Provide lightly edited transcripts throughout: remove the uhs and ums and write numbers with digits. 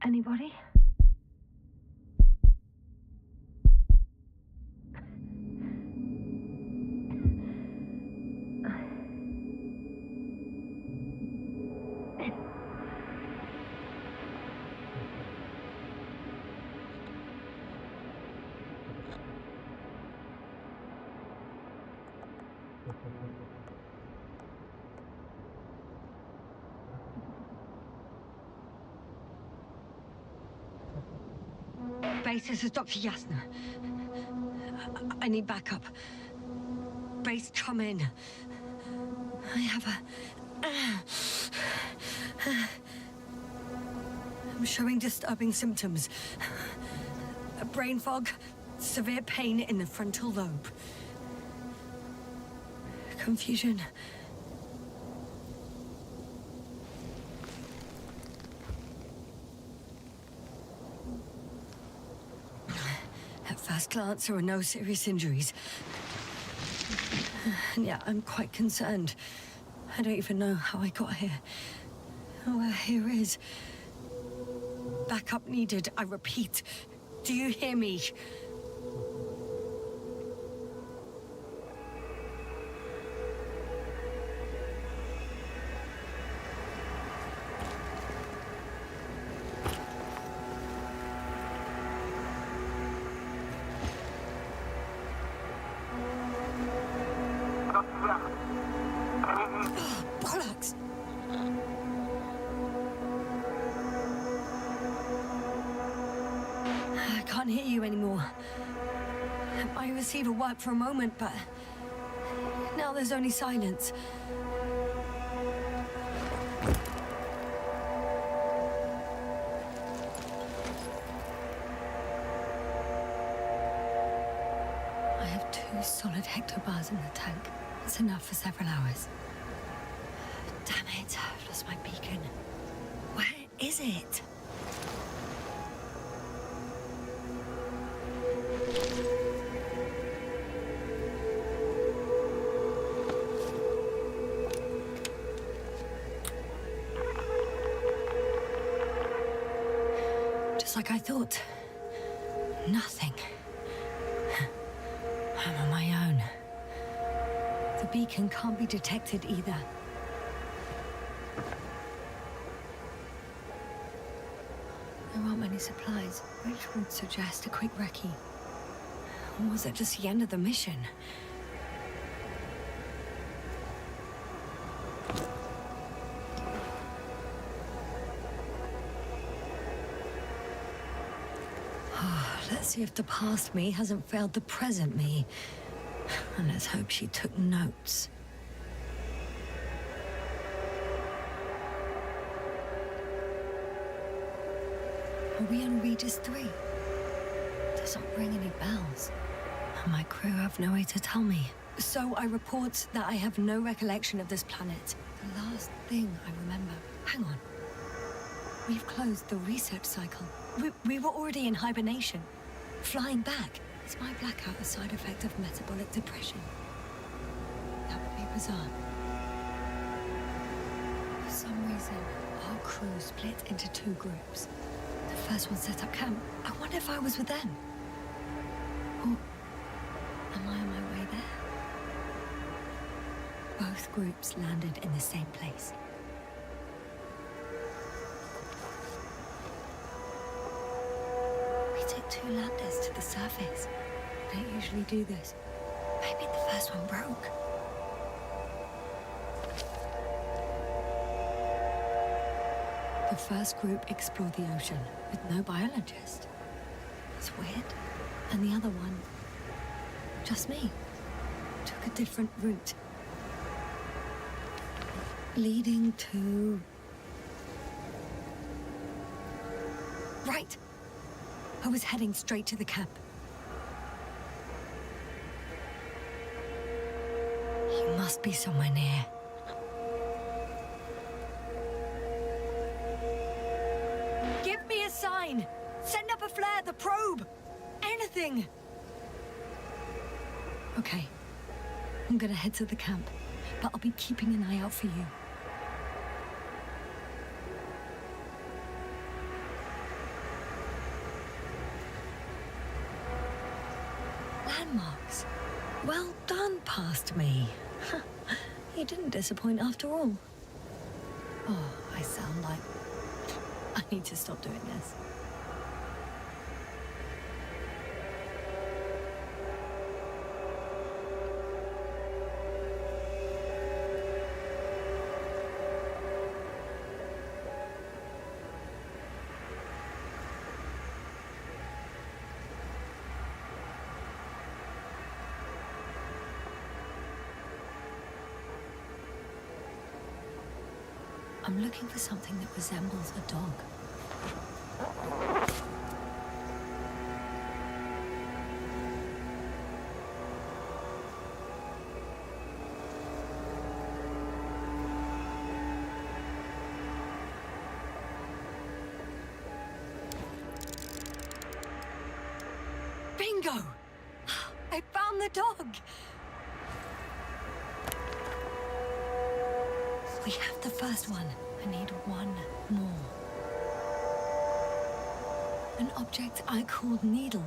Anybody? Base, this is Dr. Yasna. I need backup. Base, come in. I have I'm showing disturbing symptoms. A brain fog, severe pain in the frontal lobe. Confusion. At first glance, there are no serious injuries. And yet, I'm quite concerned. I don't even know how I got here. Where here is. Backup needed, I repeat. Do you hear me? Bollocks! I can't hear you anymore. My receiver worked for a moment, but now there's only silence. I have 2 solid hectobars in the tank. It's enough for several hours. Damn it, I've lost my beacon. Where is it? Just like I thought. Nothing. I'm on my own. The beacon can't be detected either. There aren't many supplies, which would suggest a quick recce. Or was it just the end of the mission? Let's see if the past me hasn't failed the present me. And let's hope she took notes. Are we on Regis 3? Does not ring any bells. And my crew have no way to tell me. So I report that I have no recollection of this planet. The last thing I remember... Hang on. We've closed the research cycle. We were already in hibernation. Flying back. Is my blackout a side effect of metabolic depression? That would be bizarre. For some reason, our crew split into 2 groups. The first one set up camp. I wonder if I was with them. Or am I on my way there? Both groups landed in the same place. We took 2 landers to the surface. I don't usually do this. Maybe the first one broke. The first group explored the ocean with no biologist. It's weird. And the other one, just me, took a different route. Leading to... Right. I was heading straight to the camp. You must be somewhere near. Give me a sign! Send up a flare, the probe! Anything! Okay. I'm gonna head to the camp, but I'll be keeping an eye out for you. Landmarks. Well done, past me. You didn't disappoint after all. Oh, I sound like... I need to stop doing this. I'm looking for something that resembles a dog. Bingo! I found the dog! We have the first one. I need one more. An object I called Needle.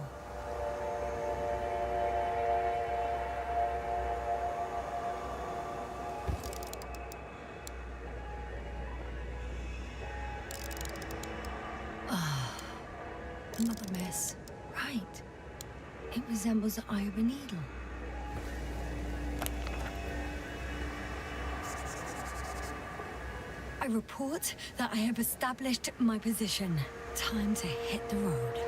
Ah, another mess. Right. It resembles the eye of a needle. I report that I have established my position. Time to hit the road.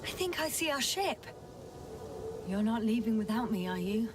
I think I see our ship. You're not leaving without me, are you?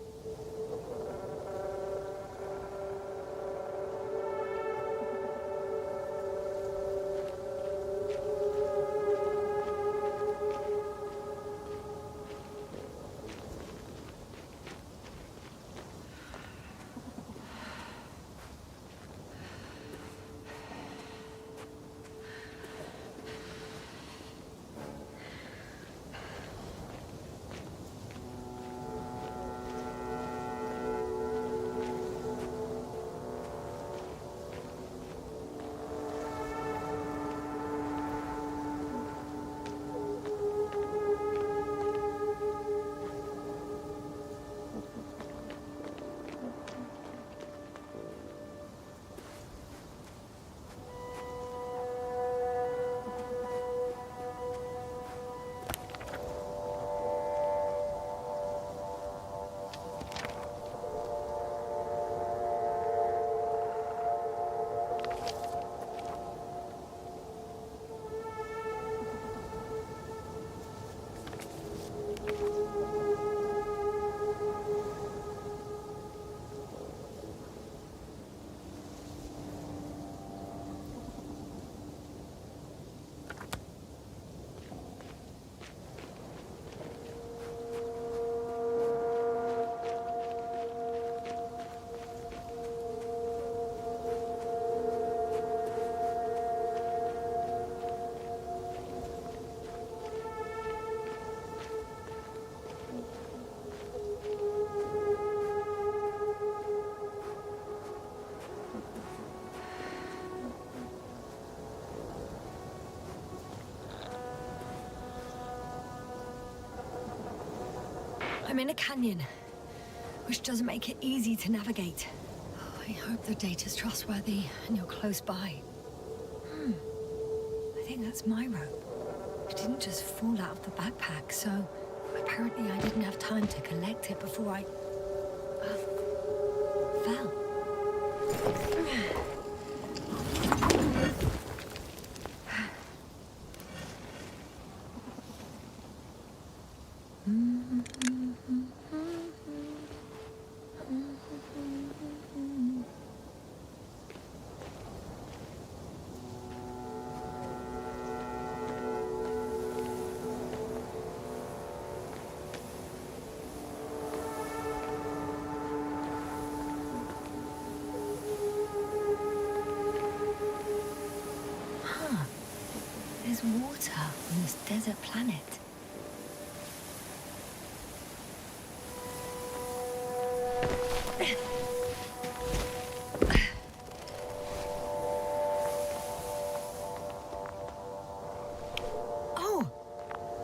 I'm in a canyon, which doesn't make it easy to navigate. I hope the data's trustworthy and you're close by. I think that's my rope. It didn't just fall out of the backpack, so apparently I didn't have time to collect it before I... fell. desert planet. Oh!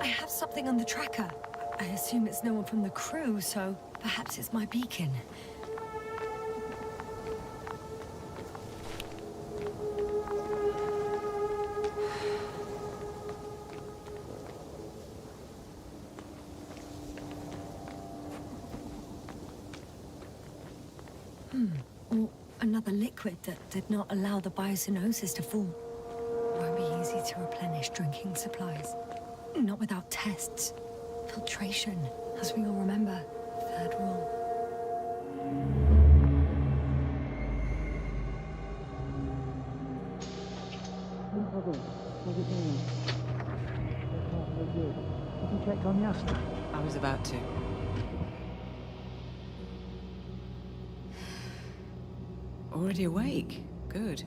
I have something on the tracker. I assume it's no one from the crew, so perhaps it's my beacon. Or another liquid that did not allow the biocenosis to fall. Won't be easy to replenish drinking supplies. Not without tests. Filtration, as we all remember. Third rule. Have you checked on Yasna? I was about to. Already awake? Good.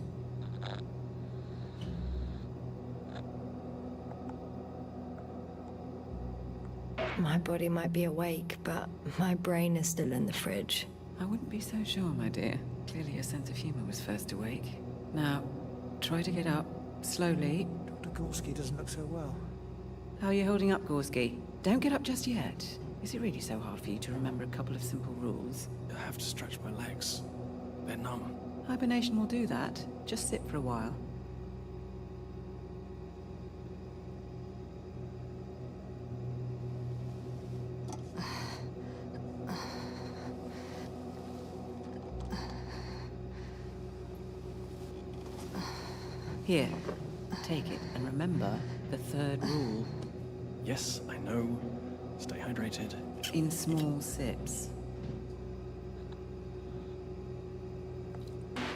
My body might be awake, but my brain is still in the fridge. I wouldn't be so sure, my dear. Clearly your sense of humor was first awake. Now, try to get up, slowly. Dr. Gorski doesn't look so well. How are you holding up, Gorski? Don't get up just yet. Is it really so hard for you to remember a couple of simple rules? I have to stretch my legs. They're numb. Hibernation will do that. Just sit for a while. Here, take it, and remember the third rule. Yes, I know. Stay hydrated. In small sips.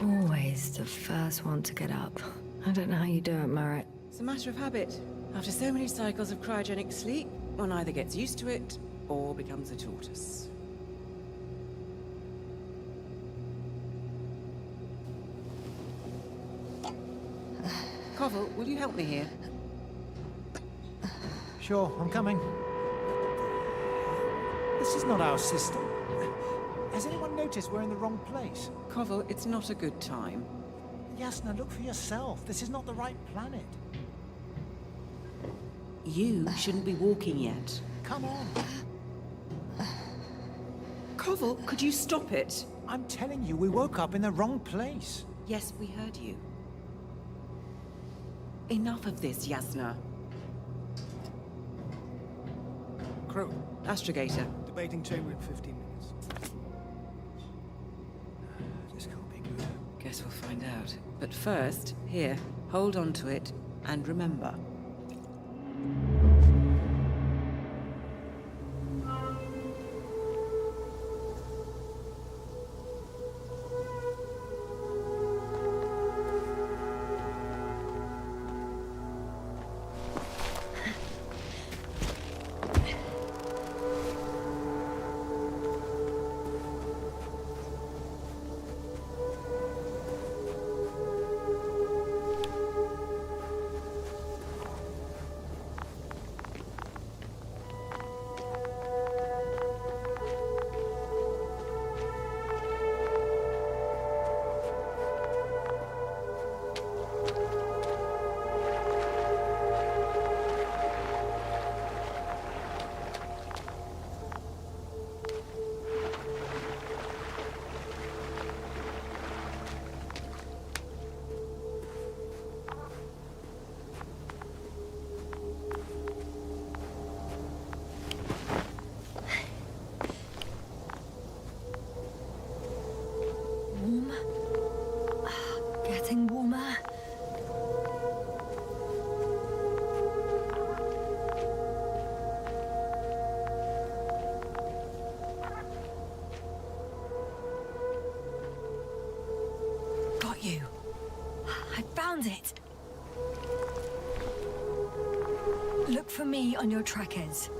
Always the first one to get up. I don't know how you do it, Merritt. It's a matter of habit. After so many cycles of cryogenic sleep, one either gets used to it or becomes a tortoise. Koval, will you help me here? Sure, I'm coming. This is not our system. Has anyone noticed we're in the wrong place? Koval, it's not a good time. Yasna, look for yourself. This is not the right planet. You shouldn't be walking yet. Come on. Koval, could you stop it? I'm telling you, we woke up in the wrong place. Yes, we heard you. Enough of this, Yasna. Crew, Astrogator. debating chamber in 15 minutes. This can't be good. Guess we'll find out. But first, here, hold on to it, and remember. Warm. Getting warmer. Got you. I found it. Look for me on your trackers.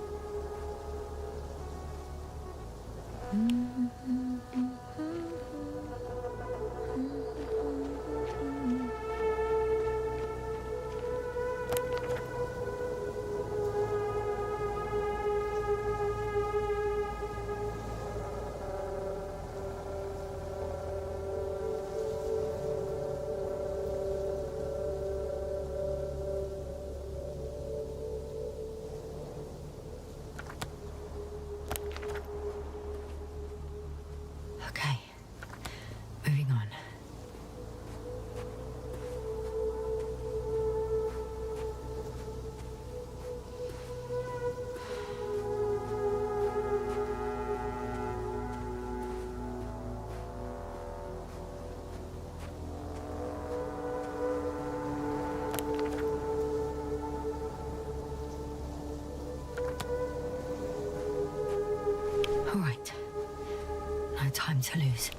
time to lose.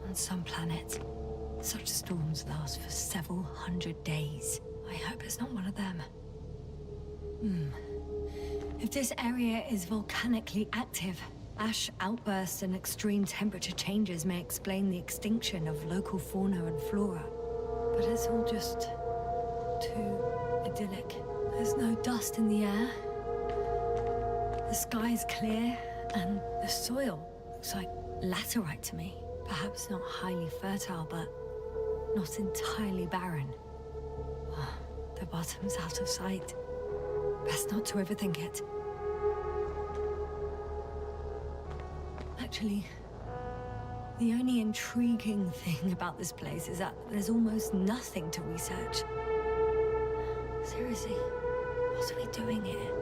On some planets, such storms last for several hundred days. I hope it's not one of them. If this area is volcanically active, ash outbursts and extreme temperature changes may explain the extinction of local fauna and flora. But it's all just too idyllic. There's no dust in the air. The sky's clear, and the soil looks like laterite to me. Perhaps not highly fertile, but not entirely barren. The bottom's out of sight. Best not to overthink it. Actually, the only intriguing thing about this place is that there's almost nothing to research. Seriously, what are we doing here?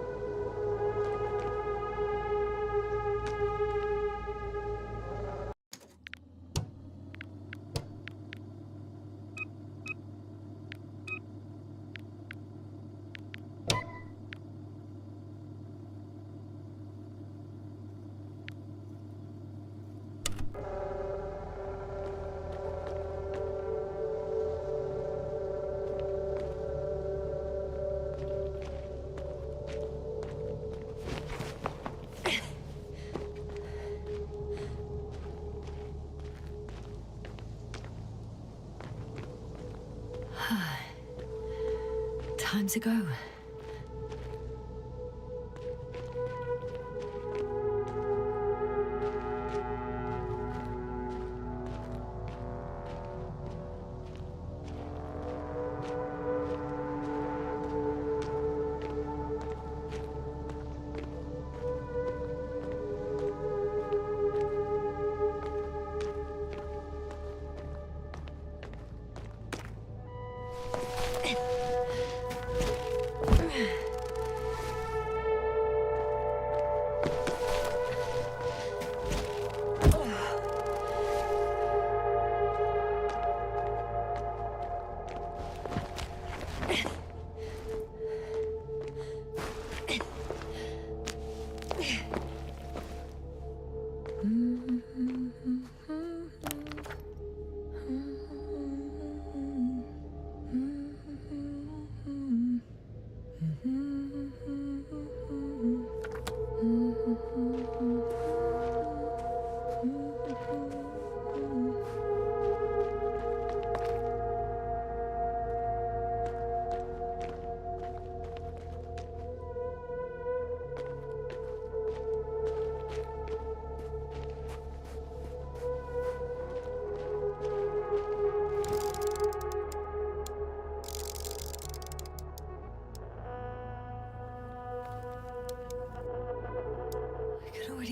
Time to go.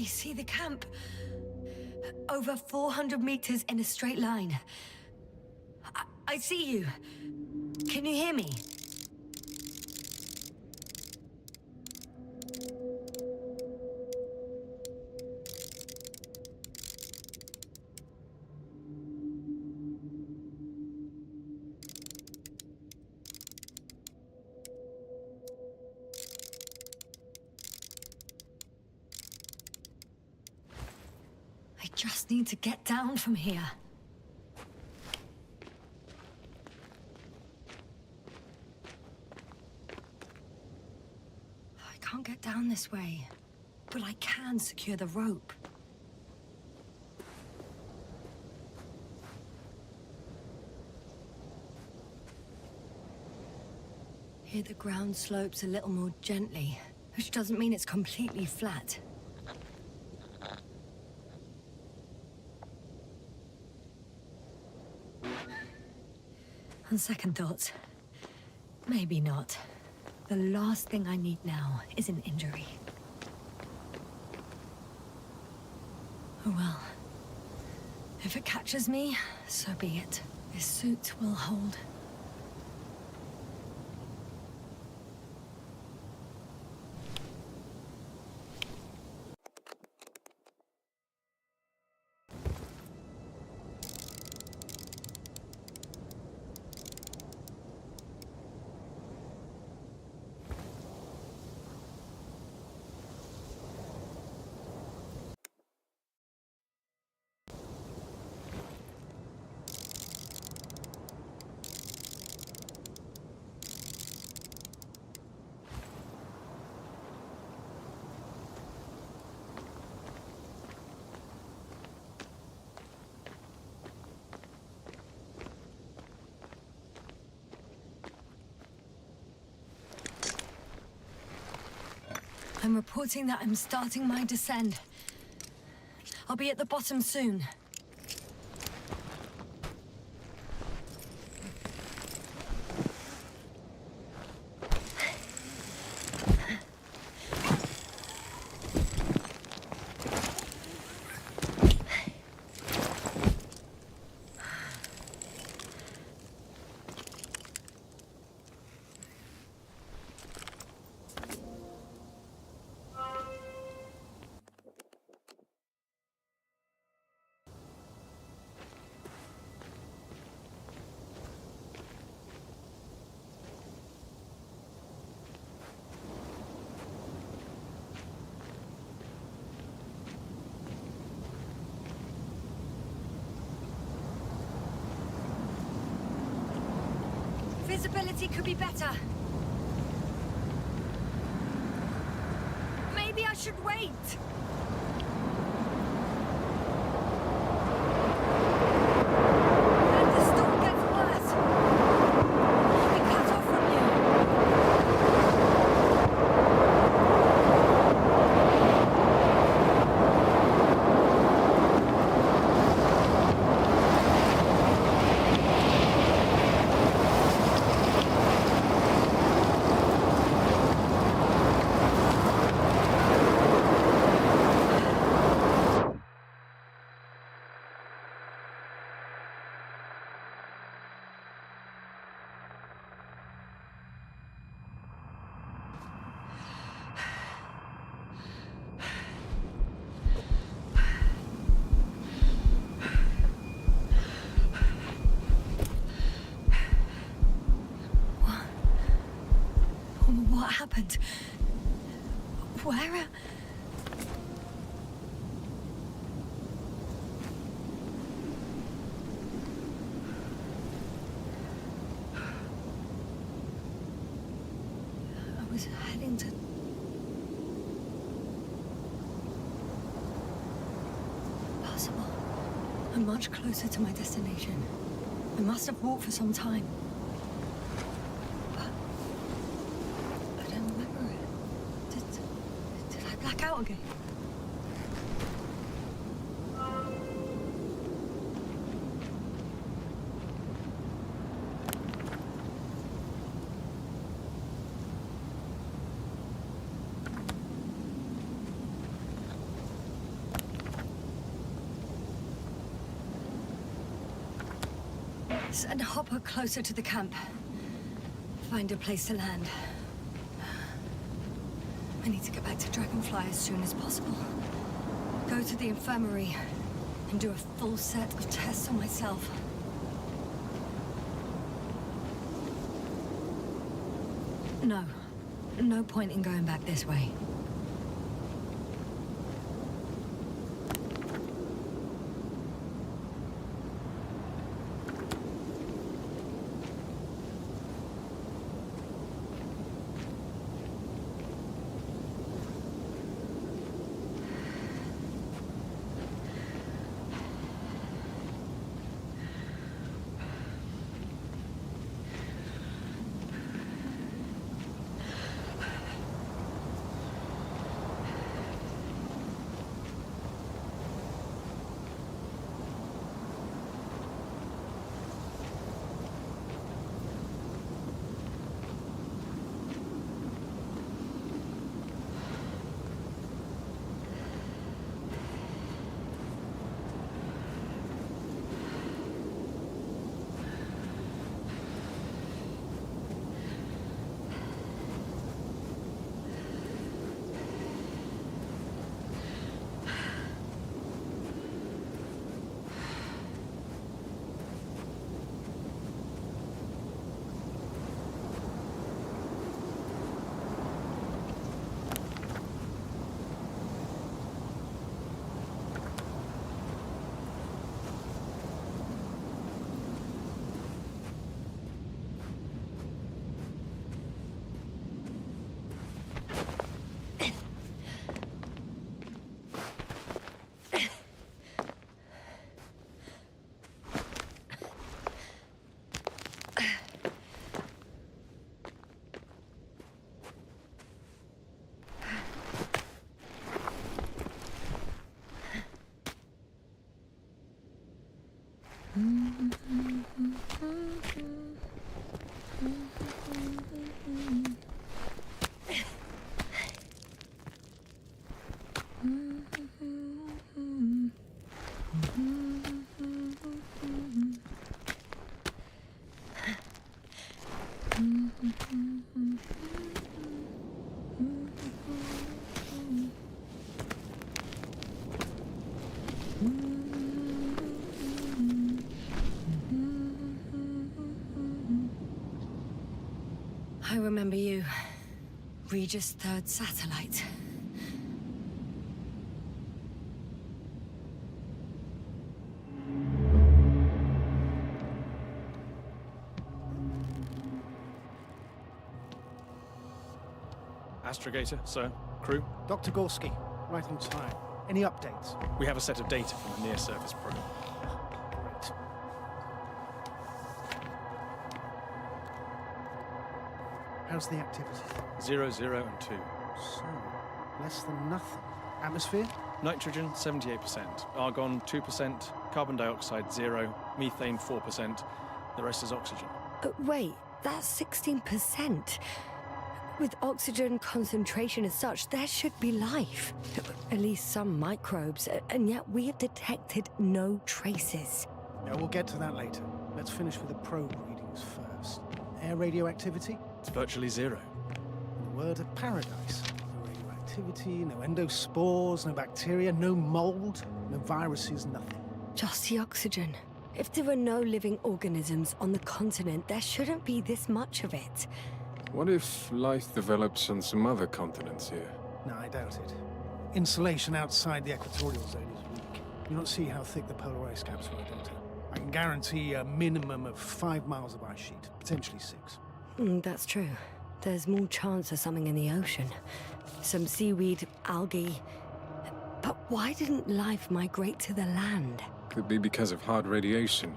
See the camp. Over 400 meters in a straight line. I see you. Can you hear me? I just need to get down from here. I can't get down this way, but I can secure the rope. Here the ground slopes a little more gently, which doesn't mean it's completely flat. On second thoughts, maybe not. The last thing I need now is an injury. Oh well. If it catches me, so be it. This suit will hold. I'm reporting that I'm starting my descent. I'll be at the bottom soon. Visibility could be better. Maybe I should wait. And the storm gets worse. I'll be cut off from What happened? Where? I was heading to... Possible. I'm much closer to my destination. I must have walked for some time. I don't remember it. Did I black out again? Send Hopper closer to the camp. Find a place to land. I need to get back to Dragonfly as soon as possible. Go to the infirmary and do a full set of tests on myself. No. No point in going back this way. I remember you. Regis' third satellite. Astrogator, sir. Crew. Dr. Gorski, right on time. Any updates? We have a set of data from the near-surface probe. Great. How's the activity? 0, 0, and 2. So, less than nothing. Atmosphere? Nitrogen, 78%. Argon, 2%. Carbon dioxide, 0. Methane, 4%. The rest is oxygen. Wait, that's 16%. With oxygen concentration as such, there should be life. At least some microbes, and yet we have detected no traces. Yeah, we'll get to that later. Let's finish with the probe readings first. Air radioactivity? It's virtually 0. In a word, of paradise. No radioactivity, no endospores, no bacteria, no mold, no viruses, nothing. Just the oxygen. If there are no living organisms on the continent, there shouldn't be this much of it. What if life develops on some other continents here? No, I doubt it. Insulation outside the equatorial zone is weak. You don't see how thick the polar ice caps were, Doctor. I can guarantee a minimum of 5 miles of ice sheet, potentially 6. That's true. There's more chance of something in the ocean. Some seaweed, algae. But why didn't life migrate to the land? Could be because of hard radiation.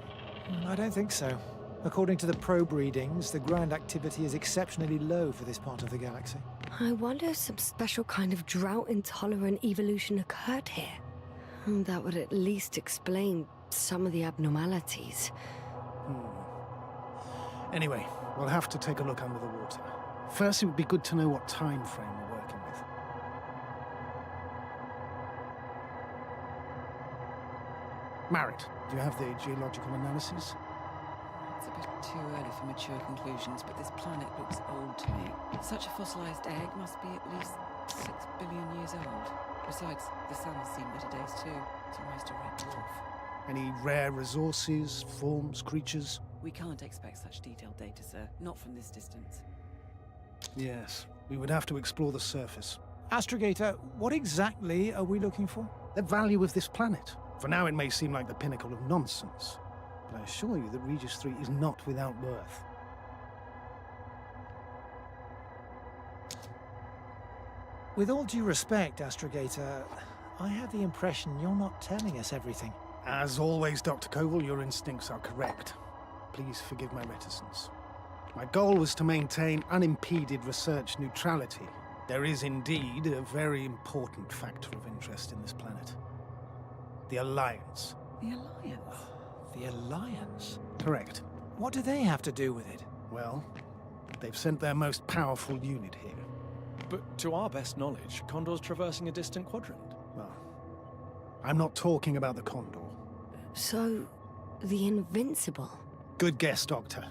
I don't think so. According to the probe readings, the ground activity is exceptionally low for this part of the galaxy. I wonder if some special kind of drought-intolerant evolution occurred here. That would at least explain some of the abnormalities. Anyway, we'll have to take a look under the water. First, it would be good to know what time frame we're working with. Marit, do you have the geological analysis? It's a bit too early for mature conclusions, but this planet looks old to me. Such a fossilized egg must be at least 6 billion years old. Besides, the sun's seen better days too. It's almost a red dwarf. Any rare resources, forms, creatures? We can't expect such detailed data, sir. Not from this distance. Yes, we would have to explore the surface. Astrogator, what exactly are we looking for? The value of this planet. For now, it may seem like the pinnacle of nonsense, but I assure you that Regis 3 is not without worth. With all due respect, Astrogator, I have the impression you're not telling us everything. As always, Dr. Koval, your instincts are correct. Please forgive my reticence. My goal was to maintain unimpeded research neutrality. There is indeed a very important factor of interest in this planet. The Alliance. The Alliance? The Alliance? Correct. What do they have to do with it? Well, they've sent their most powerful unit here. But to our best knowledge, Condor's traversing a distant quadrant. Well, I'm not talking about the Condor. So, the Invincible? Good guess, Doctor.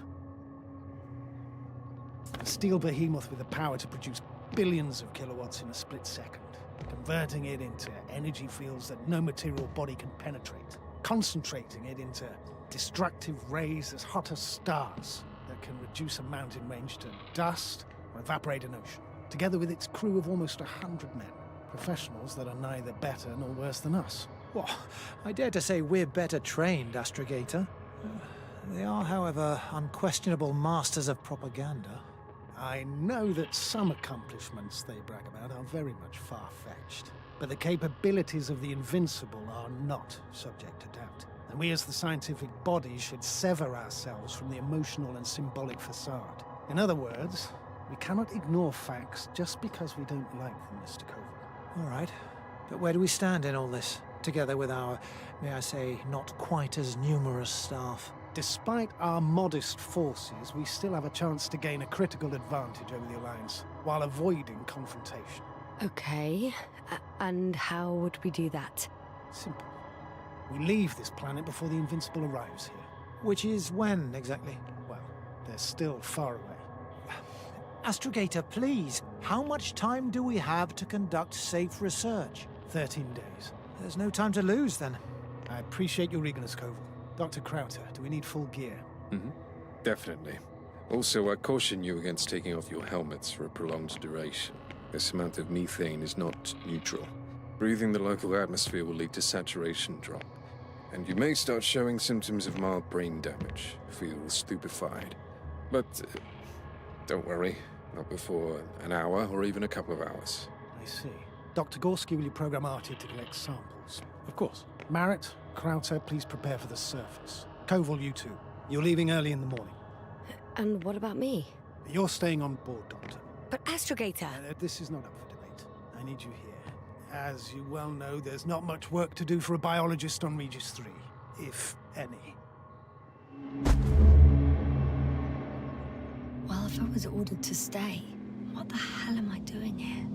A steel behemoth with the power to produce billions of kilowatts in a split second, converting it into energy fields that no material body can penetrate, concentrating it into destructive rays as hot as stars that can reduce a mountain range to dust or evaporate an ocean, together with its crew of almost 100 men, professionals that are neither better nor worse than us. Well, I dare to say we're better trained, Astrogator. They are, however, unquestionable masters of propaganda. I know that some accomplishments they brag about are very much far-fetched, but the capabilities of the Invincible are not subject to doubt. And we as the scientific body should sever ourselves from the emotional and symbolic facade. In other words, we cannot ignore facts just because we don't like them, Mr. Koval. All right, but where do we stand in all this? together with our, may I say, not quite as numerous staff. Despite our modest forces, we still have a chance to gain a critical advantage over the Alliance, while avoiding confrontation. Okay, and how would we do that? Simple. We leave this planet before the Invincible arrives here. Which is when, exactly? Well, they're still far away. Astrogator, please, how much time do we have to conduct safe research? 13 days. There's no time to lose, then. I appreciate your eagerness, Koval. Dr. Krauter, do we need full gear? Definitely. Also, I caution you against taking off your helmets for a prolonged duration. This amount of methane is not neutral. Breathing the local atmosphere will lead to saturation drop, and you may start showing symptoms of mild brain damage, feel stupefied. But don't worry, not before an hour or even a couple of hours. I see. Dr. Gorski, will you program Artie to collect samples? Of course. Marrett, Krauter, please prepare for the surface. Koval, you too. You're leaving early in the morning. And what about me? You're staying on board, Doctor. But Astrogator... This is not up for debate. I need you here. As you well know, there's not much work to do for a biologist on Regis 3, if any. Well, if I was ordered to stay, what the hell am I doing here?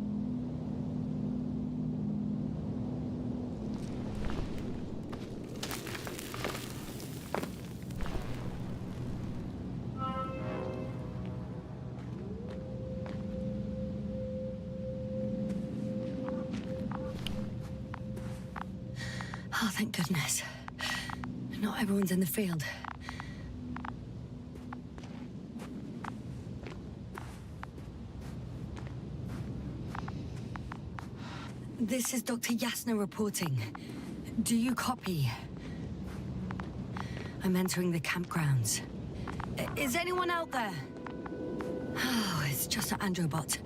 Oh, thank goodness. Not everyone's in the field. This is Dr. Yasna reporting. Do you copy? I'm entering the campgrounds. Is anyone out there? Oh, it's just an Androbot.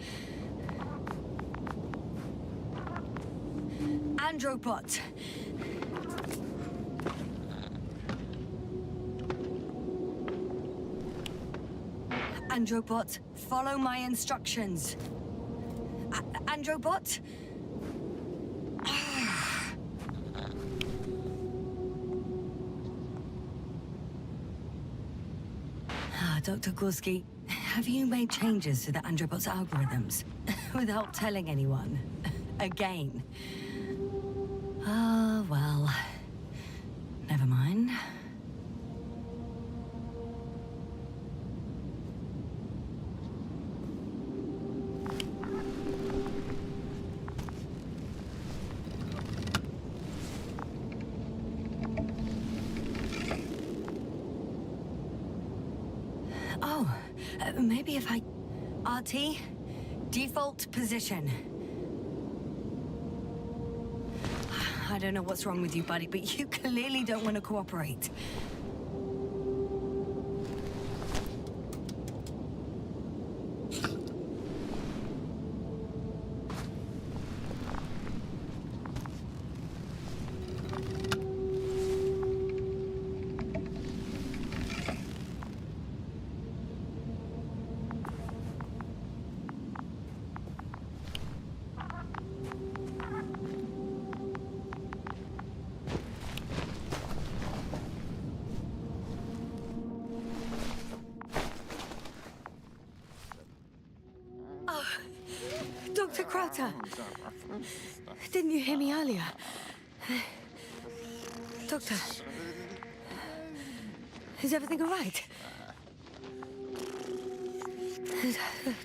Androbot! Androbot, follow my instructions. Androbot? Dr. Gorski, have you made changes to the Androbot's algorithms without telling anyone? Again? Ah, well, never mind. Oh, maybe if I... RT, default position. I don't know what's wrong with you, buddy, but you clearly don't want to cooperate. Dr. Krauter! Didn't you hear me earlier? Doctor? Is everything all right?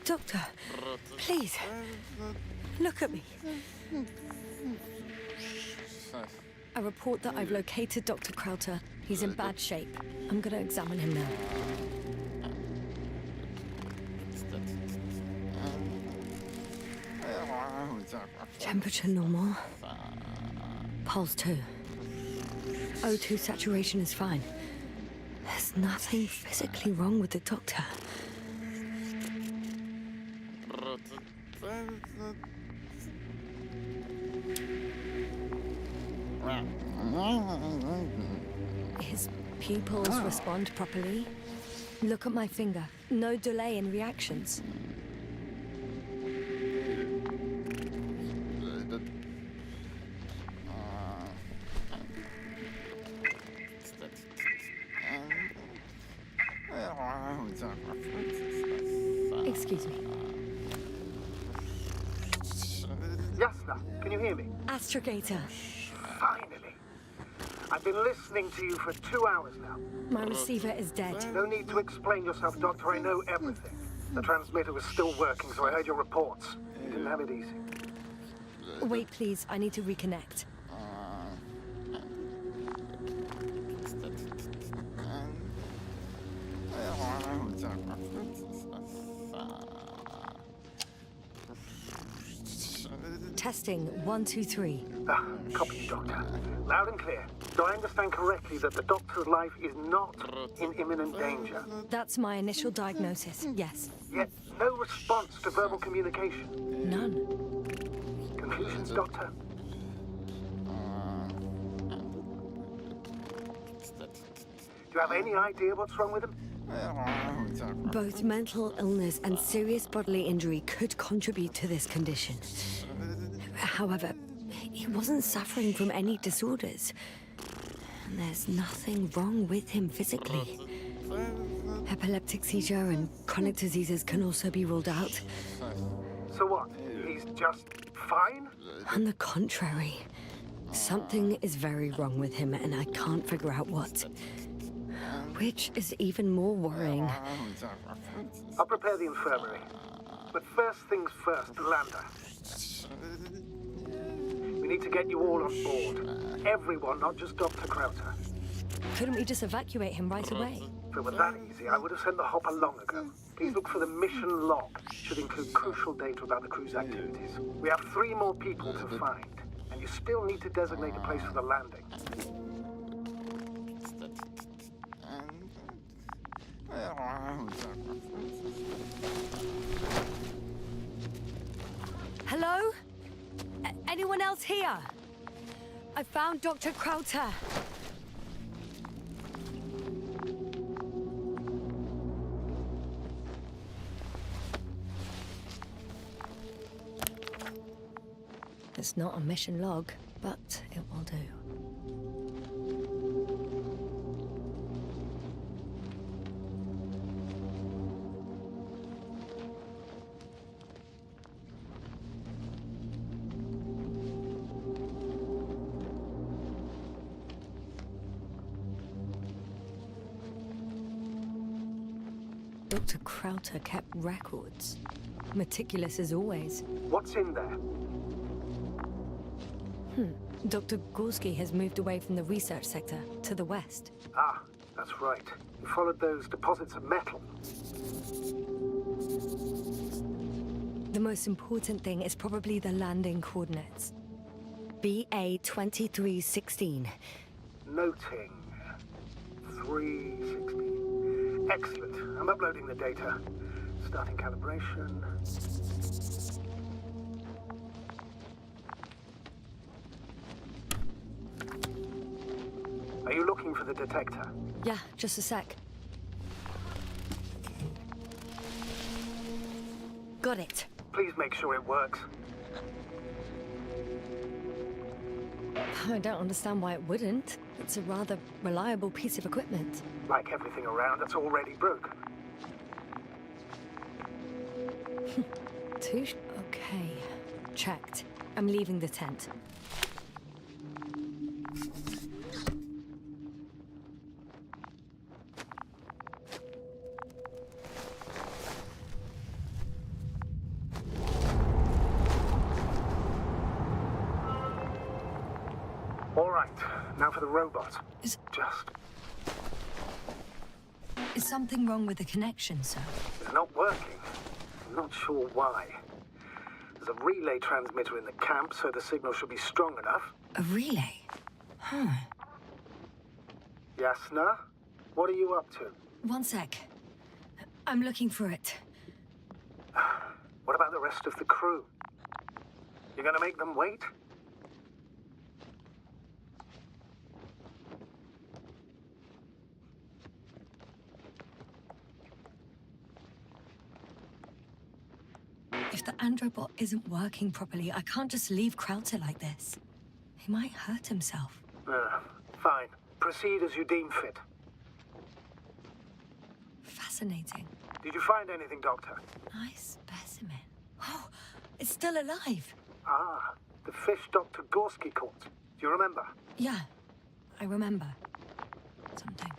Doctor, please, look at me. I report that I've located Dr. Krauter. He's in bad shape. I'm gonna examine him now. Temperature normal. Pulse 2. O2 saturation is fine. There's nothing physically wrong with the doctor. His pupils respond properly. Look at my finger. No delay in reactions. Excuse me. Yasna, can you hear me? Astrogator. Finally. I've been listening to you for 2 hours now. My receiver is dead. No need to explain yourself, Doctor. I know everything. The transmitter was still working, so I heard your reports. You didn't have it easy. Wait, please. I need to reconnect. Testing 1, 2, 3. Copy you, Doctor. Loud and clear. Do I understand correctly that the Doctor's life is not in imminent danger? That's my initial diagnosis. Yes. Yet no response to verbal communication. None. Conclusions, Doctor? Do you have any idea what's wrong with him? Both mental illness and serious bodily injury could contribute to this condition. However, he wasn't suffering from any disorders. And there's nothing wrong with him physically. Epileptic seizure and chronic diseases can also be ruled out. So what? He's just fine? On the contrary, something is very wrong with him and I can't figure out what. Which is even more worrying. I'll prepare the infirmary. But first things first, the lander. We need to get you all on board. Everyone, not just Dr. Krauter. Couldn't we just evacuate him right away? If it were that easy, I would have sent the hopper long ago. Please look for the mission log. Should include crucial data about the crew's activities. We have 3 more people to find, and you still need to designate a place for the landing. Hello? Anyone else here? I found Dr. Krauter. It's not a mission log, but it will do. Dr. Krauter kept records. Meticulous as always. What's in there? Dr. Gorski has moved away from the research sector to the west. Ah, that's right. You followed those deposits of metal. The most important thing is probably the landing coordinates. BA 2316. Noting. 316. Excellent. I'm uploading the data. Starting calibration. Are you looking for the detector? Yeah, just a sec. Got it. Please make sure it works. I don't understand why it wouldn't. It's a rather reliable piece of equipment. Like everything around that's already broken. Touche. Okay. Checked. I'm leaving the tent. All right, now for the robot. Is something wrong with the connection, sir? It's not working. I'm not sure why. There's a relay transmitter in the camp, so the signal should be strong enough. A relay? Huh. Yasna, what are you up to? One sec. I'm looking for it. What about the rest of the crew? You're gonna make them wait? If the androbot isn't working properly, I can't just leave Krauter like this. He might hurt himself. Fine. Proceed as you deem fit. fascinating. Did you find anything, Doctor? Nice specimen. Oh, it's still alive. Ah, the fish Dr. Gorski caught. Do you remember? Yeah, I remember. Something.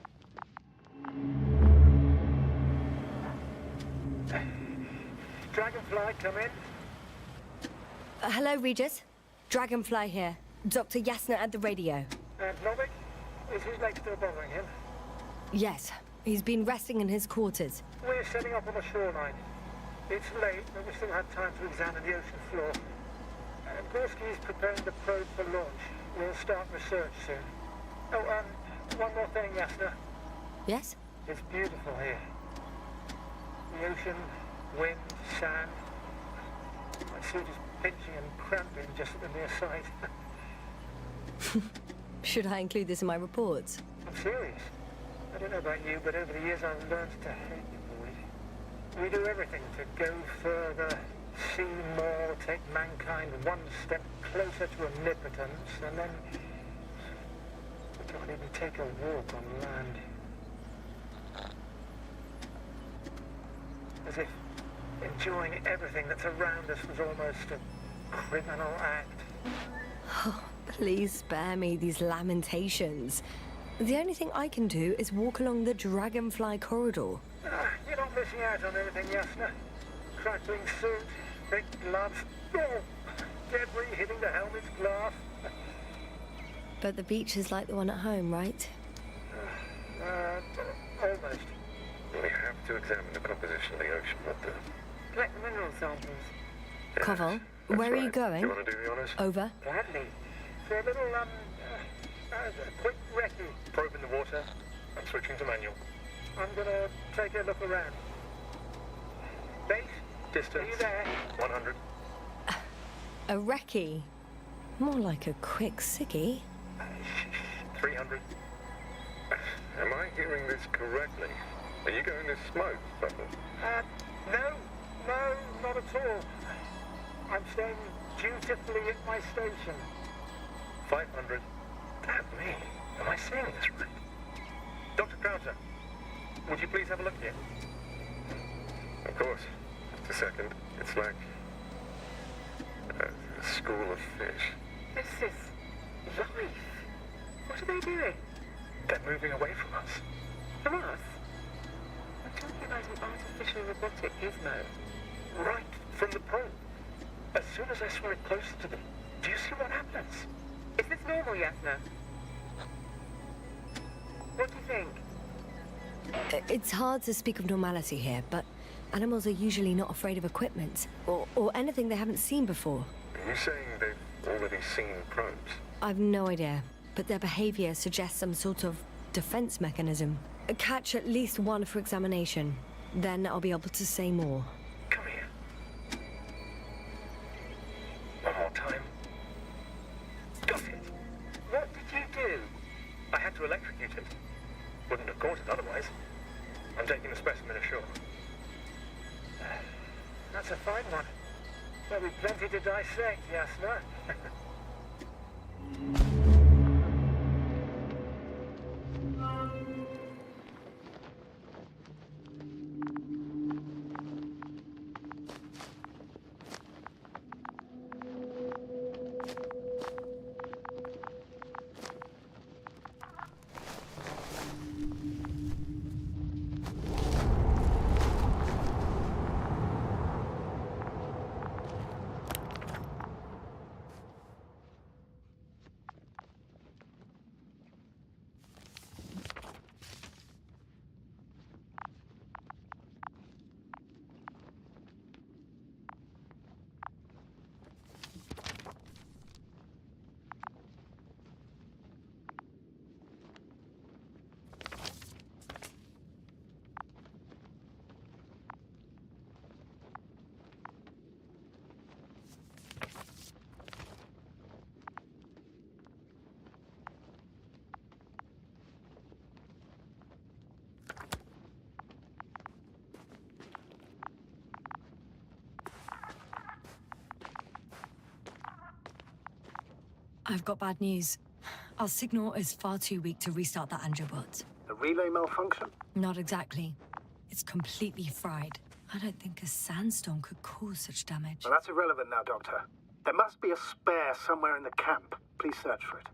Dragonfly, come in. Hello, Regis. Dragonfly here. Dr. Yasna at the radio. And Novik? Is his leg still bothering him? Yes, he's been resting in his quarters. We're setting up on the shoreline. It's late, but we still have time to examine the ocean floor. Gorski's preparing the probe for launch. We'll start research soon. Oh, one more thing, Yasna. Yes? It's beautiful here. The ocean, wind, sand. My suit is pinching and cramping just at the mere sight. Should I include this in my reports? I'm serious. I don't know about you, but over the years I've learned to hate you boys. We do everything to go further, see more, take mankind one step closer to omnipotence, and then we can't even take a walk on land. As if enjoying everything that's around us was almost a criminal act. Oh, please spare me these lamentations. The only thing I can do is walk along the Dragonfly corridor. You're not missing out on anything, Yasna. Crackling suit, big gloves, oh, debris hitting the helmet's glass. But the beach is like the one at home, right? Almost. We have to examine the composition of the ocean, not the... Collect the mineral samples. Koval, That's where are you right. going? Do you want to do the honors? Over. Gladly. For a little, quick recce. Probe in the water. I'm switching to manual. I'm gonna take a look around. Base? Distance. Are you there? 100. A recce? More like a quick ciggy. 300. Am I hearing this correctly? Are you going to smoke, Bubble? No, not at all. I'm staying dutifully at my station. 500. Damn me. Am I saying this right? Dr. Krauser, would you please have a look here? Of course. Just a second. It's like a school of fish. This is life. What are they doing? They're moving away from us. From us? I'm talking about an artificial robotic gizmo. Right from the probe. As soon as I saw it closer to them, do you see what happens? Is this normal, Yasna? What do you think? It's hard to speak of normality here, but animals are usually not afraid of equipment or anything they haven't seen before. Are you saying they've already seen probes? I've no idea, but their behavior suggests some sort of defense mechanism. Catch at least one for examination. Then I'll be able to say more. Come here. One more time. Got it. What did you do? I had to electrocute it. Wouldn't have caught it otherwise. I'm taking the specimen ashore. That's a fine one. There'll be plenty to dissect, Yasna. I've got bad news. Our signal is far too weak to restart that Angiobot. The relay malfunction? Not exactly. It's completely fried. I don't think a sandstorm could cause such damage. Well, that's irrelevant now, Doctor. There must be a spare somewhere in the camp. Please search for it.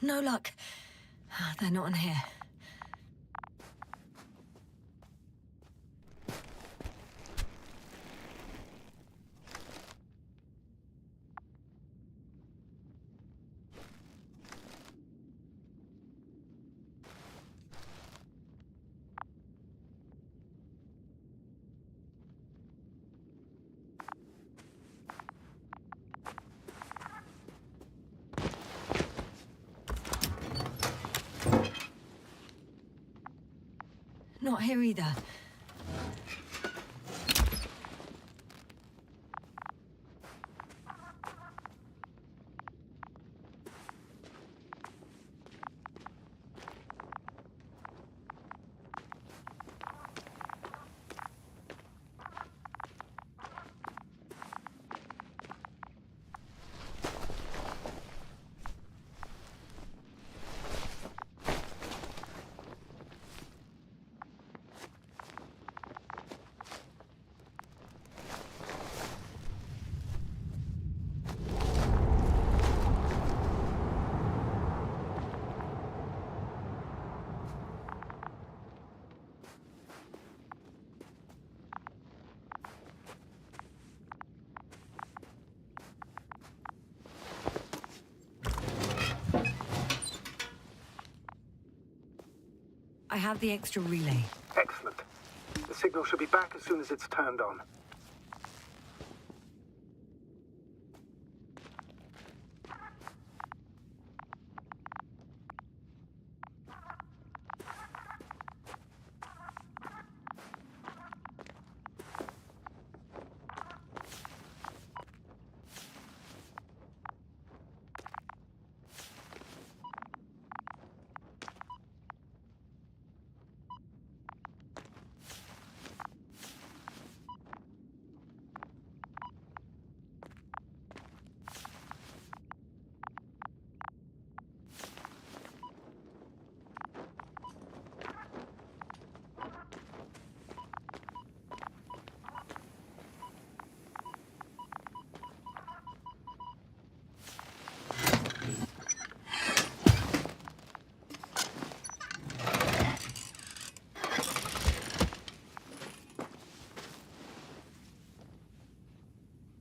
No luck. They're not in here. Not here either. I have the extra relay. Excellent. The signal should be back as soon as it's turned on.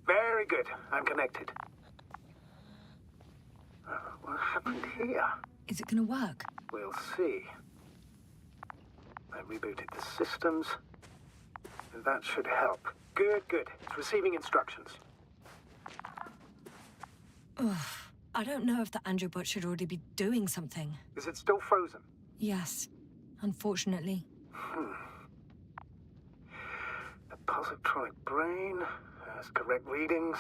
Very good. I'm connected. What happened here? Is it gonna work? We'll see. I rebooted the systems. That should help. Good, good. It's receiving instructions. Ugh. I don't know if the Androbot should already be doing something. Is it still frozen? Yes, unfortunately. The positronic brain has correct readings.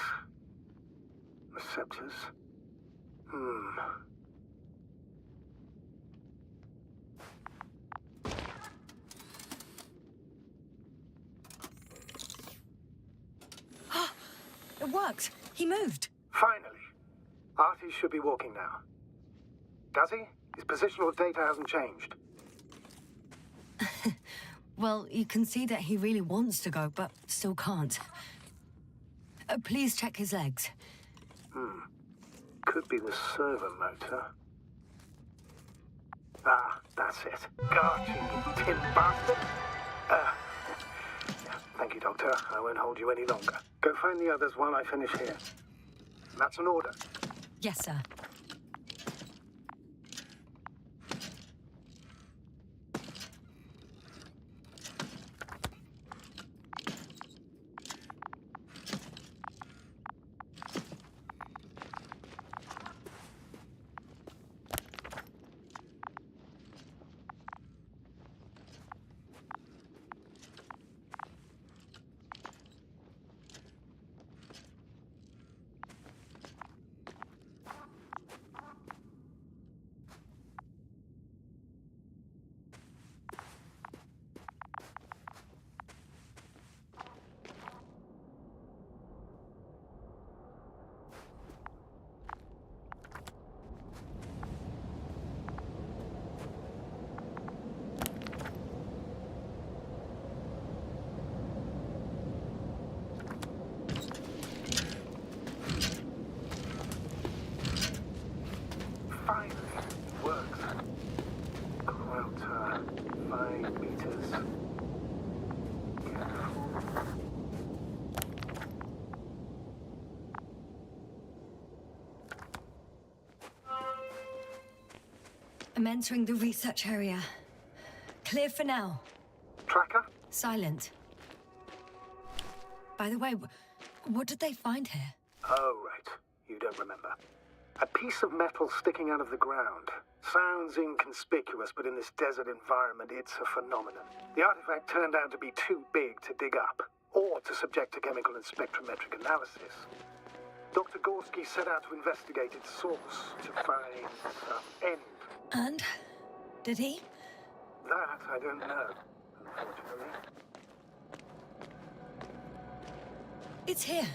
Receptors. It worked. He moved. Finally. Artie should be walking now. Does he? His positional data hasn't changed. Well, you can see that he really wants to go, but still can't. Please check his legs. Could be the servo motor. Ah, that's it. Got you tin bastard. Thank you, Doctor. I won't hold you any longer. Go find the others while I finish here. That's an order. Yes, sir. I'm entering the research area. Clear for now. Tracker? Silent. By the way, what did they find here? Oh, right. You don't remember. A piece of metal sticking out of the ground. Sounds inconspicuous, but in this desert environment, it's a phenomenon. The artifact turned out to be too big to dig up, or to subject to chemical and spectrometric analysis. Dr. Gorski set out to investigate its source, to find some end. And? Did he? That I don't know, unfortunately. It's here.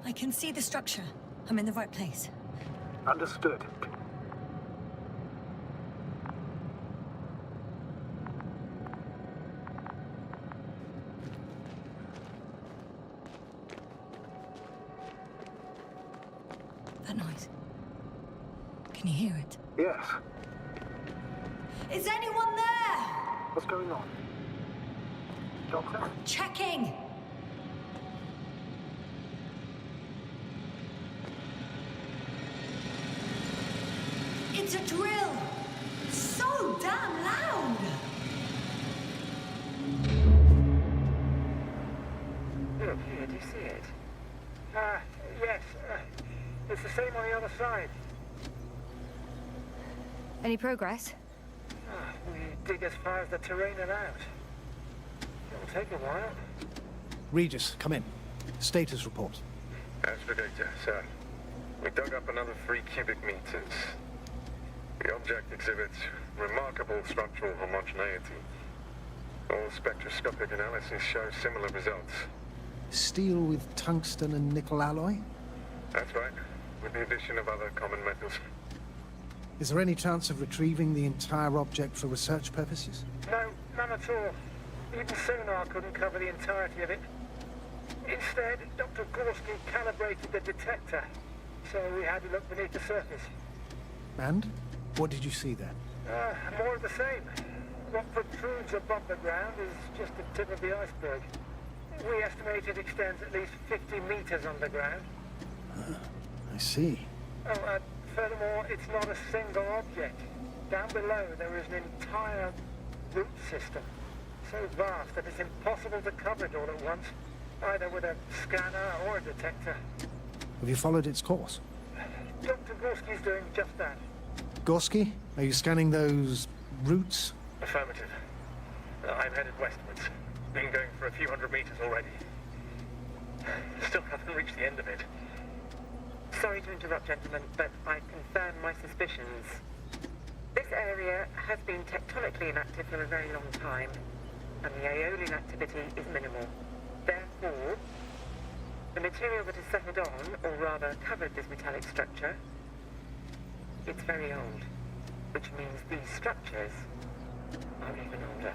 I can see the structure. I'm in the right place. Understood. That noise. Can you hear it? Yes. Is anyone there? What's going on? Doctor? Checking! It's a drill! So damn loud! Look here, do you see it? Yes. It's the same on the other side. Any progress? We dig as far as the terrain allowed. It'll take a while. Regis, come in. Status report. Astrogator, sir. We dug up another 3 cubic meters. The object exhibits remarkable structural homogeneity. All spectroscopic analysis show similar results. Steel with tungsten and nickel alloy? That's right, with the addition of other common metals. Is there any chance of retrieving the entire object for research purposes? No, none at all. Even sonar couldn't cover the entirety of it. Instead, Dr. Gorski calibrated the detector, so we had to look beneath the surface. And? What did you see there? More of the same. What protrudes above the ground is just the tip of the iceberg. We estimate it extends at least 50 meters underground. I see. Furthermore, it's not a single object. Down below, there is an entire root system, so vast that it's impossible to cover it all at once, either with a scanner or a detector. Have you followed its course? Dr. Gorski's doing just that. Gorski, are you scanning those roots? Affirmative. I'm headed westwards. Been going for a few hundred meters already. Still haven't reached the end of it. Sorry to interrupt, gentlemen, but I confirm my suspicions. This area has been tectonically inactive for a very long time, and the aeolian activity is minimal. Therefore, the material that has settled on, or rather covered this metallic structure, it's very old, which means these structures are even older.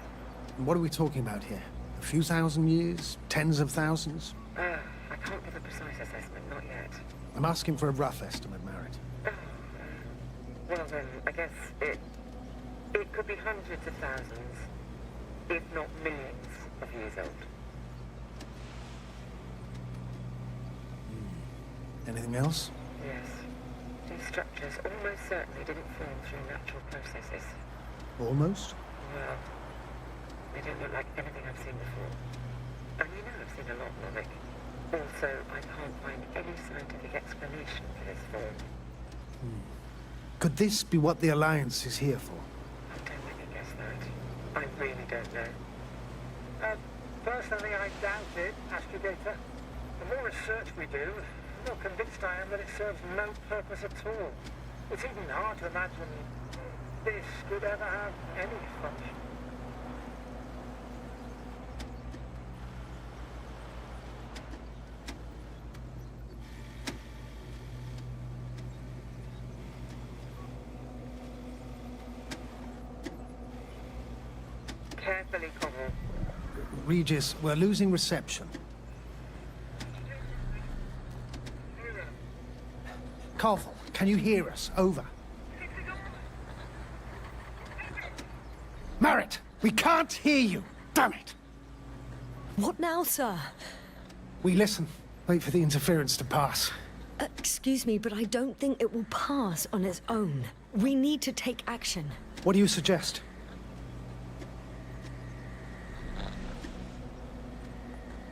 What are we talking about here? A few thousand years? Tens of thousands? I can't give a precise assessment, not yet. I'm asking for a rough estimate, Merritt. Well then, I guess it could be hundreds of thousands, if not millions of years old. Anything else? Yes. These structures almost certainly didn't form through natural processes. Almost? Well, they don't look like anything I've seen before. And you know I've seen a lot, Novick. Also, I can't find any scientific explanation for this form. Could this be what the Alliance is here for? Don't make me guess that. I really don't know. Personally, I doubt it, Astrogator. The more research we do, the more convinced I am that it serves no purpose at all. It's even hard to imagine this could ever have any function. Carefully, Connell. Regis, we're losing reception. Carvel, can you hear us? Over. Merritt! We can't hear you! Damn it! What now, sir? We listen. Wait for the interference to pass. Excuse me, but I don't think it will pass on its own. We need to take action. What do you suggest?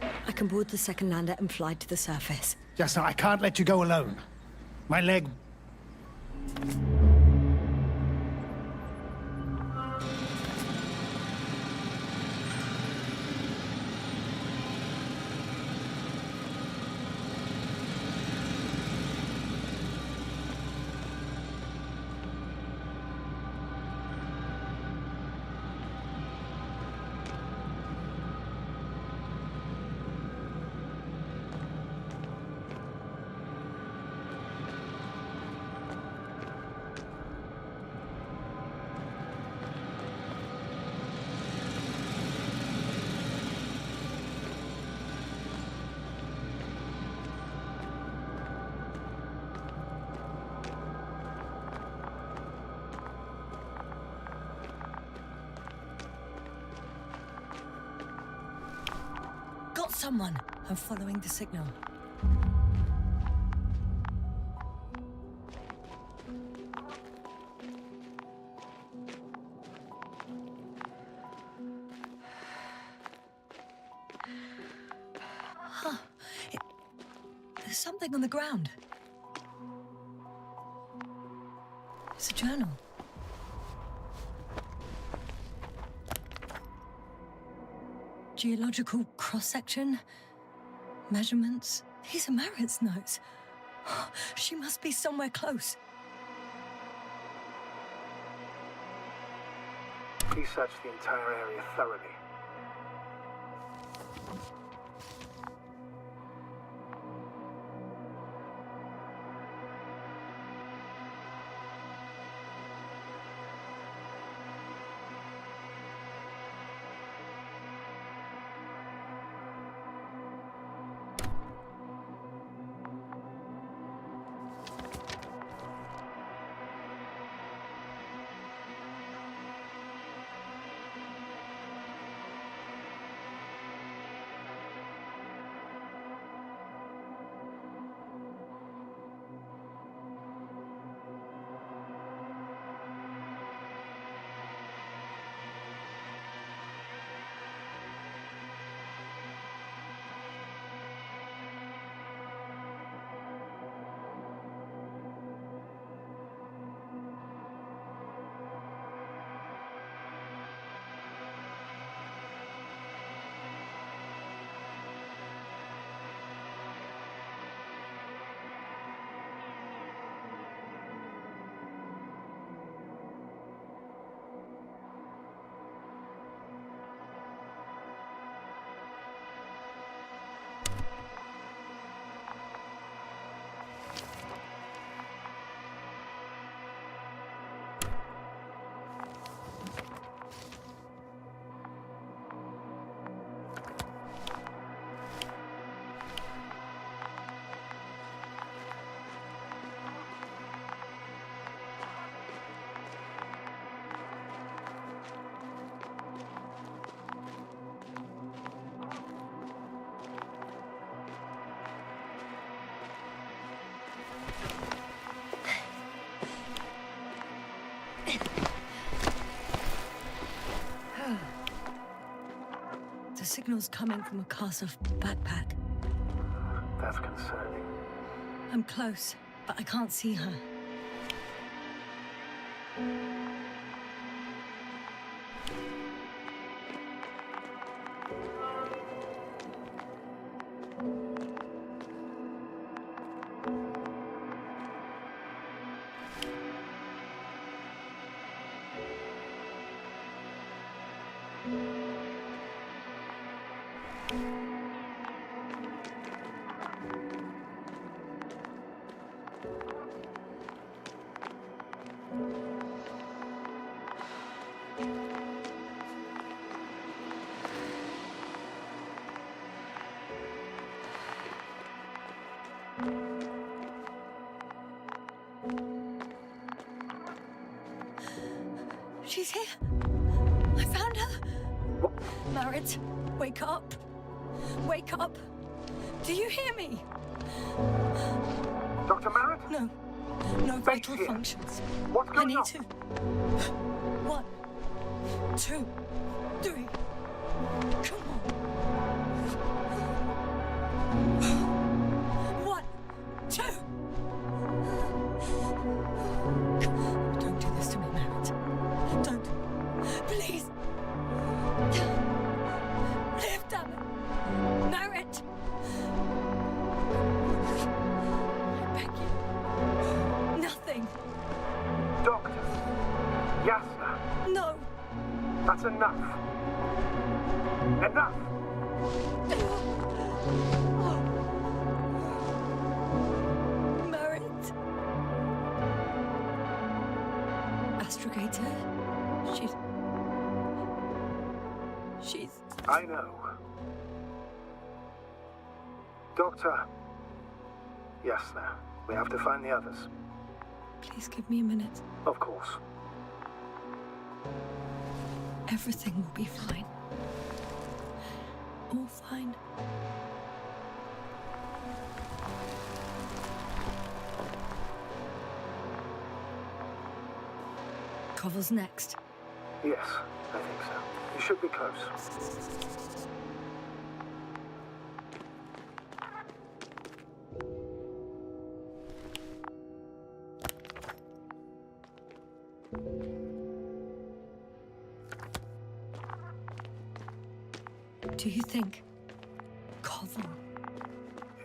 I can board the second lander and fly to the surface. Jasna, I can't let you go alone. My leg... Got someone! I'm following the signal. Huh. There's something on the ground. It's a journal. Geological cross-section, measurements. These are Marit's notes. She must be somewhere close. Please search the entire area thoroughly. The signal's coming from a Castle backpack. That's concerning. I'm close, but I can't see her. She's here. I found her. Merritt, wake up. Wake up. Do you hear me? Dr. Merritt? No. No vital here. functions. What's I going need on? to. 1, 2, 3. Come on. 1, 2. Don't do this to me, Merritt. Don't. Please. Live, damn it. Merritt. I beg you. Nothing. Doctor. Yasna. No. That's enough. Enough! Merritt. Astrogator. She's... I know. Doctor. Yasna, we have to find the others. Please give me a minute. Of course. Everything will be fine. All fine. Cover's next. Yes, I think so. You should be close. Do you think... Koval?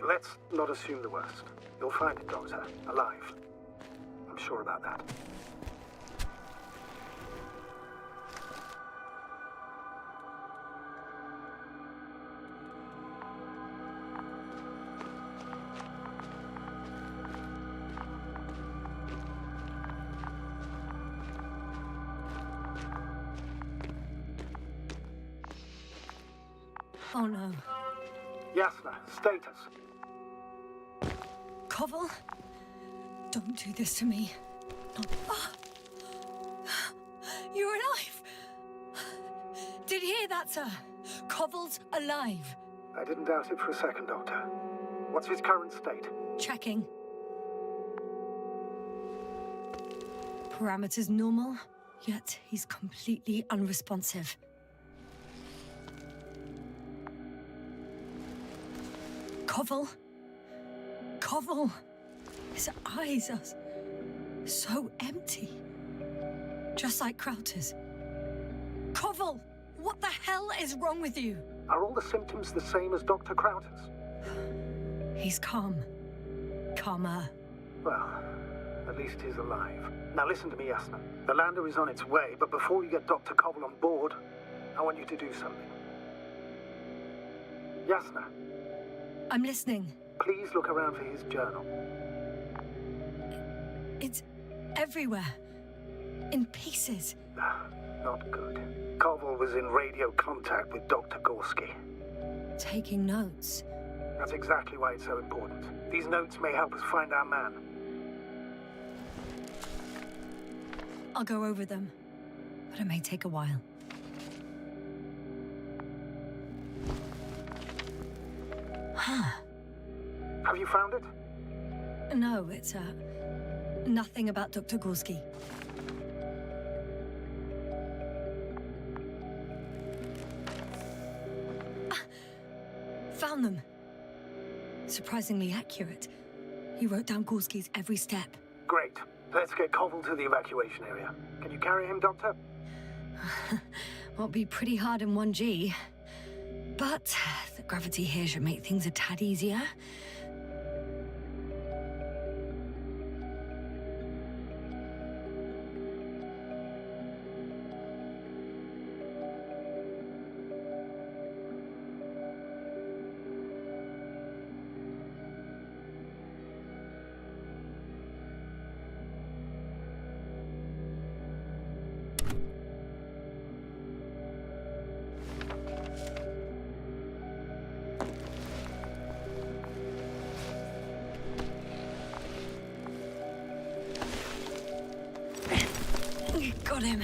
Let's not assume the worst. You'll find it, Doctor. Alive. I'm sure about that. Oh no. Yasna, status. Koval? Don't do this to me. Not... Ah! You're alive! Did you hear that, sir? Koval's alive. I didn't doubt it for a second, Doctor. What's his current state? Checking. Parameters normal, yet he's completely unresponsive. Koval? Koval? His eyes are so empty. Just like Krauter's. Koval! What the hell is wrong with you? Are all the symptoms the same as Dr. Krauter's? He's calm. Calmer. Well, at least he's alive. Now listen to me, Yasna. The lander is on its way, but before you get Dr. Koval on board, I want you to do something. Yasna, I'm listening. please look around for his journal. It's everywhere. In pieces. Not good. Koval was in radio contact with Dr. Gorski. Taking notes. That's exactly why it's so important. These notes may help us find our man. I'll go over them. But it may take a while. Huh. Have you found it? No, it's, nothing about Dr. Gorski. Found them. Surprisingly accurate. He wrote down Gorski's every step. Great. Let's get Koval to the evacuation area. Can you carry him, Doctor? Won't be pretty hard in 1G. But the gravity here should make things a tad easier. Got him.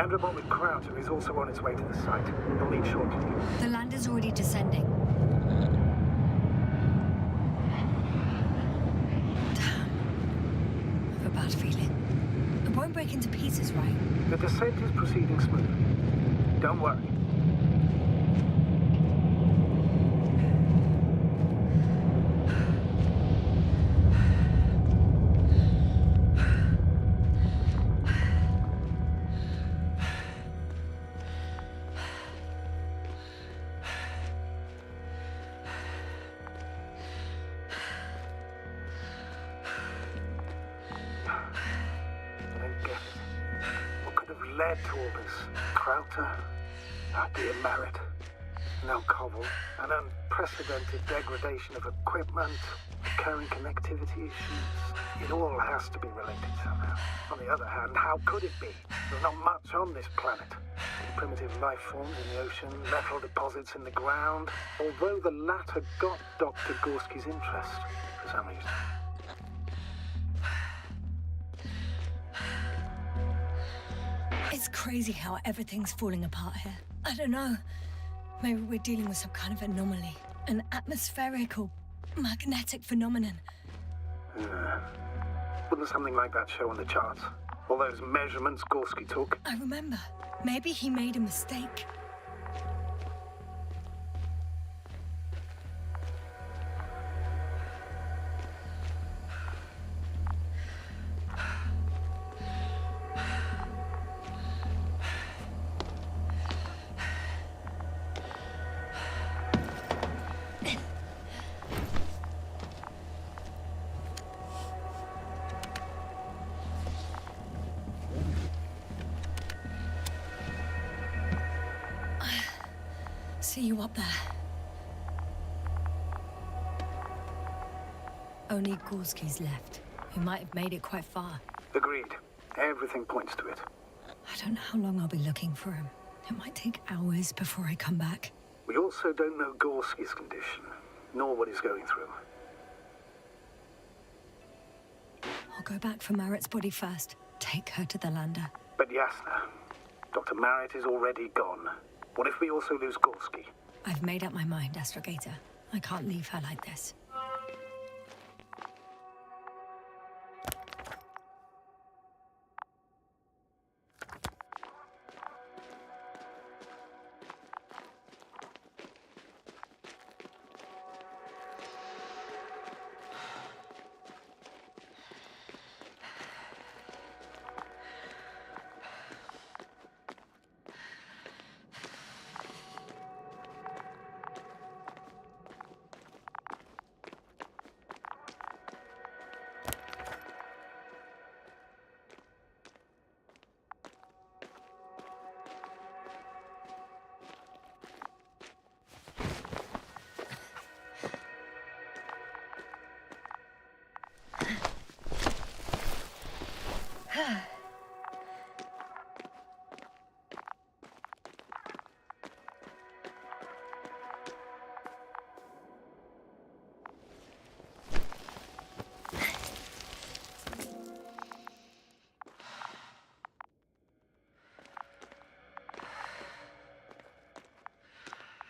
androbot with Crowder is also on its way to the site. He'll meet shortly. The lander's already descending. Damn. I have a bad feeling. It won't break into pieces, right? The descent is proceeding smoothly. Don't worry. Led to all this. Krauter, dear Merritt, no Cobble, an unprecedented degradation of equipment, recurring connectivity issues. It all has to be related somehow. On the other hand, how could it be? There's not much on this planet. Primitive life forms in the ocean, metal deposits in the ground. Although the latter got Dr. Gorski's interest for some reason. It's crazy how everything's falling apart here. I don't know. Maybe we're dealing with some kind of anomaly. An atmospheric or magnetic phenomenon. Wouldn't something like that show on the charts? All those measurements Gorski took? I remember. Maybe he made a mistake. See you up there. Only Gorski's left. He might have made it quite far. Agreed. Everything points to it. I don't know how long I'll be looking for him. It might take hours before I come back. We also don't know Gorski's condition, nor what he's going through. I'll go back for Merritt's body first. Take her to the lander. But Yasna, Dr. Merritt is already gone. What if we also lose Gorski? I've made up my mind, Astrogator. I can't leave her like this.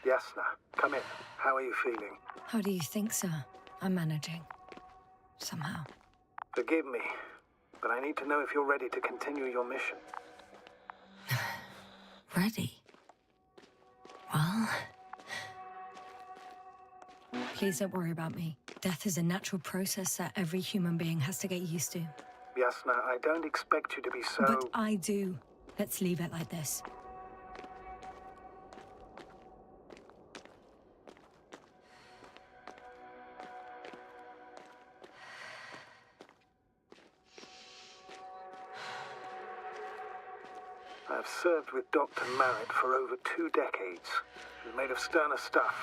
Yasna, come in. How are you feeling? How do you think, sir? I'm managing. Somehow. Forgive me, but I need to know if you're ready to continue your mission. Ready? Well... Please don't worry about me. Death is a natural process that every human being has to get used to. Yasna, I don't expect you to be so... But I do. Let's leave it like this. I've served with Dr. Merritt for over 2 decades. She's made of sterner stuff.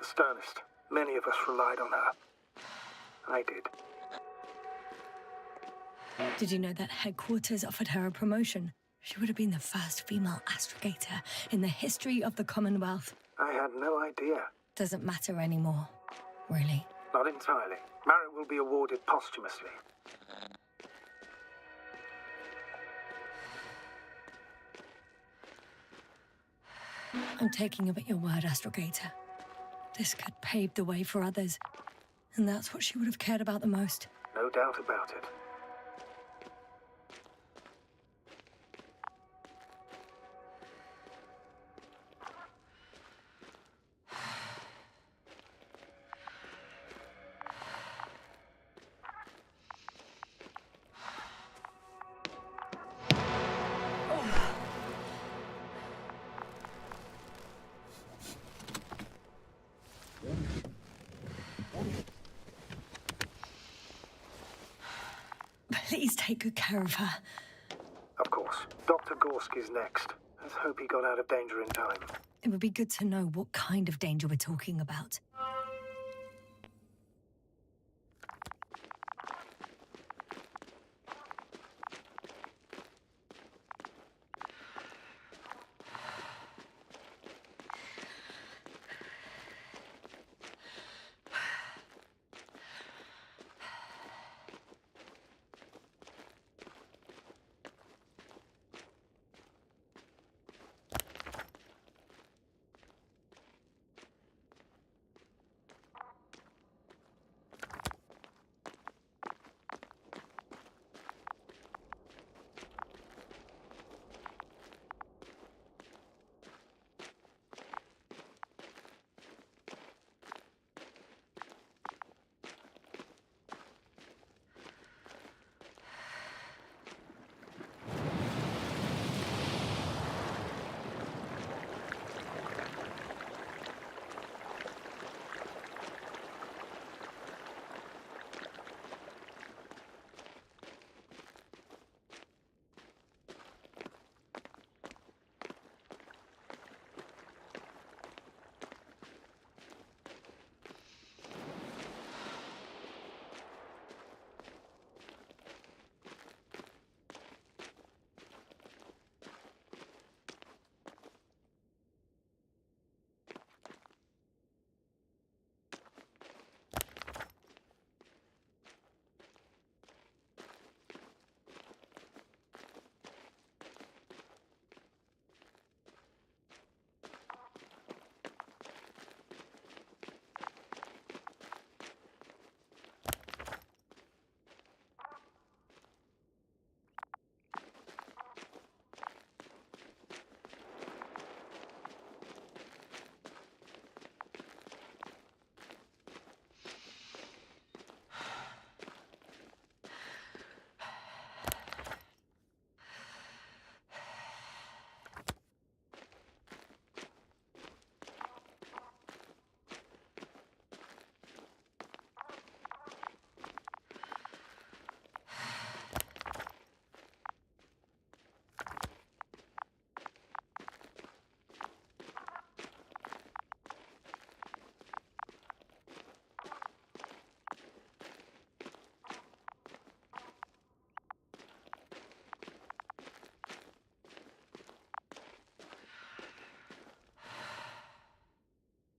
The sternest. Many of us relied on her. I did. Did you know that headquarters offered her a promotion? She would have been the first female astrogator in the history of the Commonwealth. I had no idea. Doesn't matter anymore, really. Not entirely. Merritt will be awarded posthumously. I'm taking you at your word, Astrogator. This could pave the way for others. And that's what she would have cared about the most. No doubt about it. Please take good care of her. Of course. Dr. Gorski's next. Let's hope he got out of danger in time. It would be good to know what kind of danger we're talking about.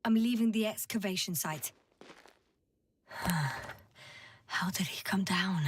I'm leaving the excavation site. How did he come down?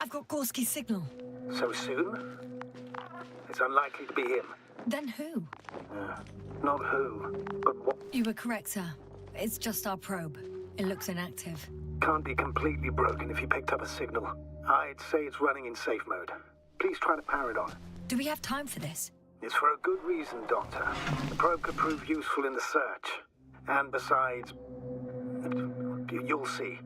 I've got Gorski's signal. So soon? It's unlikely to be him. Then who? Not who, but what. You were correct, sir. It's just our probe. It looks inactive. Can't be completely broken if you picked up a signal. I'd say it's running in safe mode. Please try to power it on. Do we have time for this? It's for a good reason, Doctor. The probe could prove useful in the search. And besides, you'll see.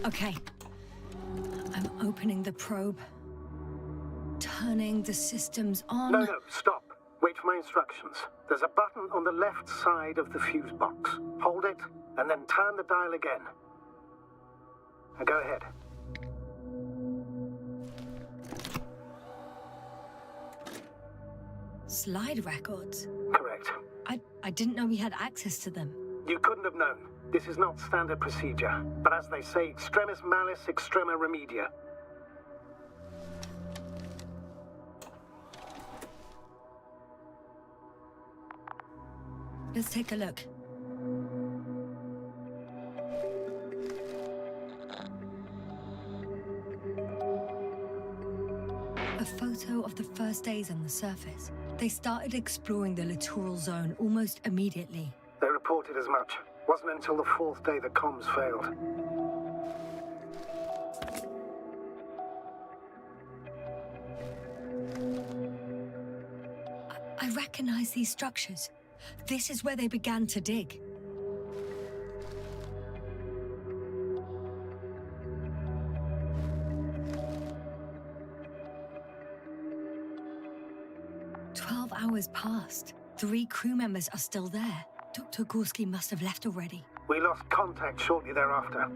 Okay. I'm opening the probe. Turning the systems on. No, stop. Wait for my instructions. There's a button on the left side of the fuse box. Hold it, and then turn the dial again. Now go ahead. Slide records? Correct. I didn't know we had access to them. You couldn't have known. This is not standard procedure. But as they say, extremis malis, extrema remedia. Let's take a look. A photo of the first days on the surface. They started exploring the littoral zone almost immediately. They reported as much. Wasn't until the fourth day the comms failed. I recognize these structures. This is where they began to dig. Hours passed. 3 crew members are still there. Dr. Gorski must have left already. We lost contact shortly thereafter.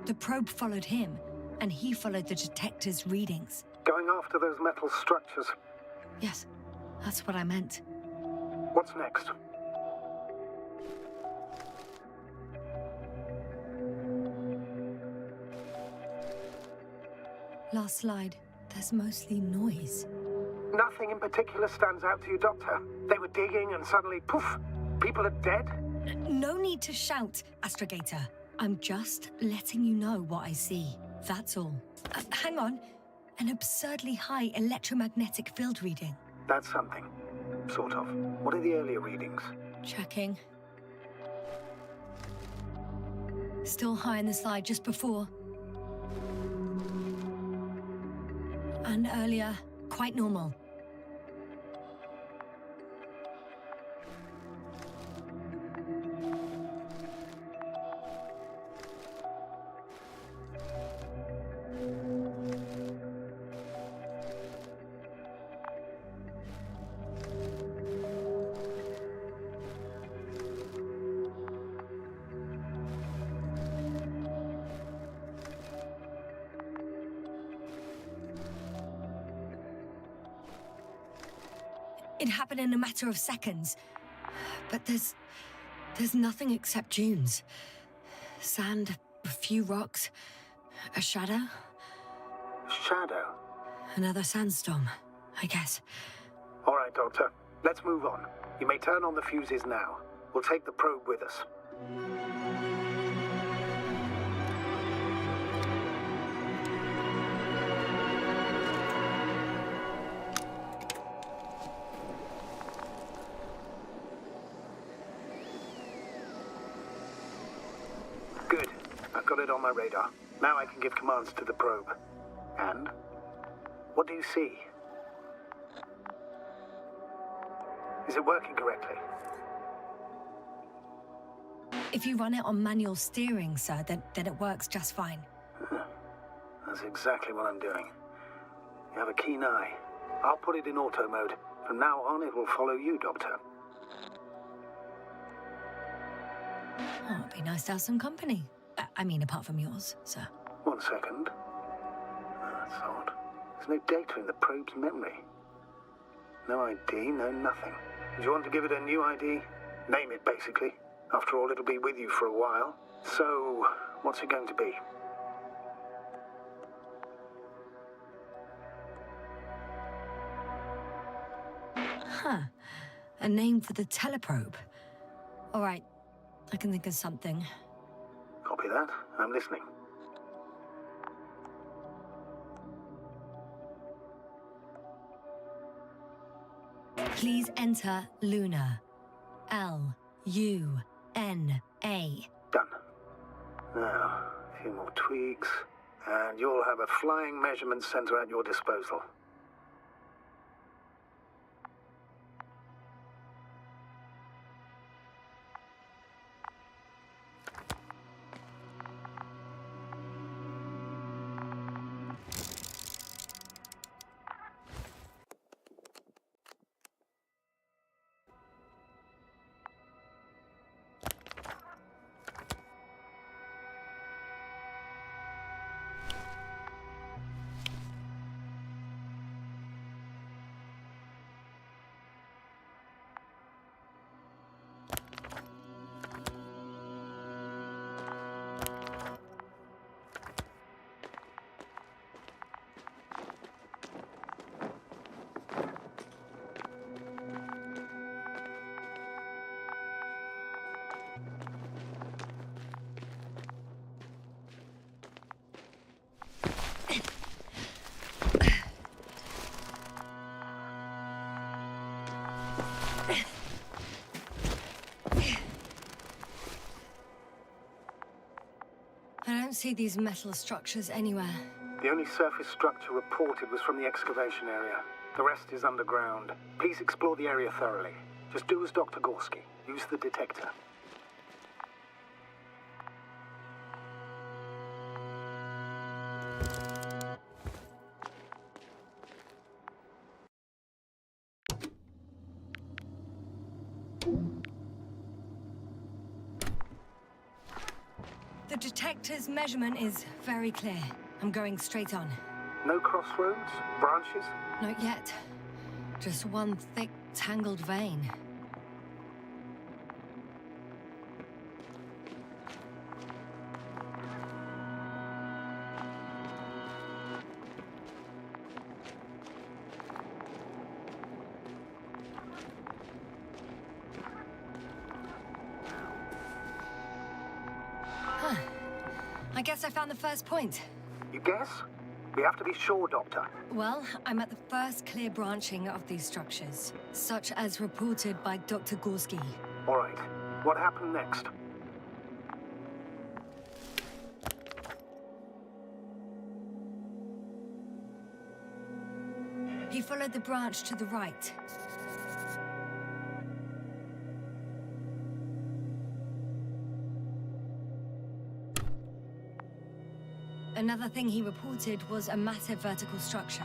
The probe followed him, and he followed the detector's readings. Going after those metal structures. Yes, that's what I meant. What's next? Last slide. There's mostly noise. Nothing in particular stands out to you, Doctor? They were digging and suddenly, poof, people are dead? No need to shout, Astrogator. I'm just letting you know what I see. That's all. Hang on. An absurdly high electromagnetic field reading. That's something. Sort of. What are the earlier readings? Checking. Still high in the slide just before. And earlier, quite normal. It happened in a matter of seconds. But there's nothing except dunes. Sand, a few rocks, a shadow. Shadow? Another sandstorm, I guess. All right, Doctor. Let's move on. You may turn on the fuses now. We'll take the probe with us. Good. I've got it on my radar. Now I can give commands to the probe. And? What do you see? Is it working correctly? If you run it on manual steering, sir, then it works just fine. That's exactly what I'm doing. You have a keen eye. I'll put it in auto mode. From now on, it will follow you, Doctor. Oh, it'd be nice to have some company. I mean, apart from yours, sir. 1 second. That's odd. There's no data in the probe's memory. No ID, no nothing. Do you want to give it a new ID? Name it, basically. After all, it'll be with you for a while. So, what's it going to be? Huh. A name for the teleprobe. All right. I can think of something. Copy that. I'm listening. Please enter Luna. L-U-N-A. Done. Now, a few more tweaks, and you'll have a flying measurement center at your disposal. don't see these metal structures anywhere. The only surface structure reported was from the excavation area. The rest is underground. Please explore the area thoroughly. Just do as Dr. Gorski. Use the detector. The detector's measurement is very clear. I'm going straight on. No crossroads? Branches? Not yet. Just one thick, tangled vein. Huh. I guess I found the first point. You guess? We have to be sure, Doctor. Well, I'm at the first clear branching of these structures, such as reported by Dr. Gorski. All right. What happened next? He followed the branch to the right. Another thing he reported was a massive vertical structure.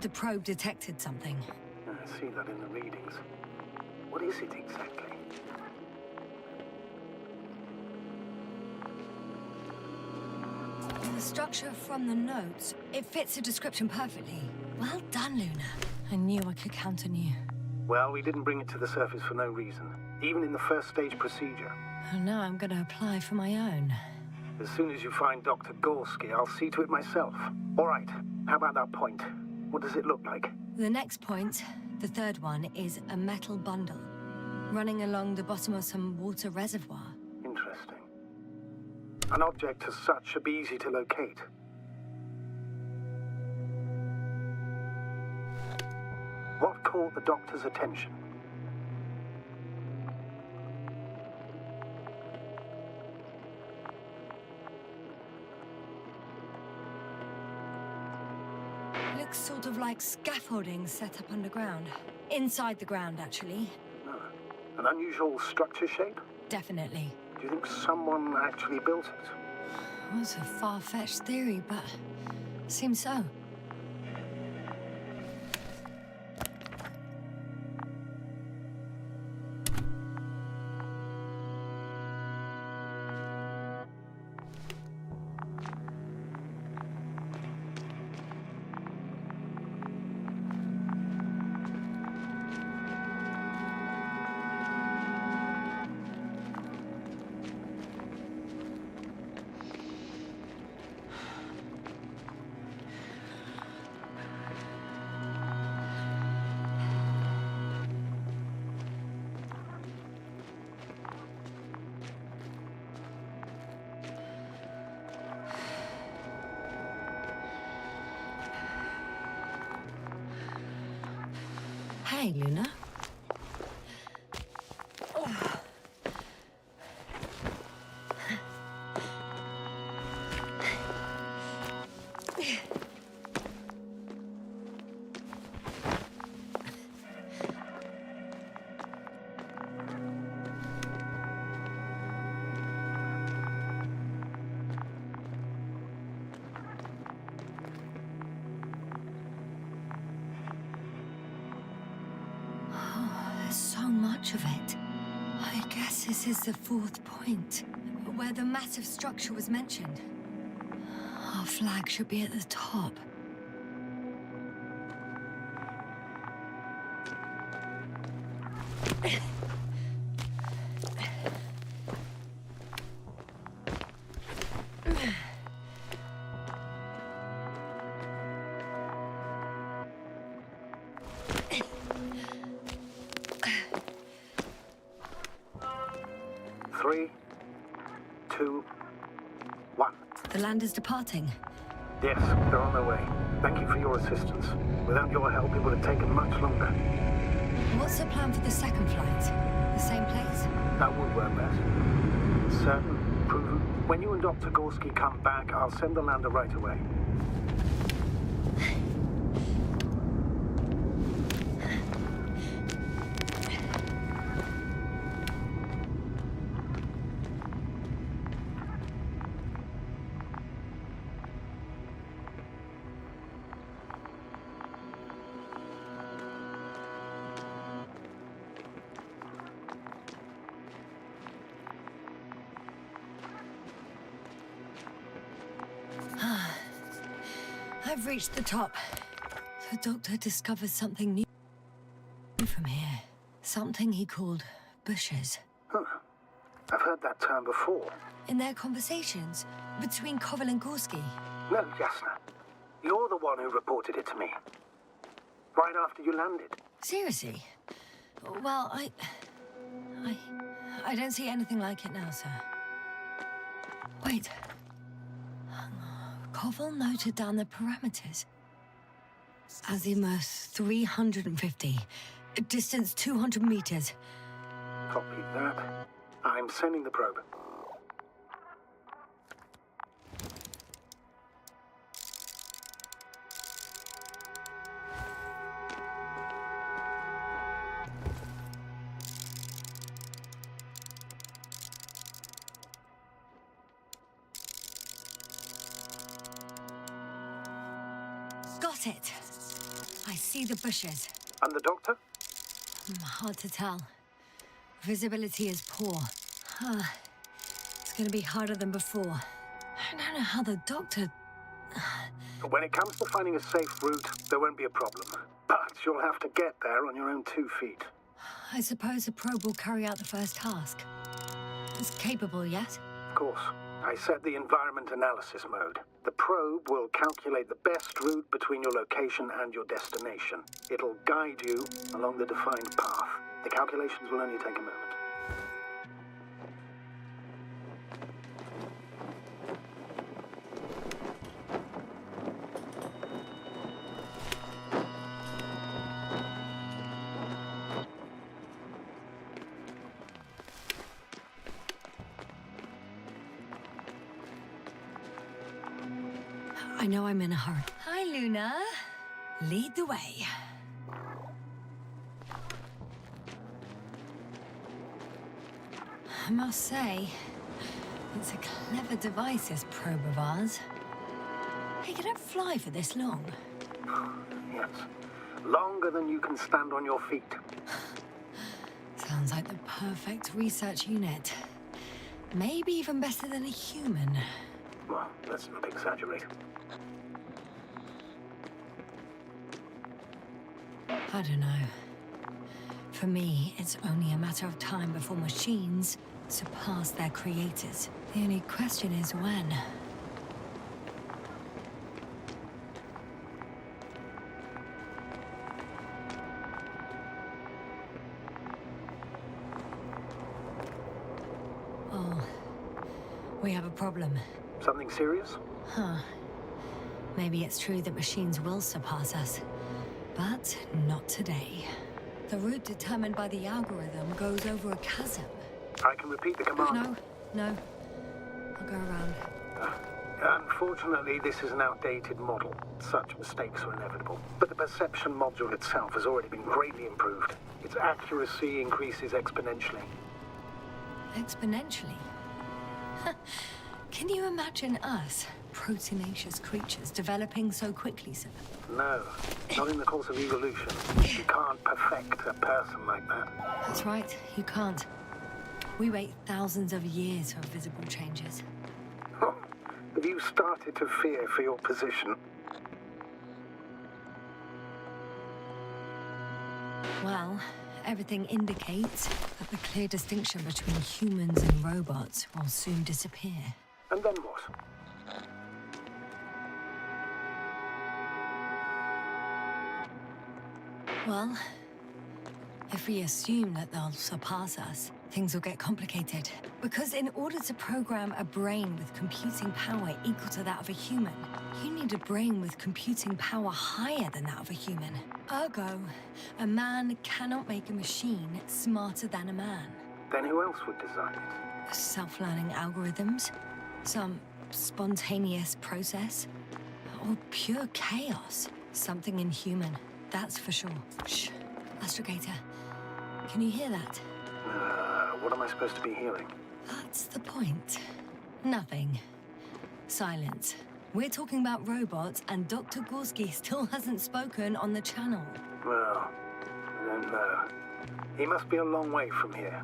The probe detected something. I see that in the readings. What is it exactly? The structure from the notes, it fits the description perfectly. Well done, Luna. I knew I could count on you. Well, we didn't bring it to the surface for no reason. Even in the first stage procedure. And now I'm gonna apply for my own. As soon as you find Dr. Gorski, I'll see to it myself. All right. How about that point? What does it look like? The next point, the third one, is a metal bundle running along the bottom of some water reservoir. Interesting. An object as such should be easy to locate. What caught the doctor's attention? Looks sort of like scaffolding set up underground. Inside the ground, actually. An unusual structure shape? Definitely. Do you think someone actually built it? Well, it's a far-fetched theory, but seems so. Hey, Luna. So much of it. I guess this is the fourth point, where the massive structure was mentioned. Our flag should be at the top. 3, 2, 1. The land is departing. Yes, they're on their way. Thank you for your assistance. Without your help, it would have taken much longer. What's the plan for the second flight? The same place? That would work best. Certain, proven. When you and Dr. Gorski come back, I'll send the lander right away. I've reached the top. The doctor discovered something new from here. Something he called bushes. Huh. I've heard that term before. In their conversations between Koval and Gorski. No, Jasna. You're the one who reported it to me. Right after you landed. Seriously? Well, I don't see anything like it now, sir. Wait. Koval noted down the parameters. Azimuth 350. Distance 200 meters. Copy that. I'm sending the probe. Got it. I see the bushes. And the doctor? Hard to tell. Visibility is poor. It's gonna be harder than before. I don't know how the doctor... When it comes to finding a safe route, there won't be a problem. But you'll have to get there on your own 2 feet. I suppose the probe will carry out the first task. It's capable yet? Of course. I set the environment analysis mode. The probe will calculate the best route between your location and your destination. It'll guide you along the defined path. The calculations will only take a moment. I know I'm in a hurry. Hi, Luna. Lead the way. I must say, it's a clever device, this probe of ours. Hey, you don't fly for this long. Yes. Longer than you can stand on your feet. Sounds like the perfect research unit. Maybe even better than a human. Well, let's not exaggerate. I don't know. For me, it's only a matter of time before machines surpass their creators. The only question is when. Oh, we have a problem. Something serious? Huh. Maybe it's true that machines will surpass us. But not today. The route determined by the algorithm goes over a chasm. I can repeat the command. No. I'll go around. Unfortunately, this is an outdated model. Such mistakes are inevitable. But the perception module itself has already been greatly improved. Its accuracy increases exponentially. Exponentially? Can you imagine us, proteinaceous creatures, developing so quickly, sir? No, not in the course of evolution. You can't perfect a person like that. That's right, you can't. We wait thousands of years for visible changes. Oh, have you started to fear for your position? Well, everything indicates that the clear distinction between humans and robots will soon disappear. And then what? Well, if we assume that they'll surpass us, things will get complicated. Because in order to program a brain with computing power equal to that of a human, you need a brain with computing power higher than that of a human. Ergo, a man cannot make a machine smarter than a man. Then who else would design it? Self-learning algorithms? Some spontaneous process? Or pure chaos? Something inhuman, that's for sure. Shh. Astrogator, can you hear that? What am I supposed to be hearing? That's the point. Nothing. Silence. We're talking about robots, and Dr. Gorski still hasn't spoken on the channel. Well, I don't know. He must be a long way from here.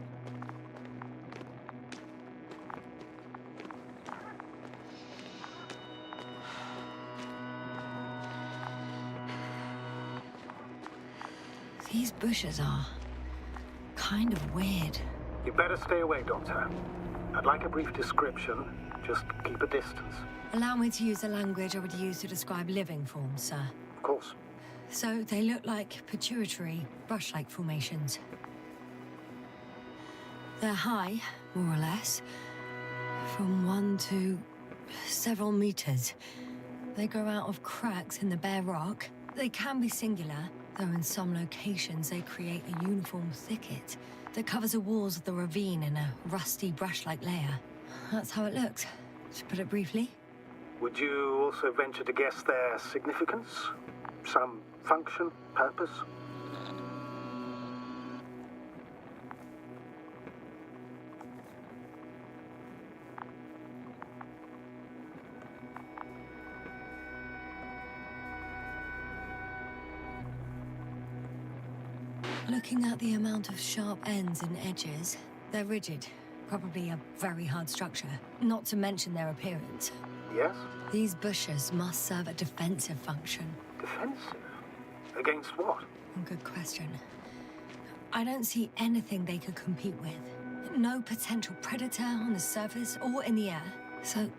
These bushes are kind of weird. You better stay away, Doctor. I'd like a brief description. Just keep a distance. Allow me to use the language I would use to describe living forms, sir. Of course. So they look like pituitary, brush-like formations. They're high, more or less, from 1 to several meters. They grow out of cracks in the bare rock. They can be singular, though in some locations they create a uniform thicket that covers the walls of the ravine in a rusty brush-like layer. That's how it looks, to put it briefly. Would you also venture to guess their significance? Some function, purpose? Looking at the amount of sharp ends and edges, they're rigid. Probably a very hard structure, not to mention their appearance. Yes? These bushes must serve a defensive function. Defensive? Against what? Good question. I don't see anything they could compete with. No potential predator on the surface or in the air. So,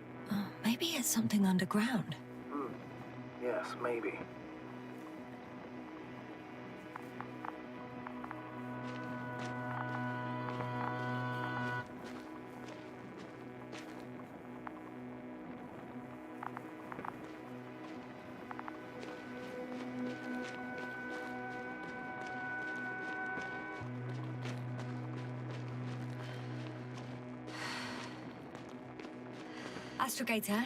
maybe it's something underground. Yes, maybe. Astrogator,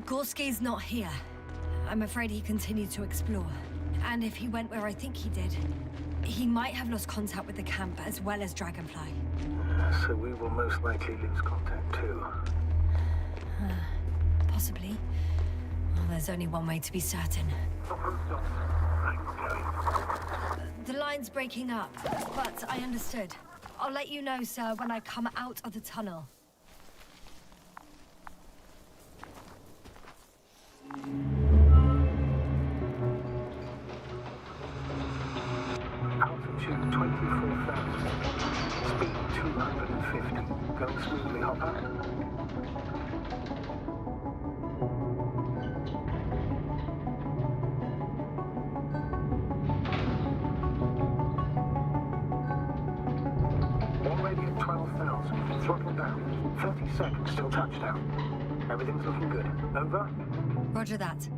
Gorski's not here. I'm afraid he continued to explore. And if he went where I think he did, he might have lost contact with the camp as well as Dragonfly. So we will most likely lose contact too. Possibly. Well, there's only one way to be certain. The line's breaking up, but I understood. I'll let you know, sir, when I come out of the tunnel. Altitude 24,000. Speed 250. Going smoothly, Hopper? Already at 12,000. Throttle down. 30 seconds till touchdown. Everything's looking good. Over? Roger that.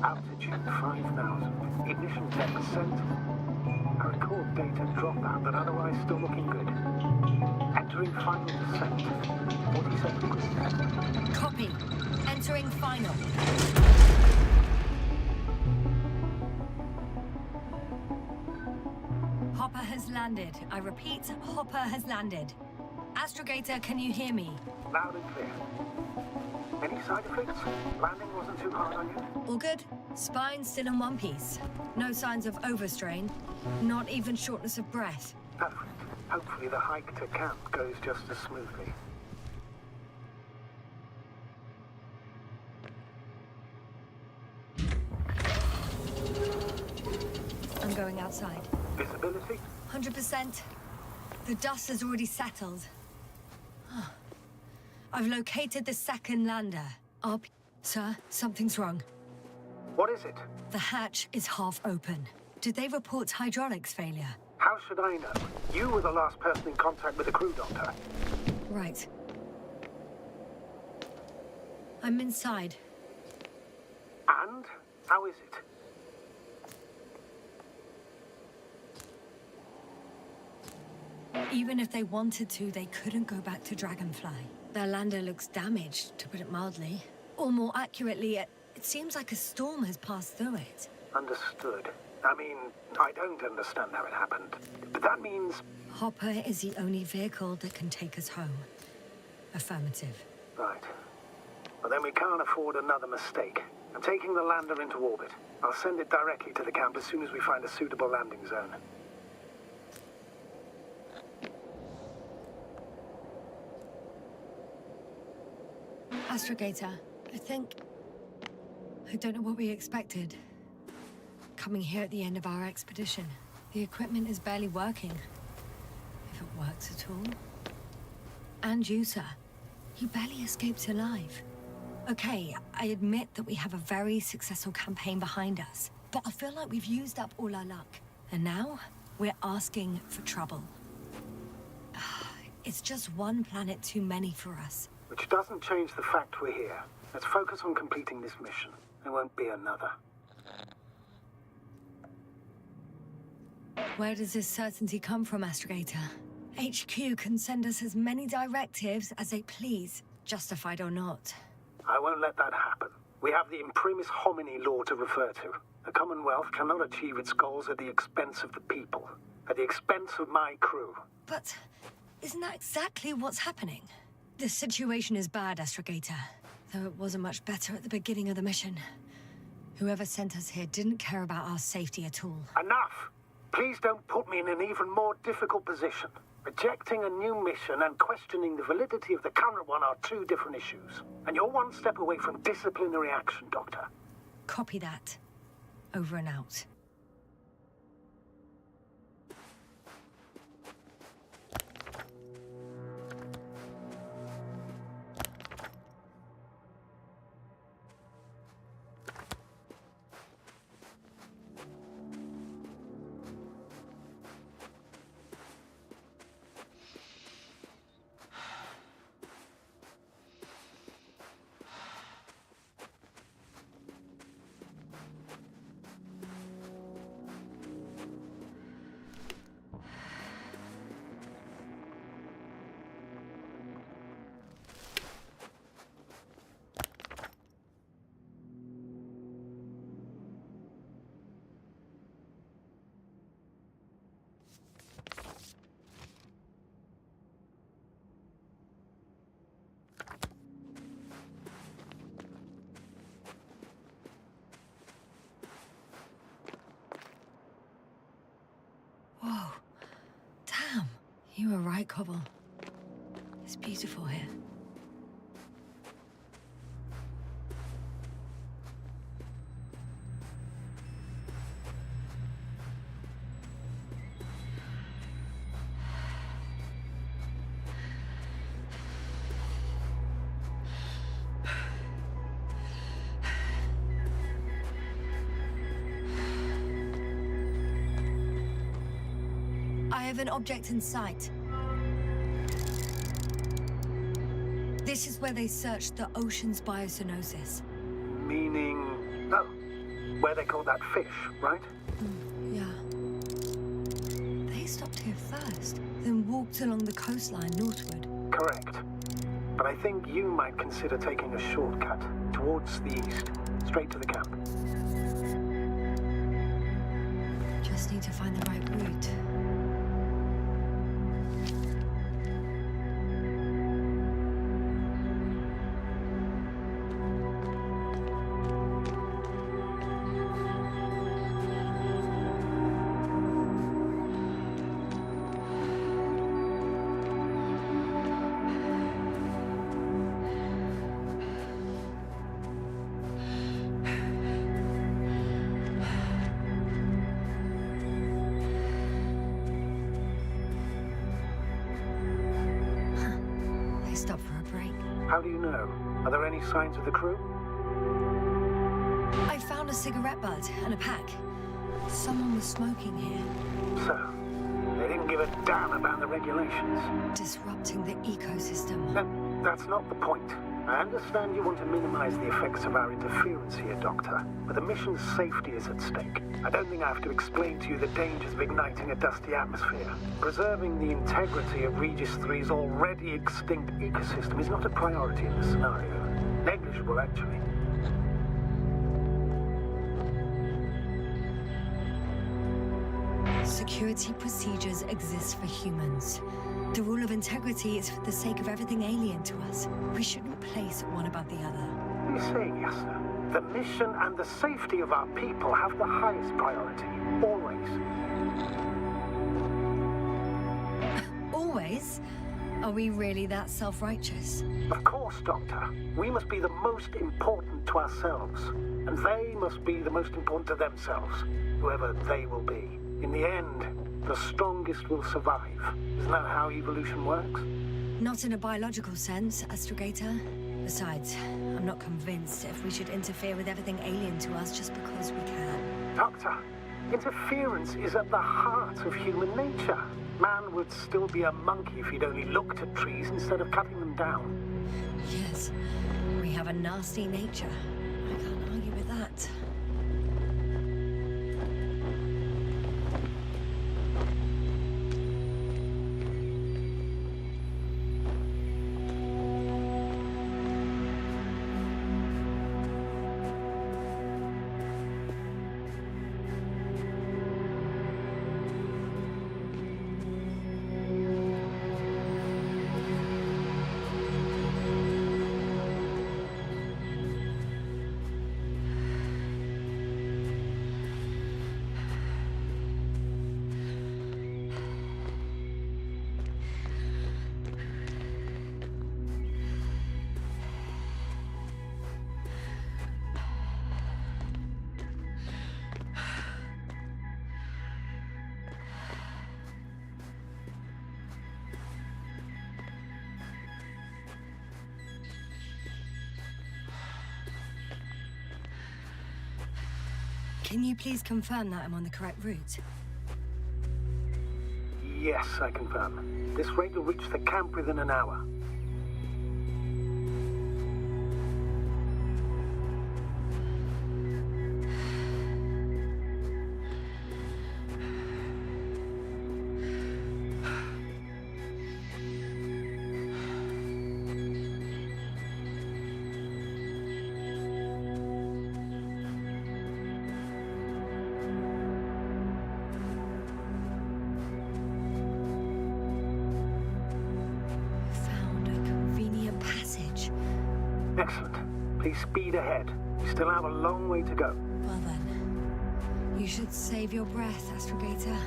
Altitude 5,000. Ignition 10%. I record data dropout, but otherwise still looking good. Entering final descent. 47 degrees. Copy. Entering final. Hopper has landed. I repeat, Hopper has landed. Astrogator, can you hear me? Loud and clear. Any side effects? Landing wasn't too hard on you? All good. Spine still in one piece. No signs of overstrain. Not even shortness of breath. Perfect. Hopefully the hike to camp goes just as smoothly. I'm going outside. Visibility? 100%. The dust has already settled. I've located the second lander. Sir, something's wrong. What is it? The hatch is half open. Did they report hydraulics failure? How should I know? You were the last person in contact with the crew, Doctor. Right. I'm inside. And? How is it? Even if they wanted to, they couldn't go back to Dragonfly. Their lander looks damaged, to put it mildly. Or more accurately, it seems like a storm has passed through it. Understood. I mean, I don't understand how it happened. But that means... Hopper is the only vehicle that can take us home. Affirmative. Right. Well, then we can't afford another mistake. I'm taking the lander into orbit. I'll send it directly to the camp as soon as we find a suitable landing zone. Astrogator, I don't know what we expected. Coming here at the end of our expedition. The equipment is barely working. If it works at all. And you, sir. You barely escaped alive. Okay, I admit that we have a very successful campaign behind us. But I feel like we've used up all our luck. And now, we're asking for trouble. It's just one planet too many for us. Which doesn't change the fact we're here. Let's focus on completing this mission. There won't be another. Where does this certainty come from, Astrogator? HQ can send us as many directives as they please, justified or not. I won't let that happen. We have the imprimis homini law to refer to. The Commonwealth cannot achieve its goals at the expense of the people. At the expense of my crew. But isn't that exactly what's happening? The situation is bad, Astrogator. Though it wasn't much better at the beginning of the mission. Whoever sent us here didn't care about our safety at all. Enough! Please don't put me in an even more difficult position. Rejecting a new mission and questioning the validity of the current one are two different issues. And you're one step away from disciplinary action, Doctor. Copy that. Over and out. Whoa. Damn. You were right, Cobble. It's beautiful here. I have an object in sight. This is where they searched the ocean's biocenosis. Meaning... oh, where they caught that fish, right? Yeah. They stopped here first, then walked along the coastline northward. Correct. But I think you might consider taking a shortcut towards the east, straight to the camp. Just need to find the right route. How do you know? Are there any signs of the crew? a cigarette butt and a pack. Someone was smoking here. So, they didn't give a damn about the regulations. Disrupting the ecosystem. That's not the point. I understand you want to minimize the effects of our interference here, Doctor, but the mission's safety is at stake. I don't think I have to explain to you the dangers of igniting a dusty atmosphere. Preserving the integrity of Regis 3's already extinct ecosystem is not a priority in this scenario. Negligible, actually. Security procedures exist for humans. The rule of integrity is for the sake of everything alien to us. We shouldn't place one above the other. You say, Yasna, the mission and the safety of our people have the highest priority. Always. Always? Are we really that self-righteous? Of course, Doctor. We must be the most important to ourselves. And they must be the most important to themselves, whoever they will be. In the end, the strongest will survive. Isn't that how evolution works? Not in a biological sense, Astrogator. Besides, I'm not convinced if we should interfere with everything alien to us just because we can. Doctor, interference is at the heart of human nature. Man would still be a monkey if he'd only looked at trees instead of cutting them down. Yes, we have a nasty nature. I can't argue with that. Can you please confirm that I'm on the correct route? Yes, I confirm. This rate will reach the camp within an hour. Excellent. Please speed ahead. We still have a long way to go. Well then, you should save your breath, Astrogator.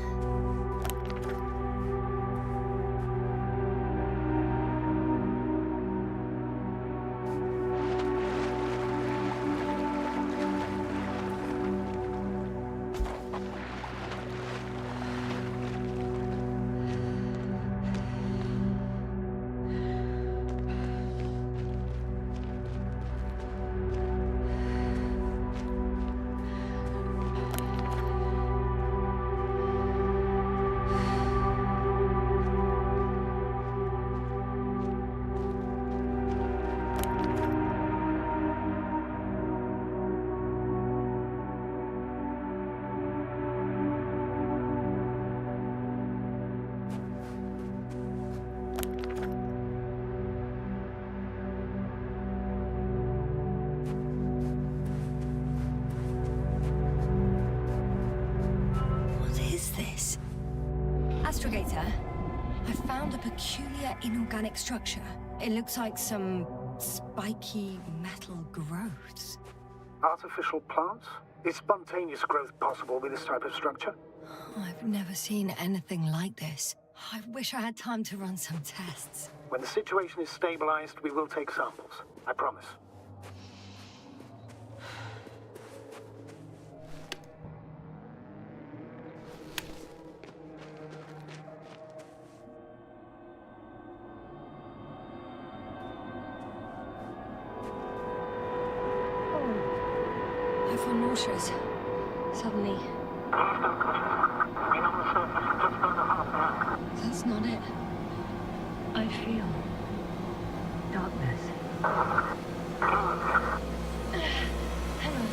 Astrogator, I found a peculiar inorganic structure. It looks like some spiky metal growths. Artificial plants? Is spontaneous growth possible with this type of structure? I've never seen anything like this. I wish I had time to run some tests. When the situation is stabilized, we will take samples. I promise. I feel nauseous. Suddenly. That's not it. I feel darkness. Hang on.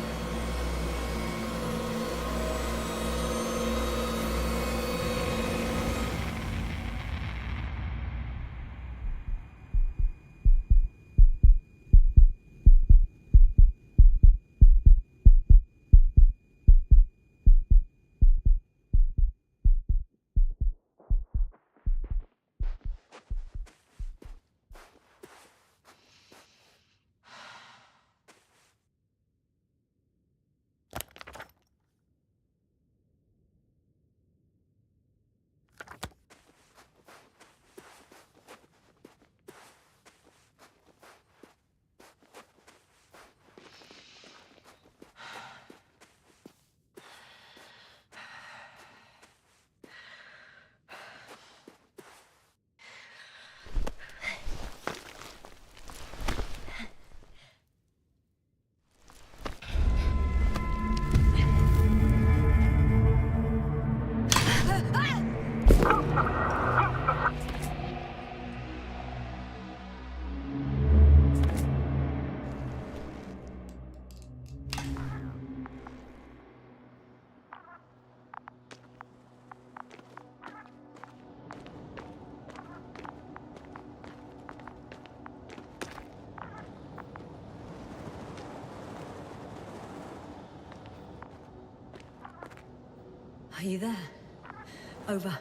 Are you there? Over.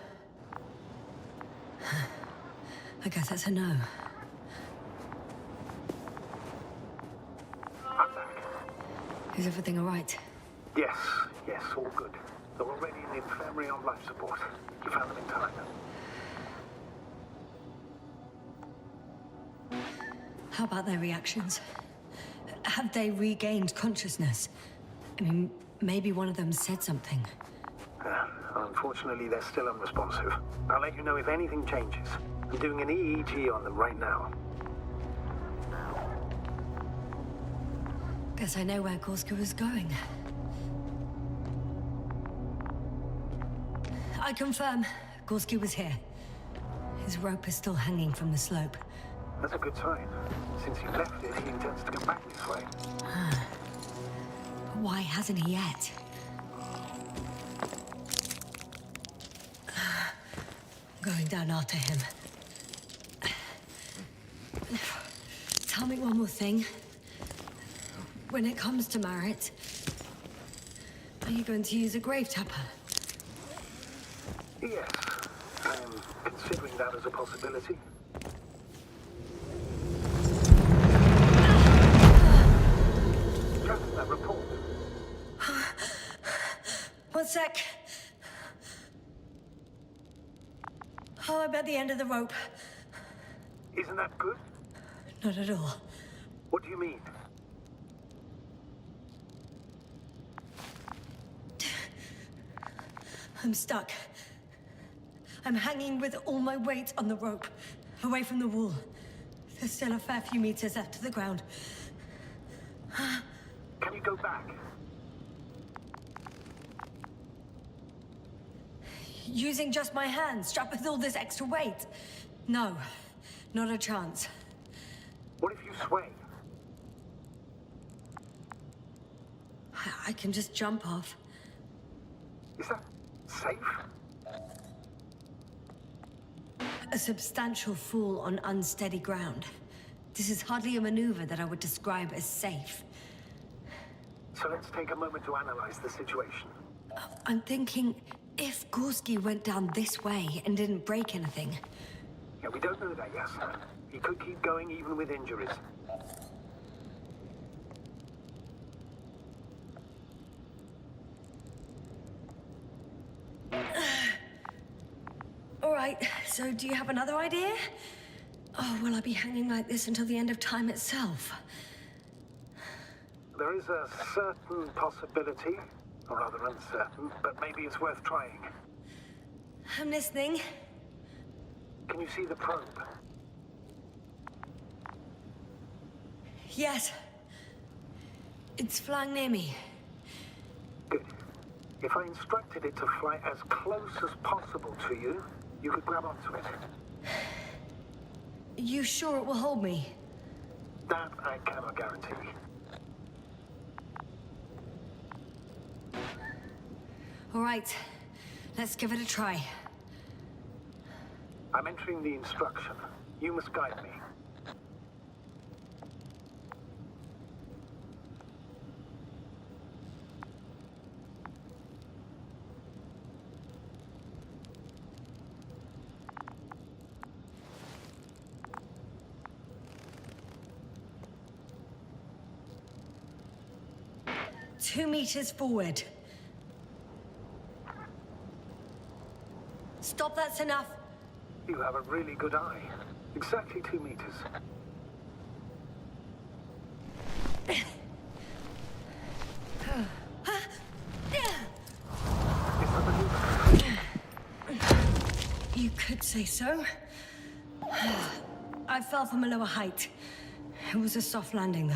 I guess that's a no. I'm back. Is everything all right? Yes, all good. They're already in the infirmary on life support. You found them in time. How about their reactions? Have they regained consciousness? I mean, maybe one of them said something. Unfortunately, they're still unresponsive. I'll let you know if anything changes. I'm doing an EEG on them right now. Guess I know where Gorski was going. I confirm, Gorski was here. His rope is still hanging from the slope. That's a good sign. Since he left it, he intends to come back this way. But why hasn't he yet? Going down after him. Tell me one more thing. When it comes to Marit, are you going to use a grave tapper? Yes, I'm considering that as a possibility. Just that report. One sec. Oh, I'm at the end of the rope. Isn't that good? Not at all. What do you mean? I'm stuck. I'm hanging with all my weight on the rope, away from the wall. There's still a fair few meters left to the ground. Can you go back? Using just my hands, strapped with all this extra weight? No, not a chance. What if you sway? I can just jump off. Is that safe? A substantial fall on unsteady ground. This is hardly a maneuver that I would describe as safe. So let's take a moment to analyze the situation. I'm thinking, if Gorski went down this way and didn't break anything... Yeah, we don't know that yet, sir. He could keep going even with injuries. All right, so do you have another idea? Oh, will I be hanging like this until the end of time itself? There is a certain possibility, or rather uncertain, but maybe it's worth trying. I'm listening. Can you see the probe? Yes. It's flying near me. If I instructed it to fly as close as possible to you, you could grab onto it. You sure it will hold me? That I cannot guarantee. All right, let's give it a try. I'm entering the instruction. You must guide me. Two meters forward. Stop, that's enough. You have a really good eye. Exactly 2 meters. You could say so. I fell from a lower height. It was a soft landing, though.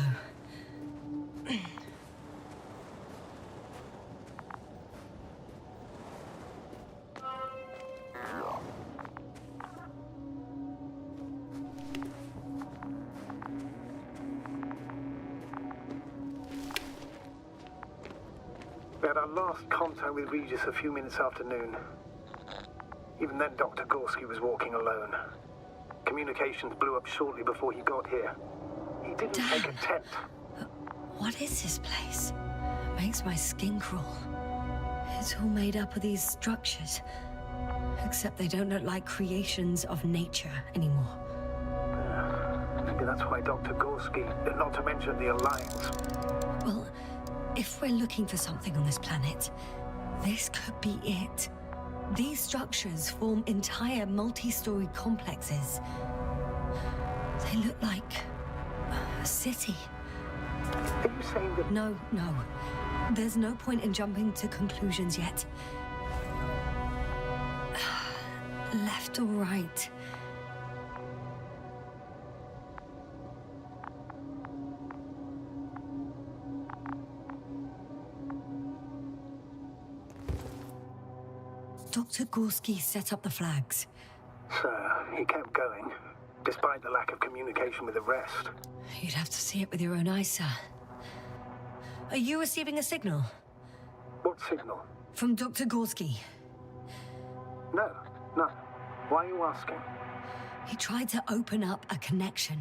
We had our last contact with Regis a few minutes after noon. Even then, Dr. Gorski was walking alone. Communications blew up shortly before he got here. He didn't take a tent. What is this place? Makes my skin crawl. It's all made up of these structures. Except they don't look like creations of nature anymore. Maybe that's why Dr. Gorski, not to mention the Alliance. Well, if we're looking for something on this planet, this could be it. These structures form entire multi-story complexes. They look like a city. Are you saying that... No. There's no point in jumping to conclusions yet. Left or right? Dr. Gorski set up the flags. Sir, he kept going, despite the lack of communication with the rest. You'd have to see it with your own eyes, sir. Are you receiving a signal? What signal? From Dr. Gorski. No. Why are you asking? He tried to open up a connection,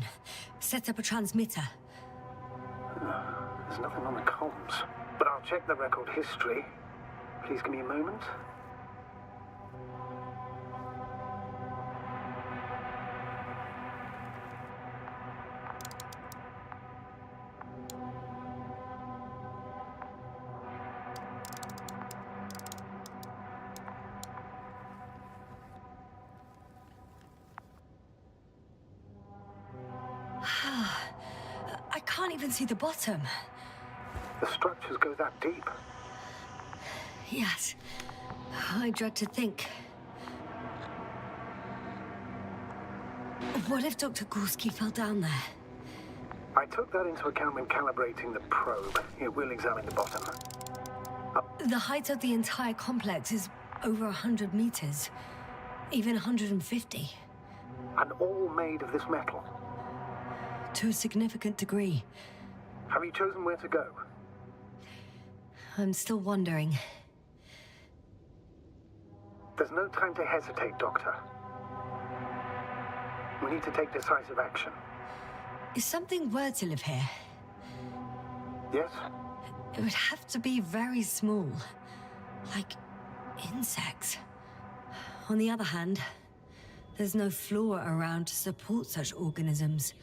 set up a transmitter. There's nothing on the comms, but I'll check the record history. Please give me a moment. I can't even see the bottom. The structures go that deep. Yes. I dread to think. What if Dr. Gorski fell down there? I took that into account when calibrating the probe. It will examine the bottom. The height of the entire complex is over 100 meters. Even 150. And all made of this metal. To a significant degree. Have you chosen where to go? I'm still wondering. There's no time to hesitate, Doctor. We need to take decisive action. If something were to live here, Yes? it would have to be very small. Like insects. On the other hand, there's no flora around to support such organisms.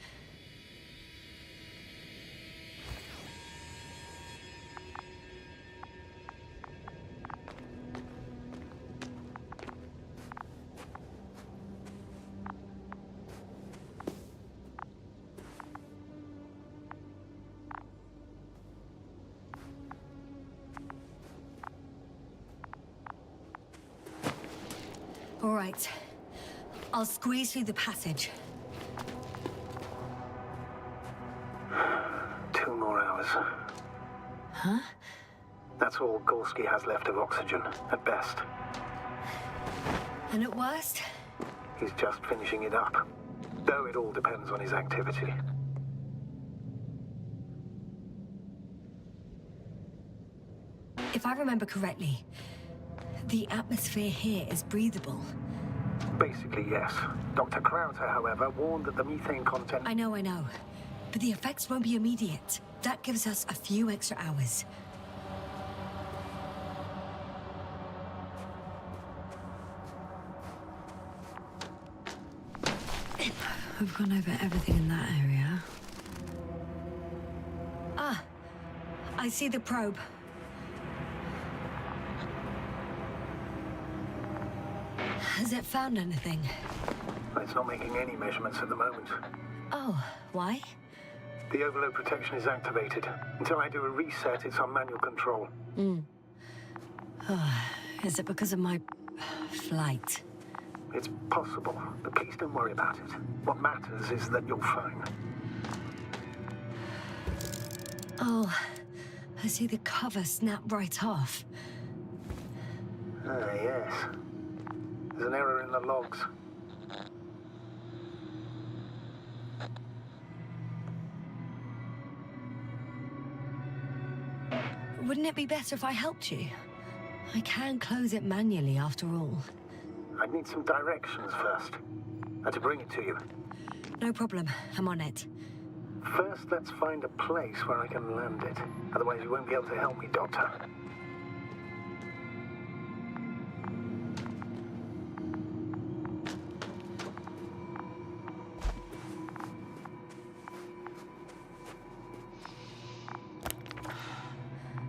All right. I'll squeeze through the passage. 2 more hours. Huh? That's all Gorski has left of oxygen, at best. And at worst? He's just finishing it up. Though it all depends on his activity. If I remember correctly, the atmosphere here is breathable. Basically, yes. Dr. Krauter, however, warned that the methane content... I know. But the effects won't be immediate. That gives us a few extra hours. We've gone over everything in that area. Ah, I see the probe. Has it found anything? It's not making any measurements at the moment. Oh, why? The overload protection is activated. Until I do a reset, it's on manual control. Is it because of my flight? It's possible, but please don't worry about it. What matters is that you're fine. Oh, I see the cover snap right off. Ah, yes. There's an error in the logs. Wouldn't it be better if I helped you? I can close it manually after all. I'd need some directions first. To bring it to you. No problem, I'm on it. First, let's find a place where I can land it. Otherwise, you won't be able to help me, Doctor.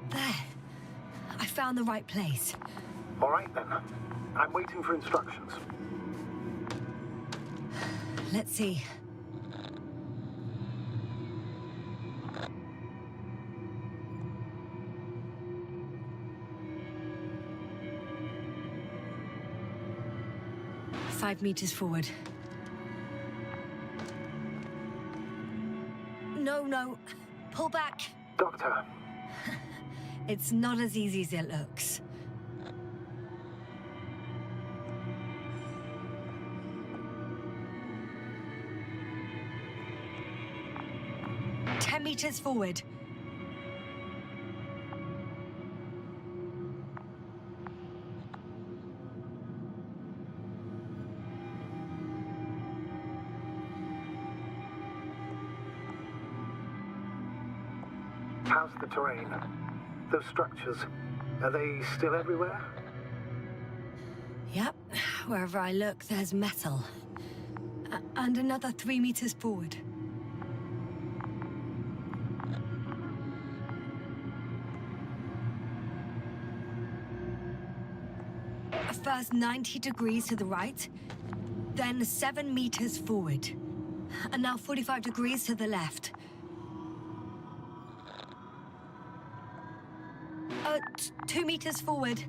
There. I found the right place. All right, then. I'm waiting for instructions. Let's see. "5 meters forward." No. Pull back. Doctor. It's not as easy as it looks. Meters forward. How's the terrain? Those structures, are they still everywhere? Yep. Wherever I look, there's metal. And another 3 meters forward. First 90 degrees to the right, then 7 meters forward. And now 45 degrees to the left. 2 meters forward.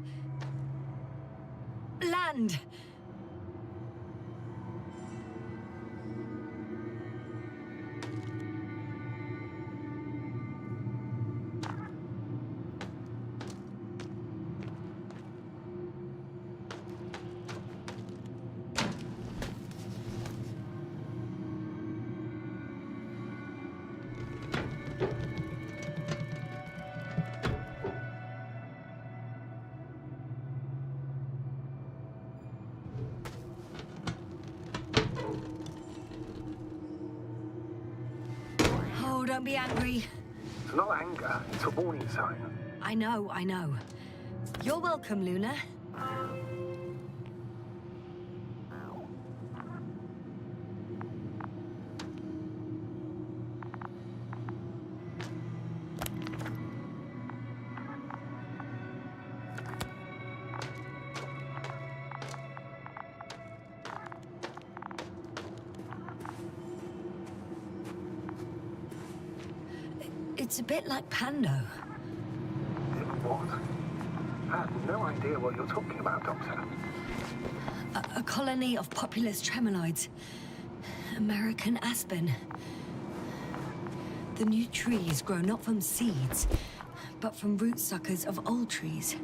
Land! Don't be angry. It's not anger, it's a warning sign. I know. You're welcome, Luna. It's a bit like Pando. What? I have no idea what you're talking about, Doctor. A colony of populous tremoloids. American aspen. The new trees grow not from seeds, but from root suckers of old trees.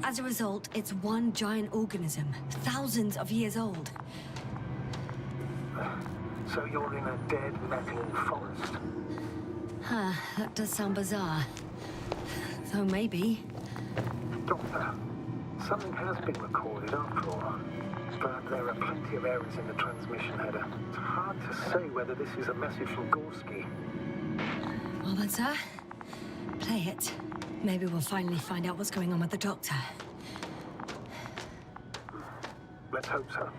As a result, it's one giant organism, thousands of years old. So you're in a dead metal forest. Huh, that does sound bizarre. Though maybe. Doctor, something has been recorded after all. But there are plenty of errors in the transmission header. It's hard to say whether this is a message from Gorski. Well then, sir, play it. Maybe we'll finally find out what's going on with the doctor. Let's hope so.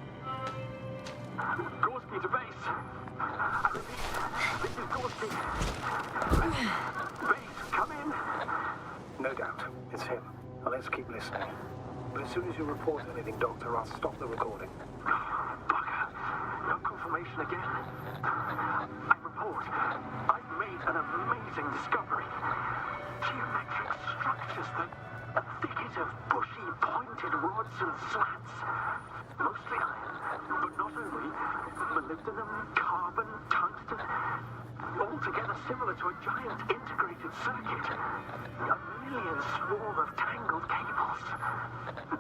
Gorski to base. I repeat, this is Gorski. Base, come in. No doubt, it's him. Now let's keep listening. But as soon as you report anything, Doctor, I'll stop the recording. Bugger. No confirmation again. I report. I've made an amazing discovery. Geometric structures that a thicket of bushy, pointed rods and slats. Mostly iron, but not only. Molybdenum, carbon, tungsten. Altogether similar to a giant integrated circuit. A million swarm of tangled cables.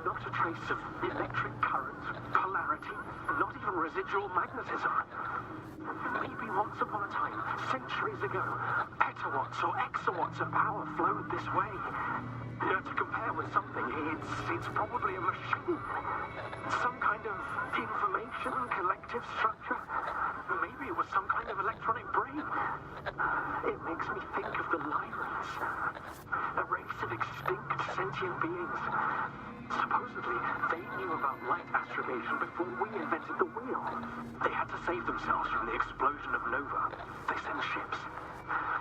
Not a trace of electric current, polarity, not even residual magnetism. Maybe once upon a time, centuries ago, petawatts or exawatts of power flowed this way. To compare with something, it's probably a machine. Some kind of information collective structure. Maybe it was some kind of electronic brain. It makes me think of the Lyrans. A race of extinct sentient beings. Supposedly, they knew about light astrogation before we invented the wheel. They had to save themselves from the explosion of Nova. They sent ships.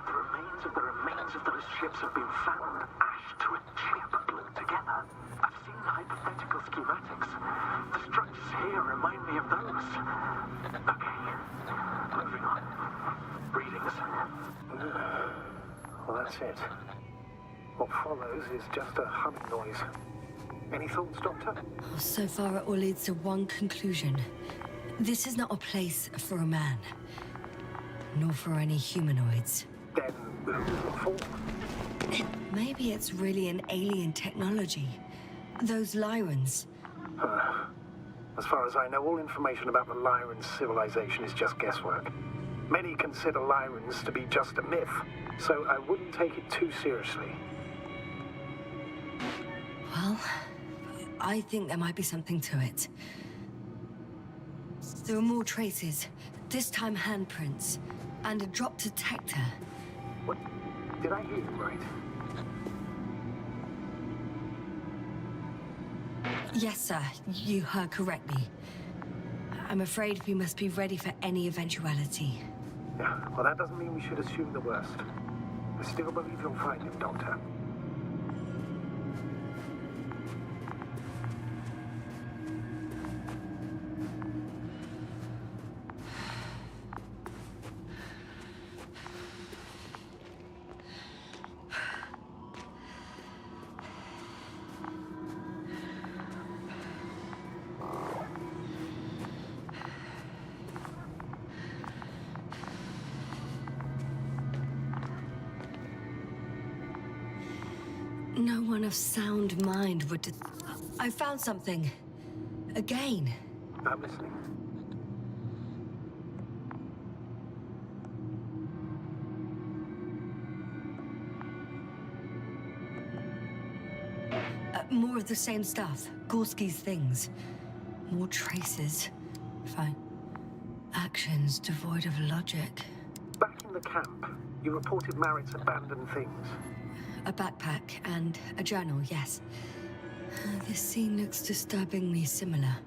The remains of those ships have been found, ashed to a chip glued together. I've seen hypothetical schematics. The structures here remind me of those. Okay, moving on. Readings. Well, that's it. What follows is just a humming noise. Any thoughts, Doctor? So far, it all leads to one conclusion. This is not a place for a man. Nor for any humanoids. Then, who's it for? Maybe it's really an alien technology. Those Lyrans. As far as I know, all information about the Lyran civilization is just guesswork. Many consider Lyrans to be just a myth, so I wouldn't take it too seriously. Well, I think there might be something to it. There are more traces, this time handprints, and a drop detector. What? Did I hear you right? Yes, sir. You heard correctly. I'm afraid we must be ready for any eventuality. Yeah, well, that doesn't mean we should assume the worst. I still believe you'll find him, Doctor. No one of sound mind would... I found something. Again. I'm listening. More of the same stuff. Gorski's things. More traces. Fine. Actions devoid of logic. Back in the camp, you reported Merritt's abandoned things. A backpack and a journal, yes. This scene looks disturbingly similar.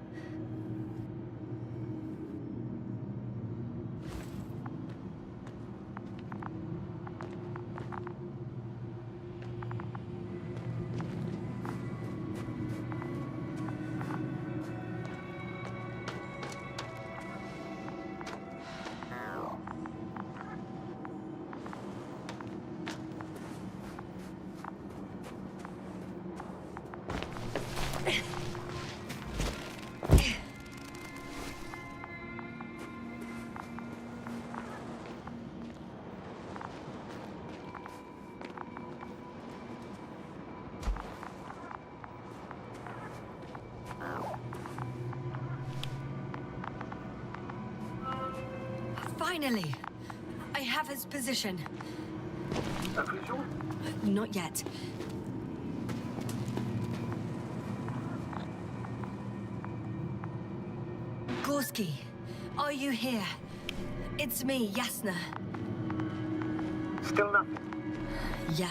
Finally! I have his position. A visual? Not yet. Gorski, are you here? It's me, Yasna. Still nothing. Yeah.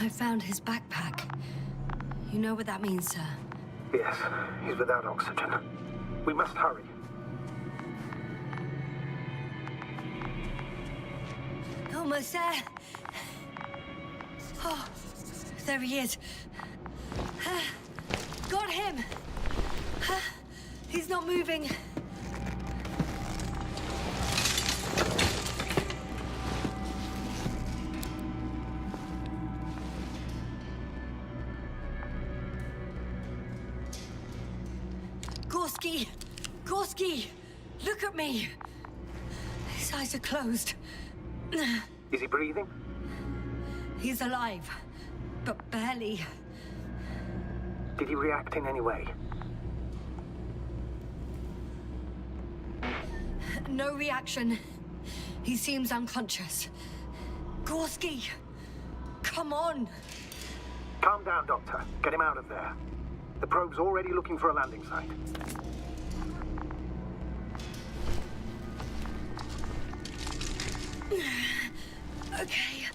I found his backpack. You know what that means, sir? Yes, he's without oxygen. We must hurry. Almost there. Oh, there he is. Got him. He's not moving. Gorski! Gorski! Look at me! His eyes are closed. Is he breathing? He's alive, but barely. Did he react in any way? No reaction. He seems unconscious. Gorski! Come on! Calm down, Doctor. Get him out of there. The probe's already looking for a landing site. Okay.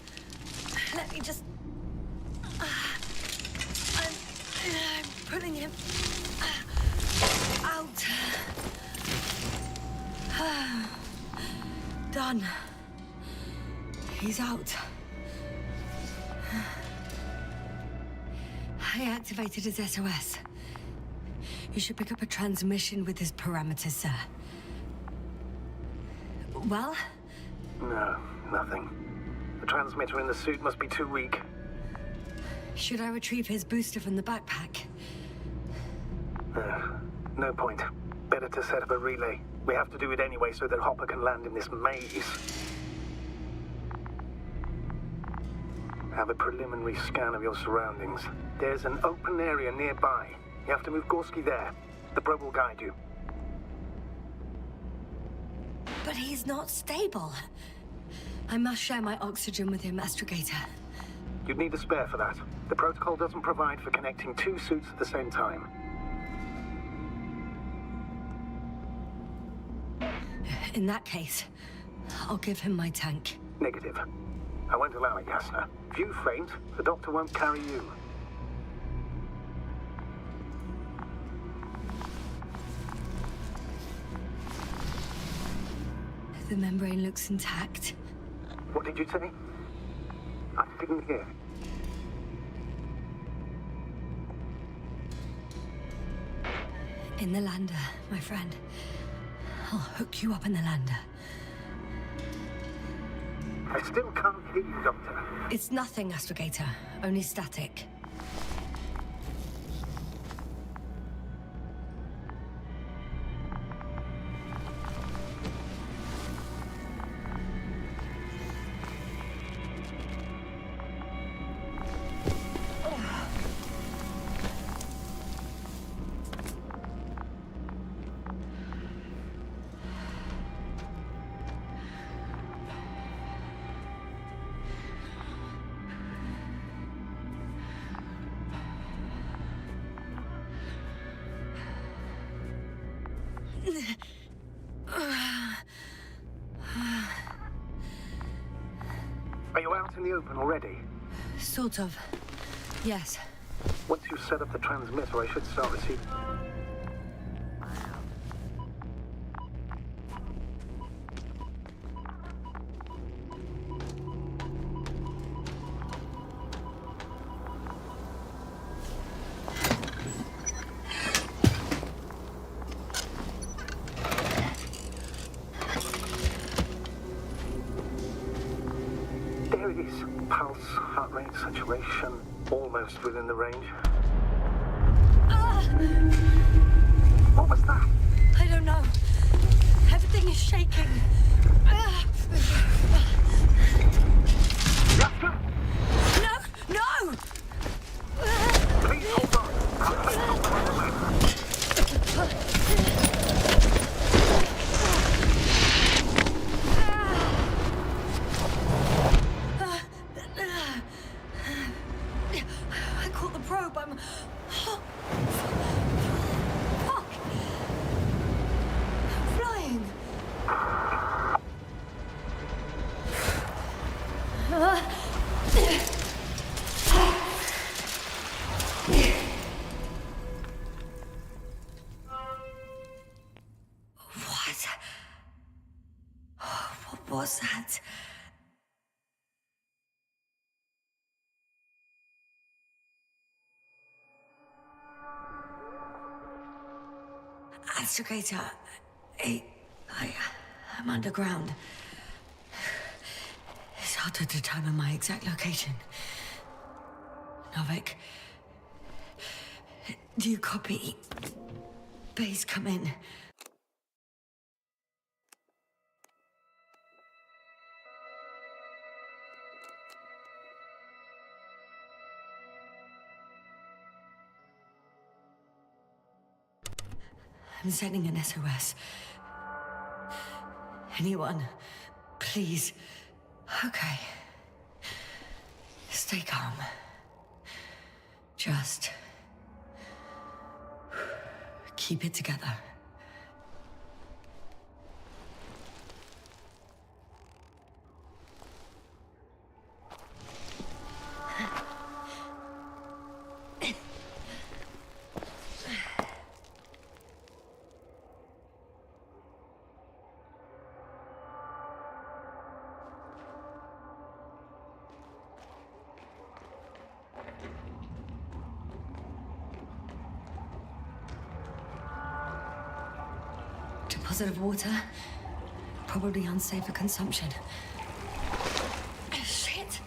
Let me just... I'm pulling him out. Done. He's out. I activated his SOS. You should pick up a transmission with his parameters, sir. Well? No, nothing. The transmitter in the suit must be too weak. Should I retrieve his booster from the backpack? No point. Better to set up a relay. We have to do it anyway so that Hopper can land in this maze. Have a preliminary scan of your surroundings. There's an open area nearby. You have to move Gorski there. The probe will guide you. But he's not stable. I must share my oxygen with him, Astrogator. You'd need a spare for that. The protocol doesn't provide for connecting two suits at the same time. In that case, I'll give him my tank. Negative. I won't allow it, Yasna. If you faint, the doctor won't carry you. The membrane looks intact. What did you say? I didn't hear. In the lander, my friend. I'll hook you up in the lander. I still can't hear you, Doctor. It's nothing, Astrogator. Only static. Are you out in the open already? Sort of. Yes. Once you set up the transmitter, I should start receiving... There it is. Pulse, heart rate, saturation, almost within the range. What was that? I don't know. Everything is shaking. Yasna? No! No! Please hold on. I'll take control of the map. was that? Astrogator, I'm underground. It's hard to determine my exact location. Novik, do you copy? Base, come in. I'm sending an SOS. Anyone, please. Okay. Stay calm. Just keep it together. Deposit of water. Probably unsafe for consumption. Shit!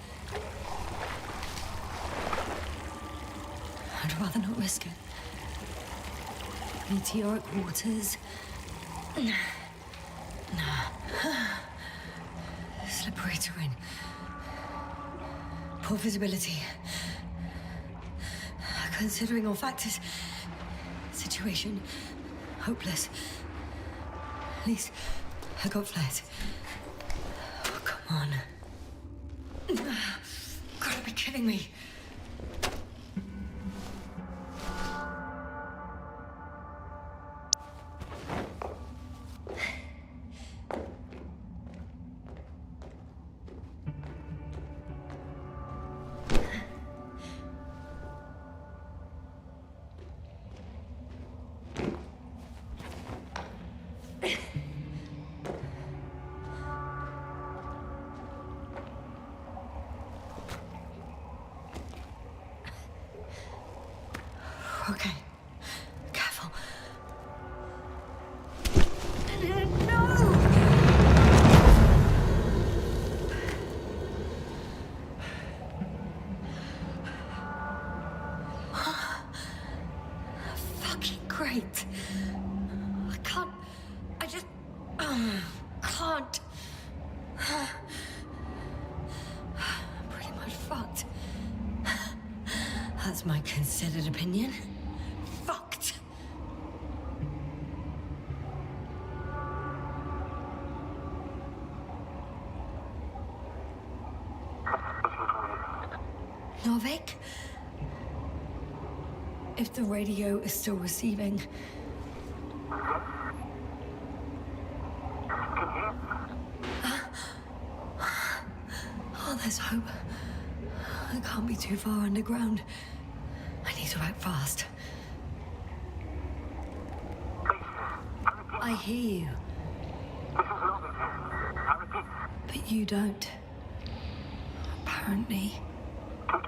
I'd rather not risk it. Meteoric waters. Slippery terrain. Poor visibility. Considering all factors, situation hopeless. At least I got flares. Oh, come on. Gotta be kidding me. Okay. Careful. No! Fucking great. I can't... I just... can't. I'm pretty much fucked. That's my considered opinion. Fucked. Novik? If the radio is still receiving... Oh, there's hope. I can't be too far underground. I need to act fast. I hear you. But you don't. Apparently. Oh,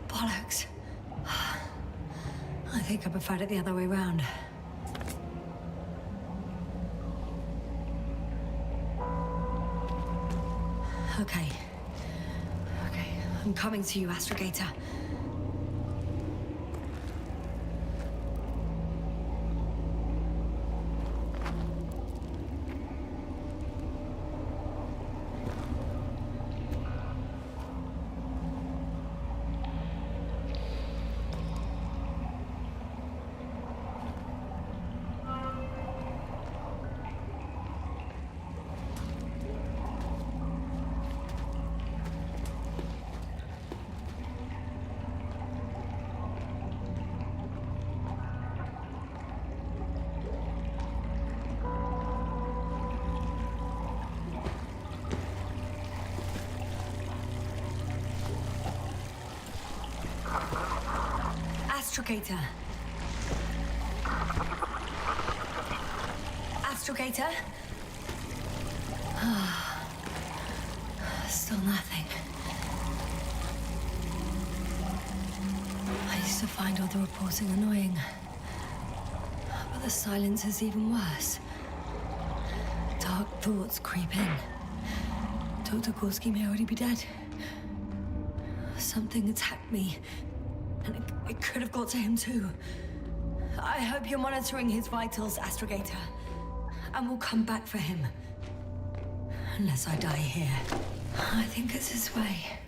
bollocks. I think I preferred it the other way round. Okay. I'm coming to you, Astrogator. Astrogator. Astrogator? Still nothing. I used to find all the reporting annoying. But the silence is even worse. Dark thoughts creep in. Dr. Gorski may already be dead. Something attacked me, and it could have got to him too. I hope you're monitoring his vitals, Astrogator, and we'll come back for him. Unless I die here. I think it's this way.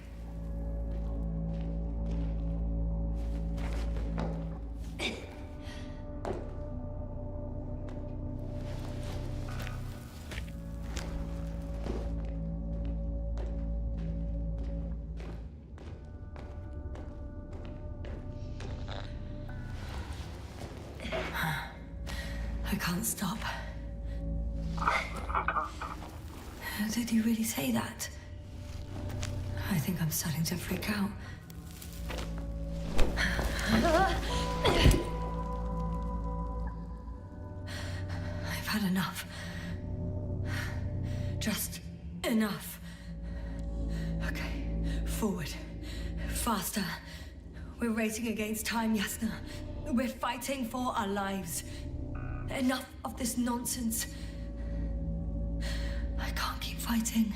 I can't stop. Did you really say that? I think I'm starting to freak out. I've had enough. Just enough. Okay, forward. Faster. We're racing against time, Yasna. We're fighting for our lives. Enough of this nonsense. I can't keep fighting.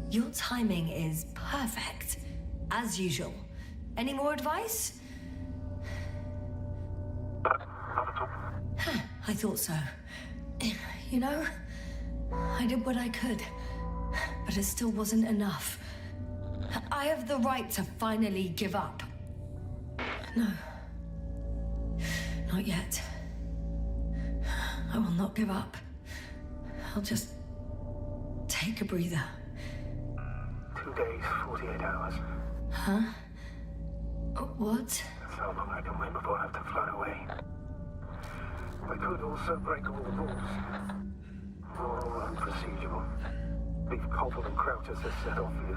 Your timing is perfect, as usual. Any more advice? I thought so. You know, I did what I could, but it still wasn't enough. I have the right to finally give up. No. Not yet. I will not give up. I'll just take a breather. 2 days, 48 hours. Huh? What? That's how long I can wait before I have to fly away. I could also break all the rules. Or unprocedural. Leave Koval and Crouchers to set off for you.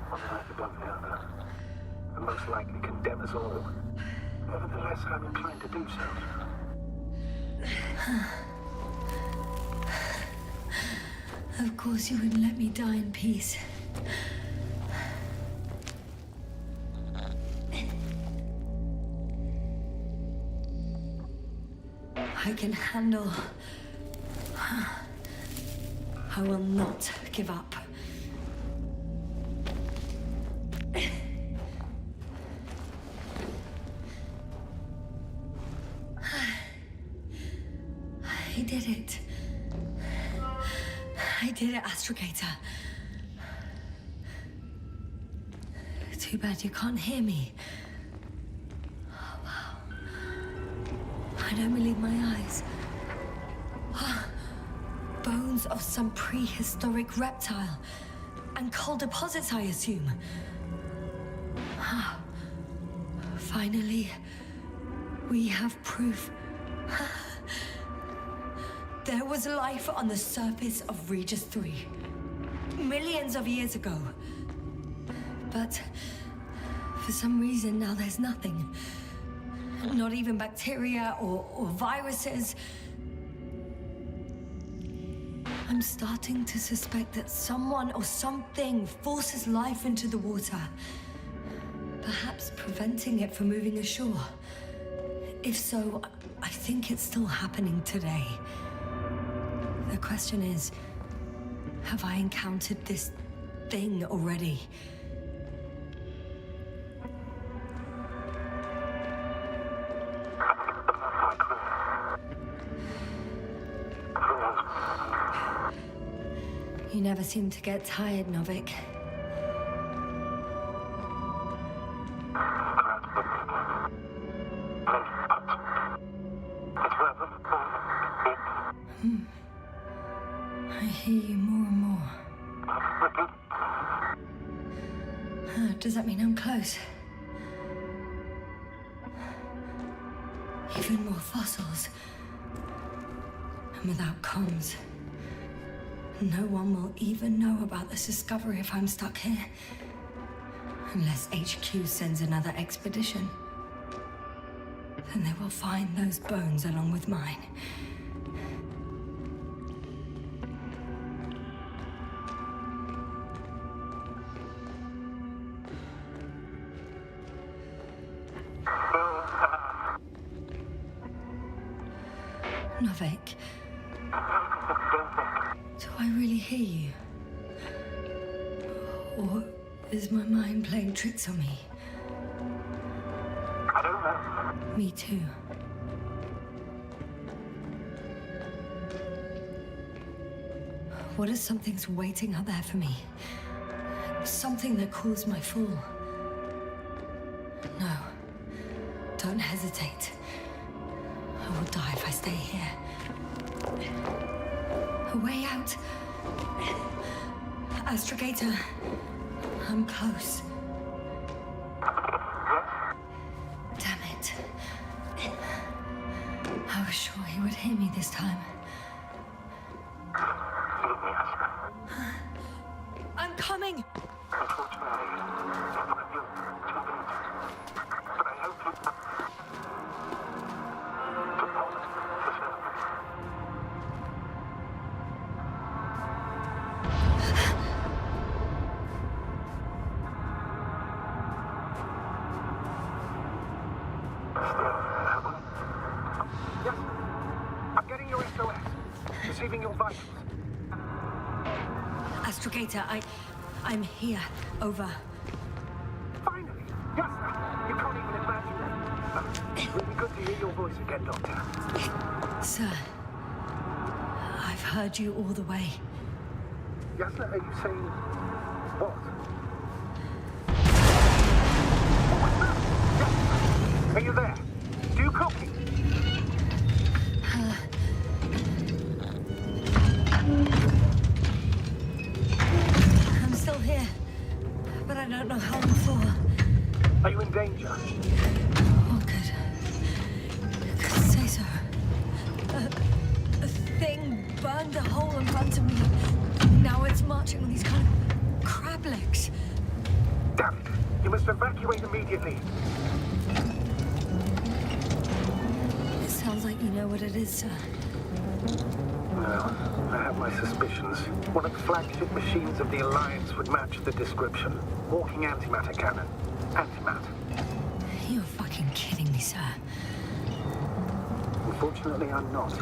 One night above the other. And most likely condemn us all. Nevertheless, I'm inclined to do so. Of course you wouldn't let me die in peace. I can handle... I will not give up. I did it. I did it, Astrogator. Too bad you can't hear me. Oh, wow. I don't believe my eyes. Bones of some prehistoric reptile. And coal deposits, I assume. Finally, we have proof. There was life on the surface of Regis 3. Millions of years ago. But for some reason now there's nothing. Not even bacteria or viruses. I'm starting to suspect that someone or something forces life into the water. Perhaps preventing it from moving ashore. If so, I think it's still happening today. The question is, have I encountered this thing already? You never seem to get tired, Novik. I hear you more and more. Does that mean I'm close? Even more fossils. And without comms. No one will even know about this discovery if I'm stuck here. Unless HQ sends another expedition. then they will find those bones along with mine. Novik, do I really hear you? Or is my mind playing tricks on me? I don't know. Me too. What if something's waiting out there for me? Something that calls my fall? No. Don't hesitate. I will die if I stay here. A way out. Astrogator. I'm close. Damn it. I was sure he would hear me this time. I'm coming! Yes, I'm getting your SOS. Receiving your vitals. Astrogator, I'm here. Over. Finally! Yes, you can't even imagine it. Really good to hear your voice again, Doctor. Sir, I've heard you all the way. Yasna, are you saying what? Are you there? Do you copy? I'm still here, but I don't know how long for. Are you in danger? Oh, good. Good, say so. A thing burned a hole in front of me. Now it's marching on these kind of crab legs. Damn it! You must evacuate immediately. It sounds like you know what it is, sir. Well, I have my suspicions. One of the flagship machines of the Alliance would match the description. Walking antimatter cannon. Antimatter. You're fucking kidding me, sir. Unfortunately, I'm not.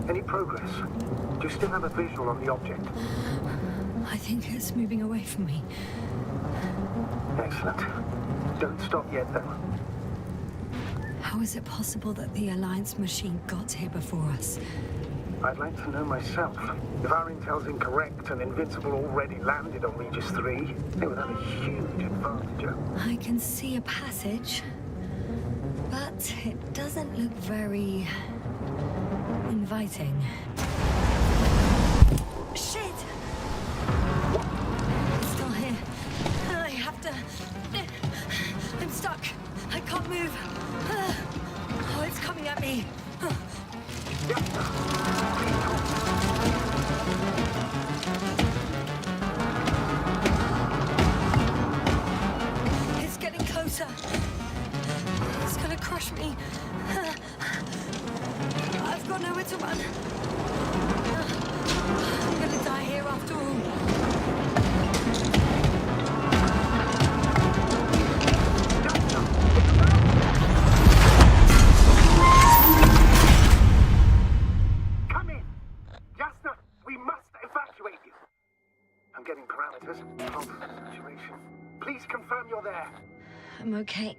Any progress? Do you still have a visual on the object? I think it's moving away from me. Excellent. Don't stop yet, though. How is it possible that the Alliance machine got here before us? I'd like to know myself. If our intel's incorrect and Invincible already landed on Regis 3, they would have a huge advantage. I can see a passage, but it doesn't look very inviting. Shit! It's still here. I have to... I'm stuck. I can't move. Oh, it's coming at me. It's getting closer. It's gonna crush me. I've got nowhere to run. I'm gonna die here after all. Come in! Yasna, we must evacuate you. I'm getting parameters. Pulse saturation. Please confirm you're there. I'm okay.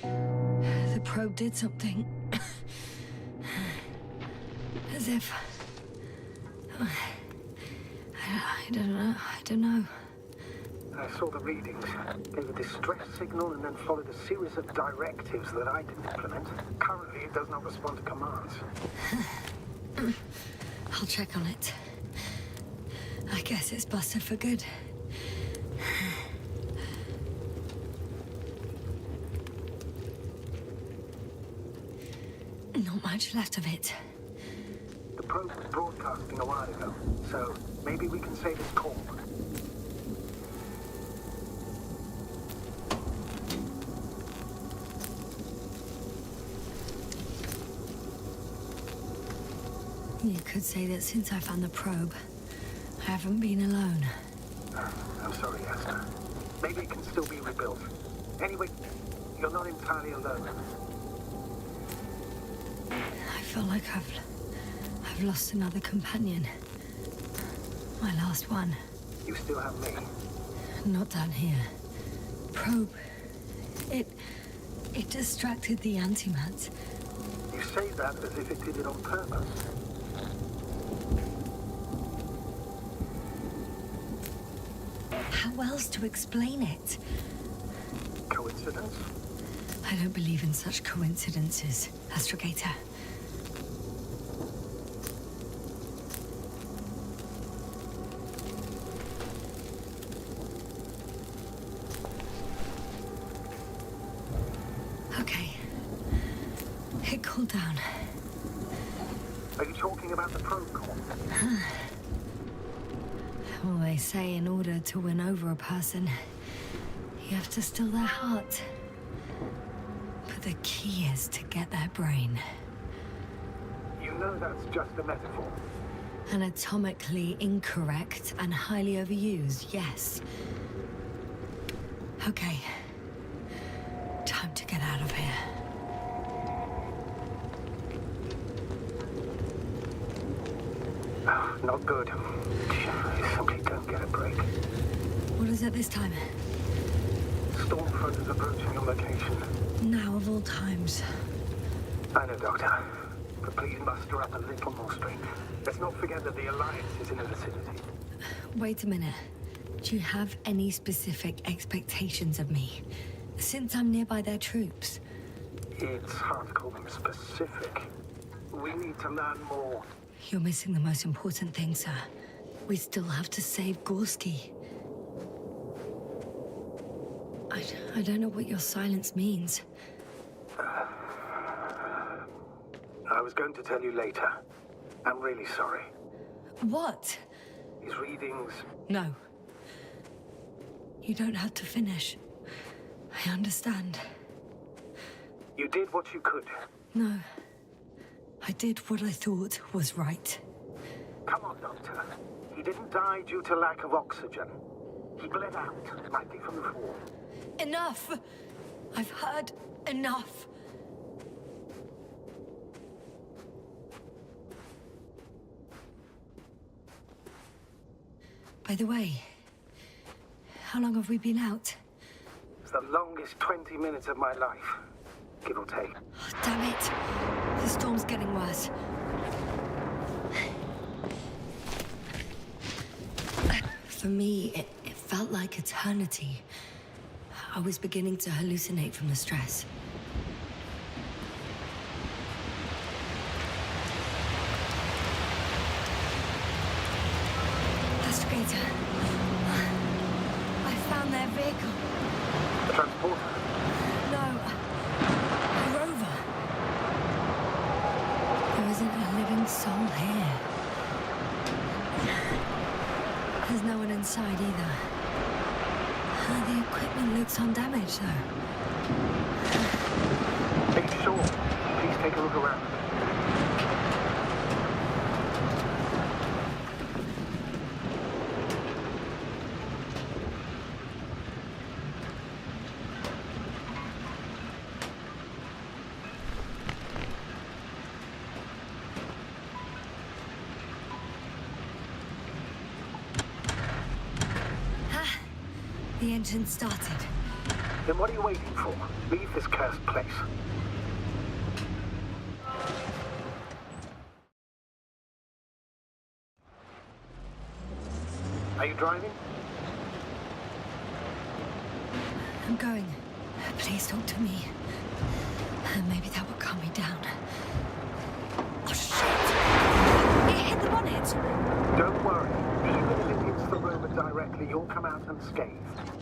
The probe did something. As if... I don't know. I saw the readings, gave a distress signal, and then followed a series of directives that I didn't implement. Currently, it does not respond to commands. I'll check on it. I guess it's busted for good. Not much left of it. The probe was broadcasting a while ago, so maybe we can save its call. You could say that since I found the probe, I haven't been alone. I'm sorry, Esther. Maybe it can still be rebuilt. Anyway, you're not entirely alone. I feel like I've lost another companion. My last one. You still have me. Not down here. Probe. It distracted the antimats. You say that as if it did it on purpose. How else to explain it? Coincidence? I don't believe in such coincidences, Astrogator. Okay. It cooled down. Are you talking about the probe core? Well, they say in order to win over a person, you have to steal their heart. But the key is to get their brain. You know that's just a metaphor. Anatomically incorrect and highly overused, yes. Okay. Time to get out of here. Oh, not good. You simply don't get a break. What is it this time? Stormfront is approaching your location. Now of all times. I know, Doctor. But please muster up a little more strength. Let's not forget that the Alliance is in the vicinity. Wait a minute. Do you have any specific expectations of me? Since I'm nearby their troops. It's hard to call them specific. We need to learn more. You're missing the most important thing, sir. We still have to save Gorski. I don't know what your silence means. I was going to tell you later. I'm really sorry. What? His readings... No. You don't have to finish. I understand. You did what you could. No. I did what I thought was right. Come on, Doctor. He didn't die due to lack of oxygen. He bled out, likely from the fall. Enough! I've heard enough. By the way, how long have we been out? It's the longest 20 minutes of my life, give or take. Oh, damn it! The storm's getting worse. For me, it felt like eternity. I was beginning to hallucinate from the stress. Astrogator. I found their vehicle. The transporter? No. A rover. There isn't a living soul here. There's no one inside either. The equipment looks undamaged, though. Are you sure? Please take a look around. The engine started. Then what are you waiting for? Leave this cursed place. Are you driving? I'm going. Please talk to me. Maybe that will calm me down. Oh, shit! It hit the bonnet! Don't worry. Even if it hits the rover directly, you'll come out unscathed.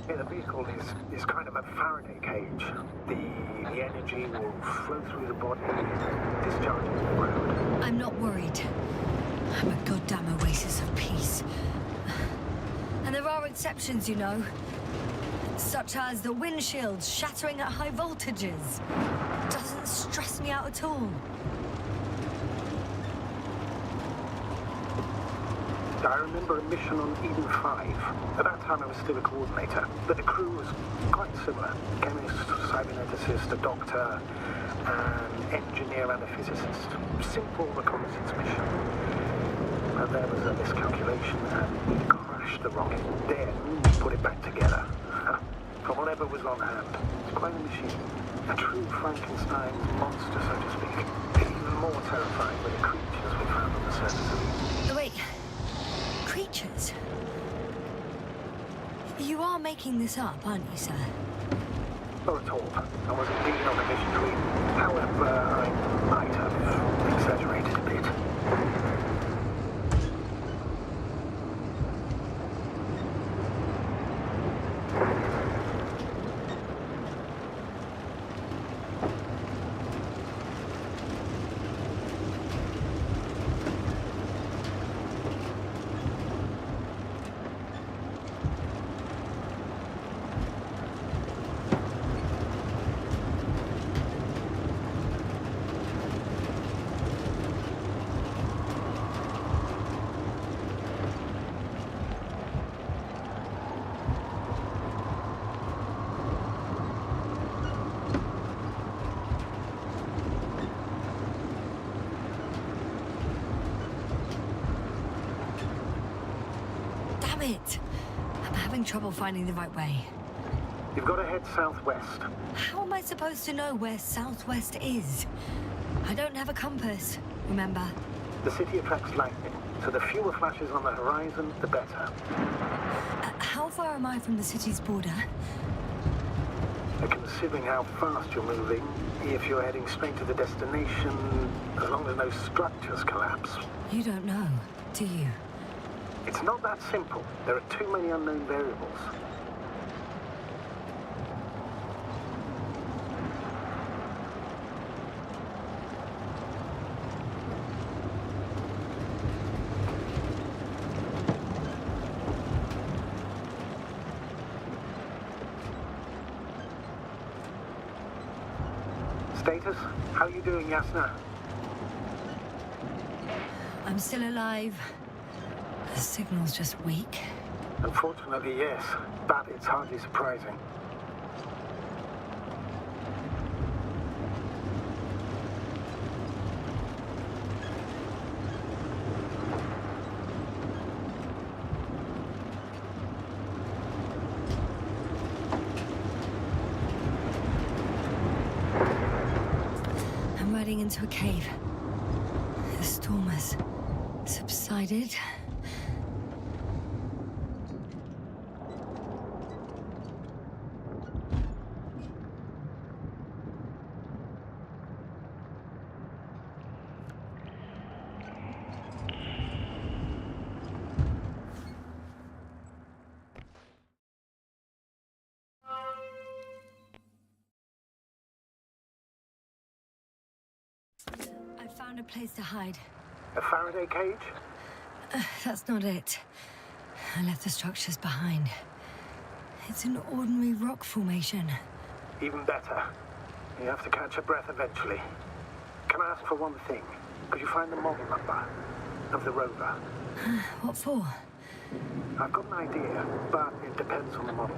The vehicle is kind of a Faraday cage. The energy will flow through the body and discharge into the ground. I'm not worried. I'm a goddamn oasis of peace. And there are exceptions, you know. Such as the windshields shattering at high voltages. Doesn't stress me out at all. I remember a mission on Eden 5. At that time I was still a coordinator, but the crew was quite similar. Chemist, cyberneticist, a doctor, an engineer and a physicist. Simple reconnaissance mission. But there was a miscalculation and we crashed the rocket. Then put it back together. From whatever was on hand. It's quite a machine. A true Frankenstein's monster, so to speak. Even more terrifying were the creatures we found on the surface of it. Wait. Creatures? You are making this up, aren't you, sir? Not at all. I was indeed on a mission to Eden. However, I might have exaggerated a bit. Damn it! I'm having trouble finding the right way. You've got to head southwest. How am I supposed to know where southwest is? I don't have a compass, remember? The city attracts lightning, so the fewer flashes on the horizon, the better. How far am I from the city's border? Considering how fast you're moving, if you're heading straight to the destination, as long as no structures collapse. You don't know, do you? It's not that simple. There are too many unknown variables. Status? How are you doing, Yasna? I'm still alive. The signal's just weak. Unfortunately, yes. But it's hardly surprising. I'm riding into a cave. The storm has subsided. I found a place to hide. A Faraday cage? That's not it. I left the structures behind. It's an ordinary rock formation. Even better. You have to catch your breath eventually. Can I ask for one thing? Could you find the model number of the rover? What for? I've got an idea, but it depends on the model.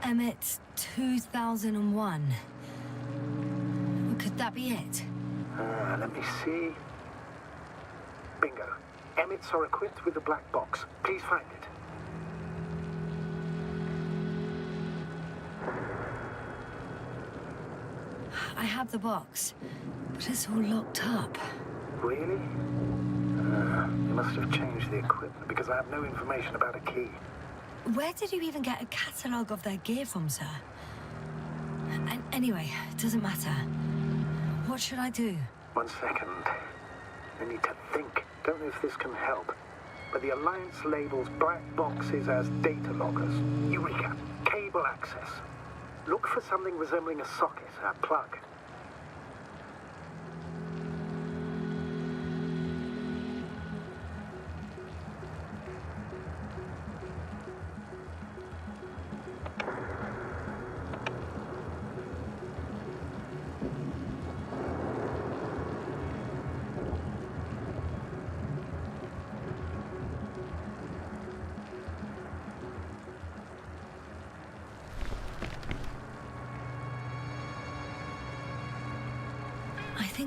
Emmet 2001. Could that be it? Let me see. Bingo. Emmets are equipped with a black box. Please find it. I have the box, but it's all locked up. Really? They must have changed the equipment because I have no information about a key. Where did you even get a catalogue of their gear from, sir? And anyway, it doesn't matter. What should I do? 1 second. I need to think. Don't know if this can help. But the Alliance labels black boxes as data loggers. Eureka. Cable access. Look for something resembling a socket, a plug.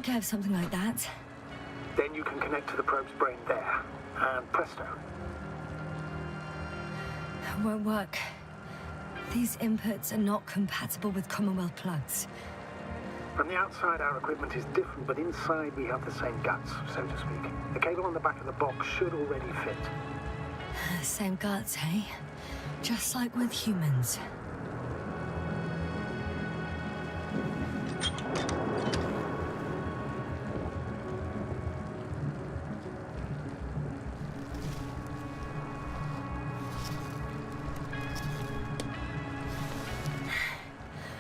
think I have something like that. Then you can connect to the probe's brain there, and presto. Won't work. These inputs are not compatible with Commonwealth plugs. From the outside, our equipment is different, but inside we have the same guts, so to speak. The cable on the back of the box should already fit. Same guts, eh? Just like with humans.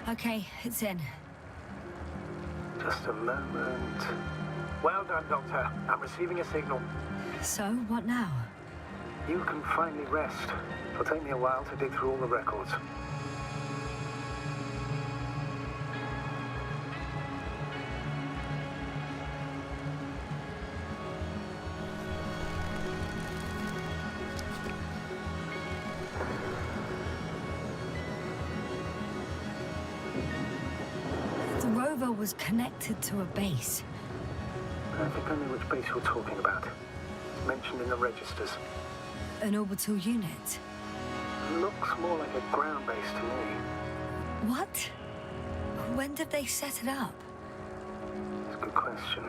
Okay, it's in. Just a moment. Well done, Doctor. I'm receiving a signal. So, what now? You can finally rest. It'll take me a while to dig through all the records. The rover was connected to a base. I think I know which base you're talking about. It's mentioned in the registers. An orbital unit. Looks more like a ground base to me. What? When did they set it up? It's a good question.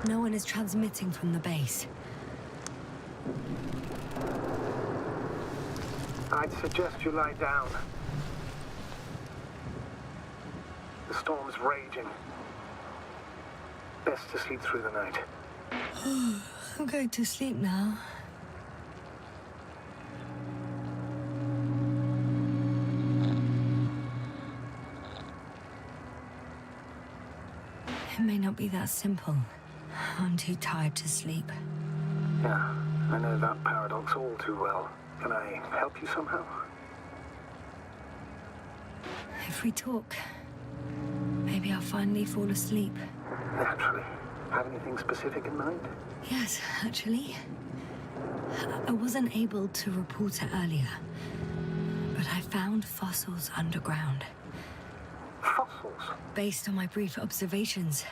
No one is transmitting from the base. I'd suggest you lie down. The storm's raging. Best to sleep through the night. I'm going to sleep now. It may not be that simple. I'm too tired to sleep. Yeah, I know that paradox all too well. Can I help you somehow? If we talk, maybe I'll finally fall asleep. Naturally. Have anything specific in mind? Yes, actually. I wasn't able to report it earlier, but I found fossils underground. Fossils? Based on my brief observations,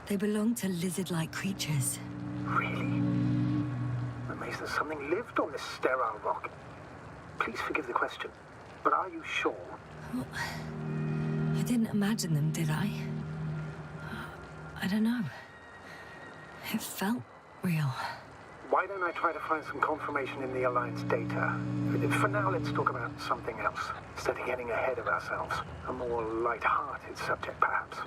they belong to lizard-like creatures. Really? That means that something lived on this sterile rock. Please forgive the question, but are you sure? Well, I didn't imagine them, did I? I don't know. It felt real. Why don't I try to find some confirmation in the Alliance data? For now, let's talk about something else, instead of getting ahead of ourselves. A more light-hearted subject, perhaps.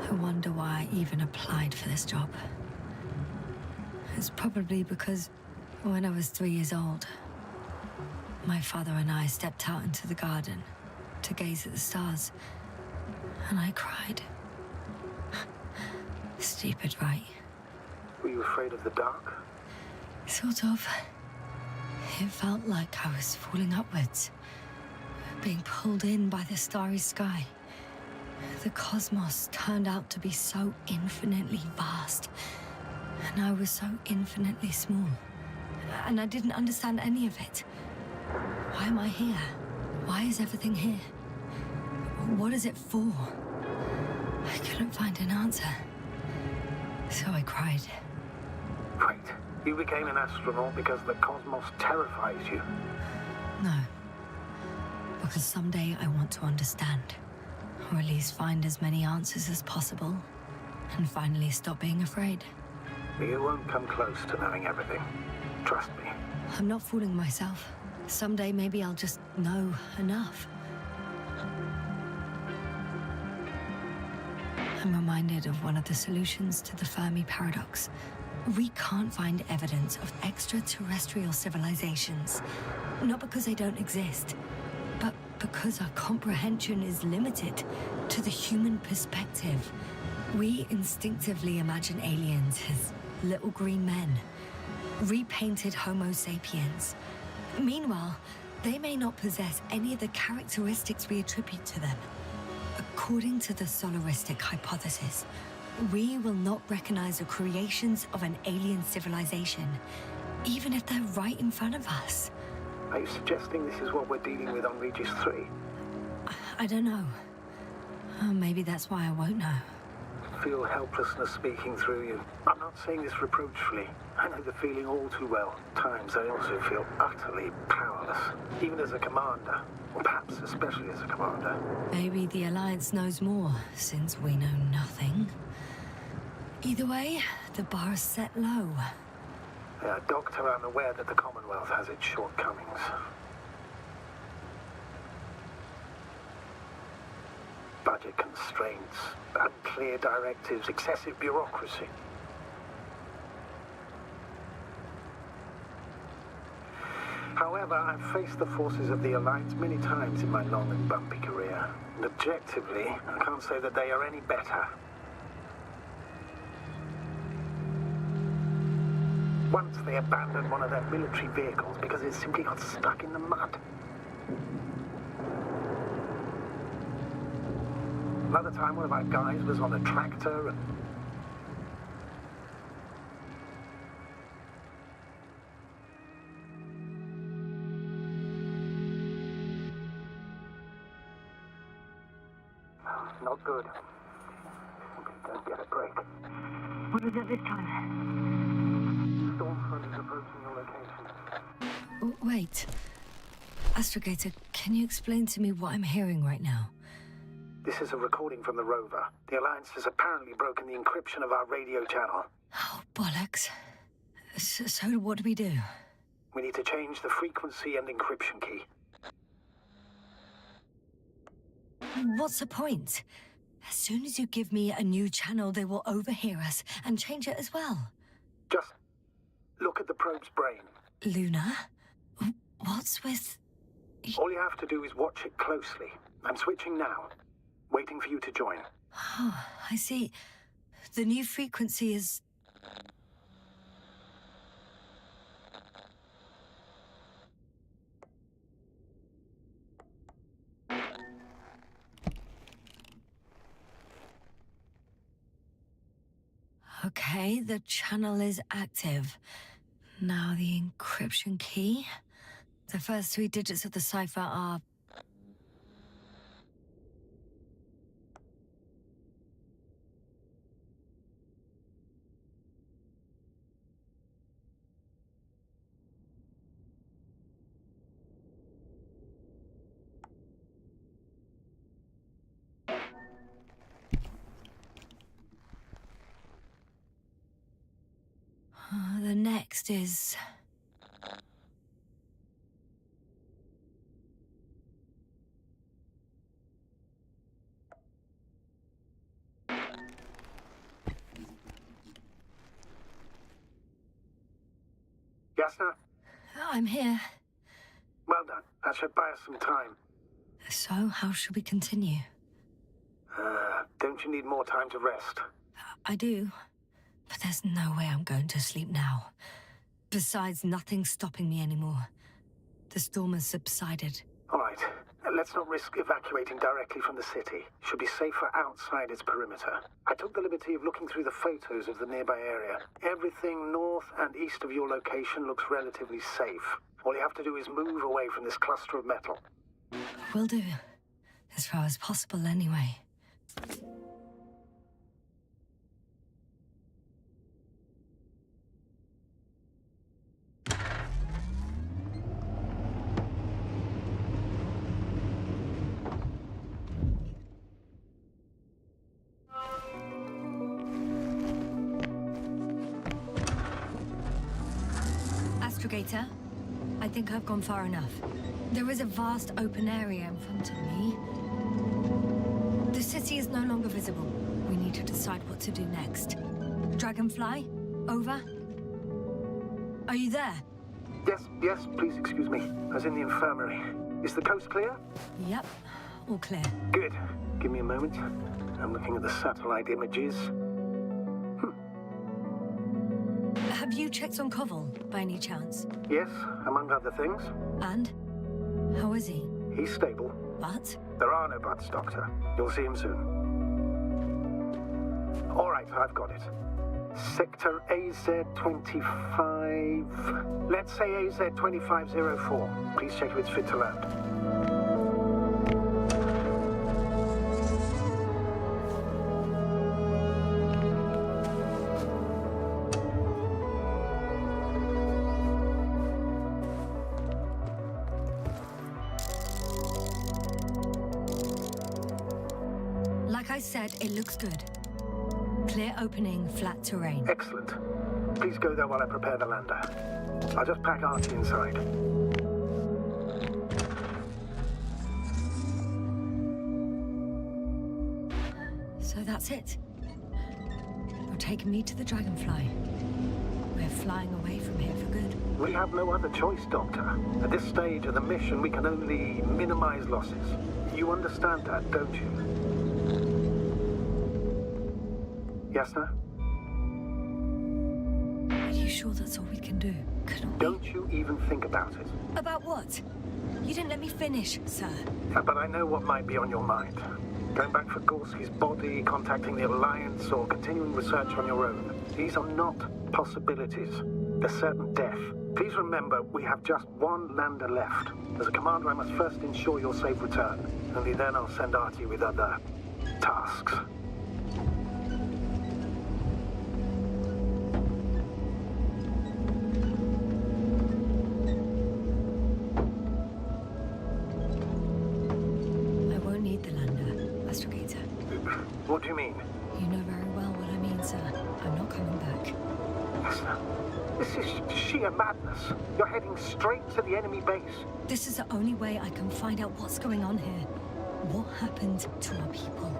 I wonder why I even applied for this job. It's probably because when I was 3 years old, my father and I stepped out into the garden to gaze at the stars, and I cried. Stupid, right? Were you afraid of the dark? Sort of. It felt like I was falling upwards, being pulled in by the starry sky. The cosmos turned out to be so infinitely vast, and I was so infinitely small. And I didn't understand any of it. Why am I here? Why is everything here? What is it for? I couldn't find an answer. So I cried. Wait, you became an astronaut because the cosmos terrifies you? No. Because someday I want to understand. Or at least find as many answers as possible. And finally stop being afraid. You won't come close to knowing everything. Trust me. I'm not fooling myself. Someday maybe I'll just know enough. I'm reminded of one of the solutions to the Fermi paradox. We can't find evidence of extraterrestrial civilizations. Not because they don't exist, but because our comprehension is limited to the human perspective. We instinctively imagine aliens as little green men. repainted Homo sapiens. Meanwhile, they may not possess any of the characteristics we attribute to them. According to the solaristic hypothesis, we will not recognize the creations of an alien civilization, even if they're right in front of us. Are you suggesting this is what we're dealing with on Regis 3? I don't know. Maybe that's why I won't know. Feel helplessness speaking through you. I'm not saying this reproachfully. I know the feeling all too well. At times I also feel utterly powerless, even as a commander, or perhaps especially as a commander. Maybe the Alliance knows more, since we know nothing. Either way, the bar is set low. Yeah, Doctor, I'm aware that the Commonwealth has its shortcomings. Budget constraints, unclear directives, excessive bureaucracy. However, I've faced the forces of the Alliance many times in my long and bumpy career. And objectively, I can't say that they are any better. Once they abandoned one of their military vehicles because it simply got stuck in the mud. Another time, one of our guys was on a tractor and... Not good. Simply don't get a break. What was it this time? Stormfront is approaching your location. Wait. Astrogator, can you explain to me what I'm hearing right now? This is a recording from the rover. The Alliance has apparently broken the encryption of our radio channel. Oh, bollocks. So what do we do? We need to change the frequency and encryption key. What's the point? As soon as you give me a new channel, they will overhear us and change it as well. Just look at the probe's brain. Luna? What's with... All you have to do is watch it closely. I'm switching now. Waiting for you to join. Oh, I see. The new frequency is... Okay, the channel is active. Now the encryption key. The first 3 digits of the cipher are... The next is... Yasna? I'm here. Well done. That should buy us some time. So, how should we continue? Don't you need more time to rest? I do. But there's no way I'm going to sleep now. Besides, nothing's stopping me anymore. The storm has subsided. All right. Let's not risk evacuating directly from the city. Should be safer outside its perimeter. I took the liberty of looking through the photos of the nearby area. Everything north and east of your location looks relatively safe. All you have to do is move away from this cluster of metal. Will do. As far as possible, anyway. Astrogator, I think I've gone far enough. There is a vast open area in front of me. The city is no longer visible. We need to decide what to do next. Dragonfly, over. Are you there? Yes, please excuse me. I was in the infirmary. Is the coast clear? Yep, all clear. Good. Give me a moment. I'm looking at the satellite images. Have you checked on Koval, by any chance? Yes, among other things. And? How is he? He's stable. But? There are no buts, Doctor. You'll see him soon. All right, I've got it. Sector AZ-25... Let's say AZ-2504. Please check if it's fit to land. Like I said, it looks good. Clear opening, flat terrain. Excellent. Please go there while I prepare the lander. I'll just pack Archie inside. So that's it. You're taking me to the Dragonfly. We're flying away from here for good. We have no other choice, Doctor. At this stage of the mission, we can only minimize losses. You understand that, don't you? Yes, sir? Are you sure that's all we can do? Couldn't we? Don't you even think about it. About what? You didn't let me finish, sir. But I know what might be on your mind. Going back for Gorski's body, contacting the Alliance, or continuing research on your own. These are not possibilities. They're certain death. Please remember, we have just one lander left. As a commander, I must first ensure your safe return. Only then I'll send Archie with other tasks. What do you mean? You know very well what I mean, sir. I'm not coming back. Listen, this is sheer madness. You're heading straight to the enemy base. This is the only way I can find out what's going on here. What happened to our people?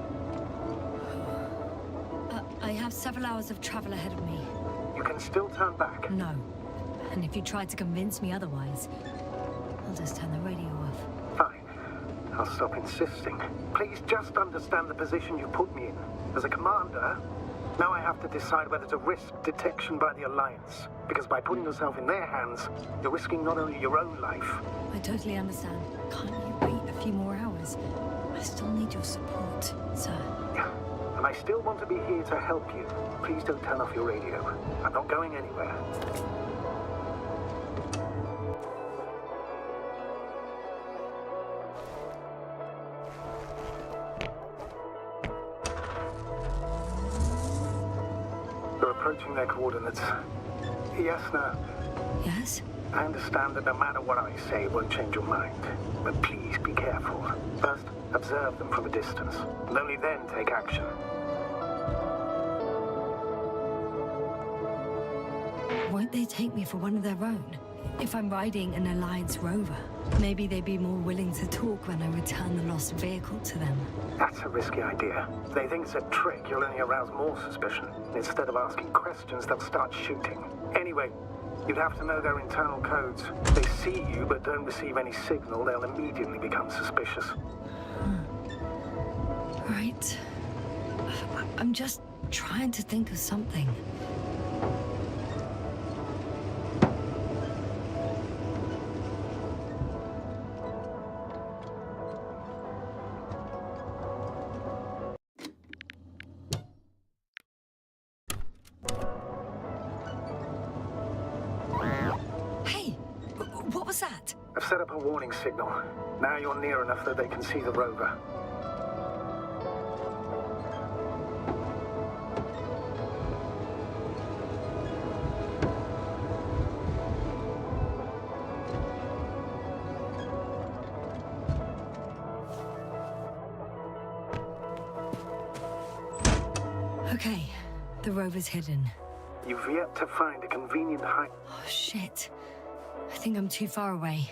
I have several hours of travel ahead of me. You can still turn back. No. And if you try to convince me otherwise, I'll just turn the radio off. Fine. I'll stop insisting. Please just understand the position you put me in. As a commander, now I have to decide whether to risk detection by the Alliance. Because by putting yourself in their hands, you're risking not only your own life. I totally understand. Can't you wait a few more hours? I still need your support, sir. Yeah. And I still want to be here to help you. Please don't turn off your radio. I'm not going anywhere. They're approaching their coordinates. Yes, no. Yes? I understand that no matter what I say, it won't change your mind. But please be careful. First, observe them from a distance, and only then take action. Won't they take me for one of their own? If I'm riding an Alliance rover, maybe they'd be more willing to talk when I return the lost vehicle to them. That's a risky idea. If they think it's a trick, you'll only arouse more suspicion. Instead of asking questions, they'll start shooting. Anyway, you'd have to know their internal codes. If they see you but don't receive any signal, they'll immediately become suspicious. Right. I'm just trying to think of something. What was that? I've set up a warning signal. Now you're near enough that they can see the rover. Okay, the rover's hidden. You've yet to find a convenient hide. Oh, shit. I think I'm too far away.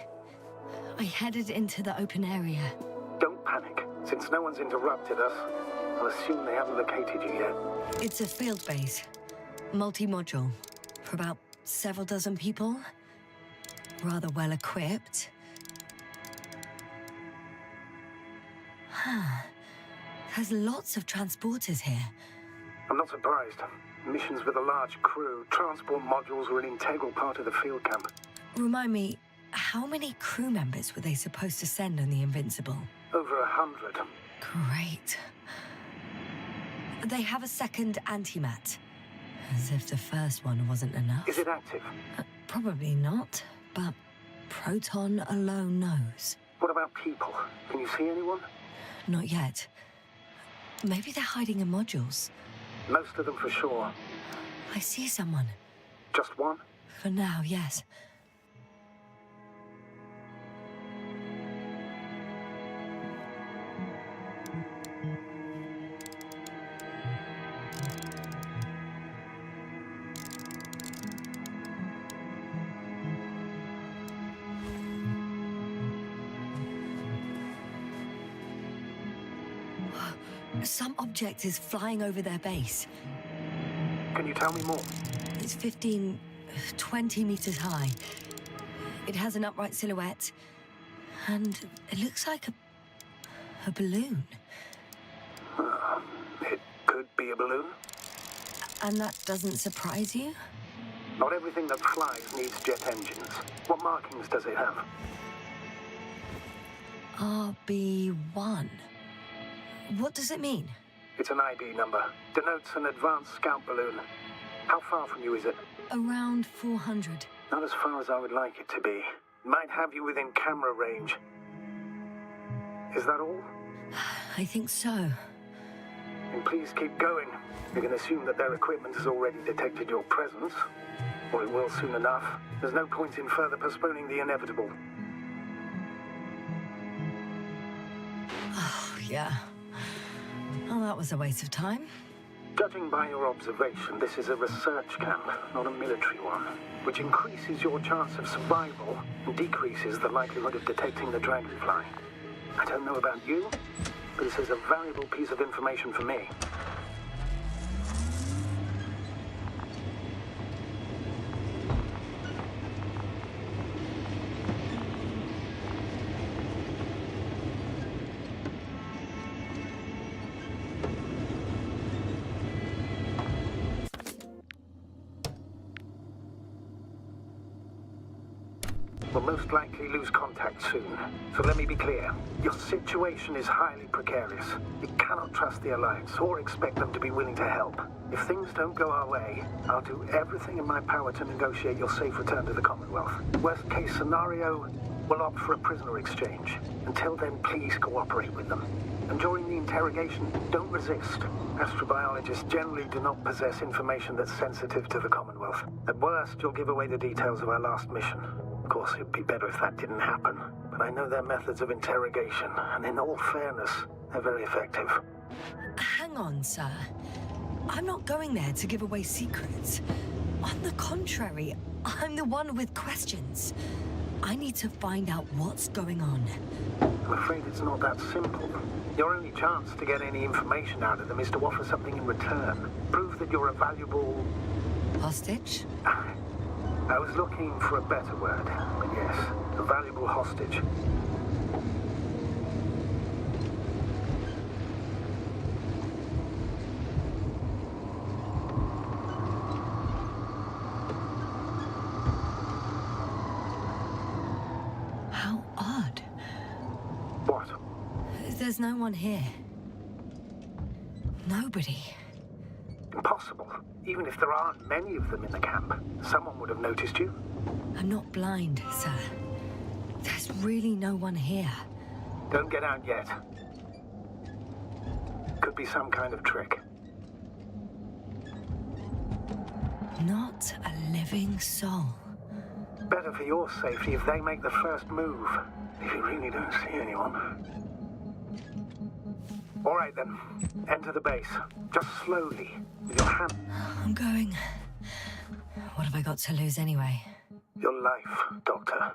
I headed into the open area. Don't panic. Since no one's interrupted us, I'll assume they haven't located you yet. It's a field base. Multi-module. For about several dozen people. Rather well equipped. There's lots of transporters here. I'm not surprised. Missions with a large crew, transport modules were an integral part of the field camp. Remind me, how many crew members were they supposed to send on the Invincible? Over 100. Great. They have a second antimat. As if the first one wasn't enough. Is it active? Probably not, but Proton alone knows. What about people? Can you see anyone? Not yet. Maybe they're hiding in modules. Most of them for sure. I see someone. Just one? For now, yes. Some object is flying over their base. Can you tell me more? It's 15, 20 meters high. It has an upright silhouette, and it looks like a balloon. It could be a balloon. And that doesn't surprise you? Not everything that flies needs jet engines. What markings does it have? RB1. What does it mean? It's an ID number. Denotes an advanced scout balloon. How far from you is it? Around 400. Not as far as I would like it to be. Might have you within camera range. Is that all? I think so. Then please keep going. You can assume that their equipment has already detected your presence. Or it will soon enough. There's no point in further postponing the inevitable. Oh, yeah. Well, that was a waste of time. Judging by your observation, this is a research camp, not a military one, which increases your chance of survival and decreases the likelihood of detecting the dragonfly. I don't know about you, but this is a valuable piece of information for me. Will most likely lose contact soon. So let me be clear. Your situation is highly precarious. You cannot trust the Alliance or expect them to be willing to help. If things don't go our way, I'll do everything in my power to negotiate your safe return to the Commonwealth. Worst case scenario, we'll opt for a prisoner exchange. Until then, please cooperate with them. And during the interrogation, don't resist. Astrobiologists generally do not possess information that's sensitive to the Commonwealth. At worst, you'll give away the details of our last mission. Of course, it'd be better if that didn't happen. But I know their methods of interrogation, and in all fairness, they're very effective. Hang on, sir. I'm not going there to give away secrets. On the contrary, I'm the one with questions. I need to find out what's going on. I'm afraid it's not that simple. Your only chance to get any information out of them is to offer something in return. Prove that you're a valuable... Hostage? I was looking for a better word, but yes, a valuable hostage. How odd. What? There's no one here. Nobody. Impossible. Even if there aren't many of them in the camp, someone would have noticed you. I'm not blind, sir. There's really no one here. Don't get out yet. Could be some kind of trick. Not a living soul. Better for your safety if they make the first move. If you really don't see anyone. All right then. Enter the base. Just slowly. With your hand. I'm going. What have I got to lose anyway? Your life, Doctor.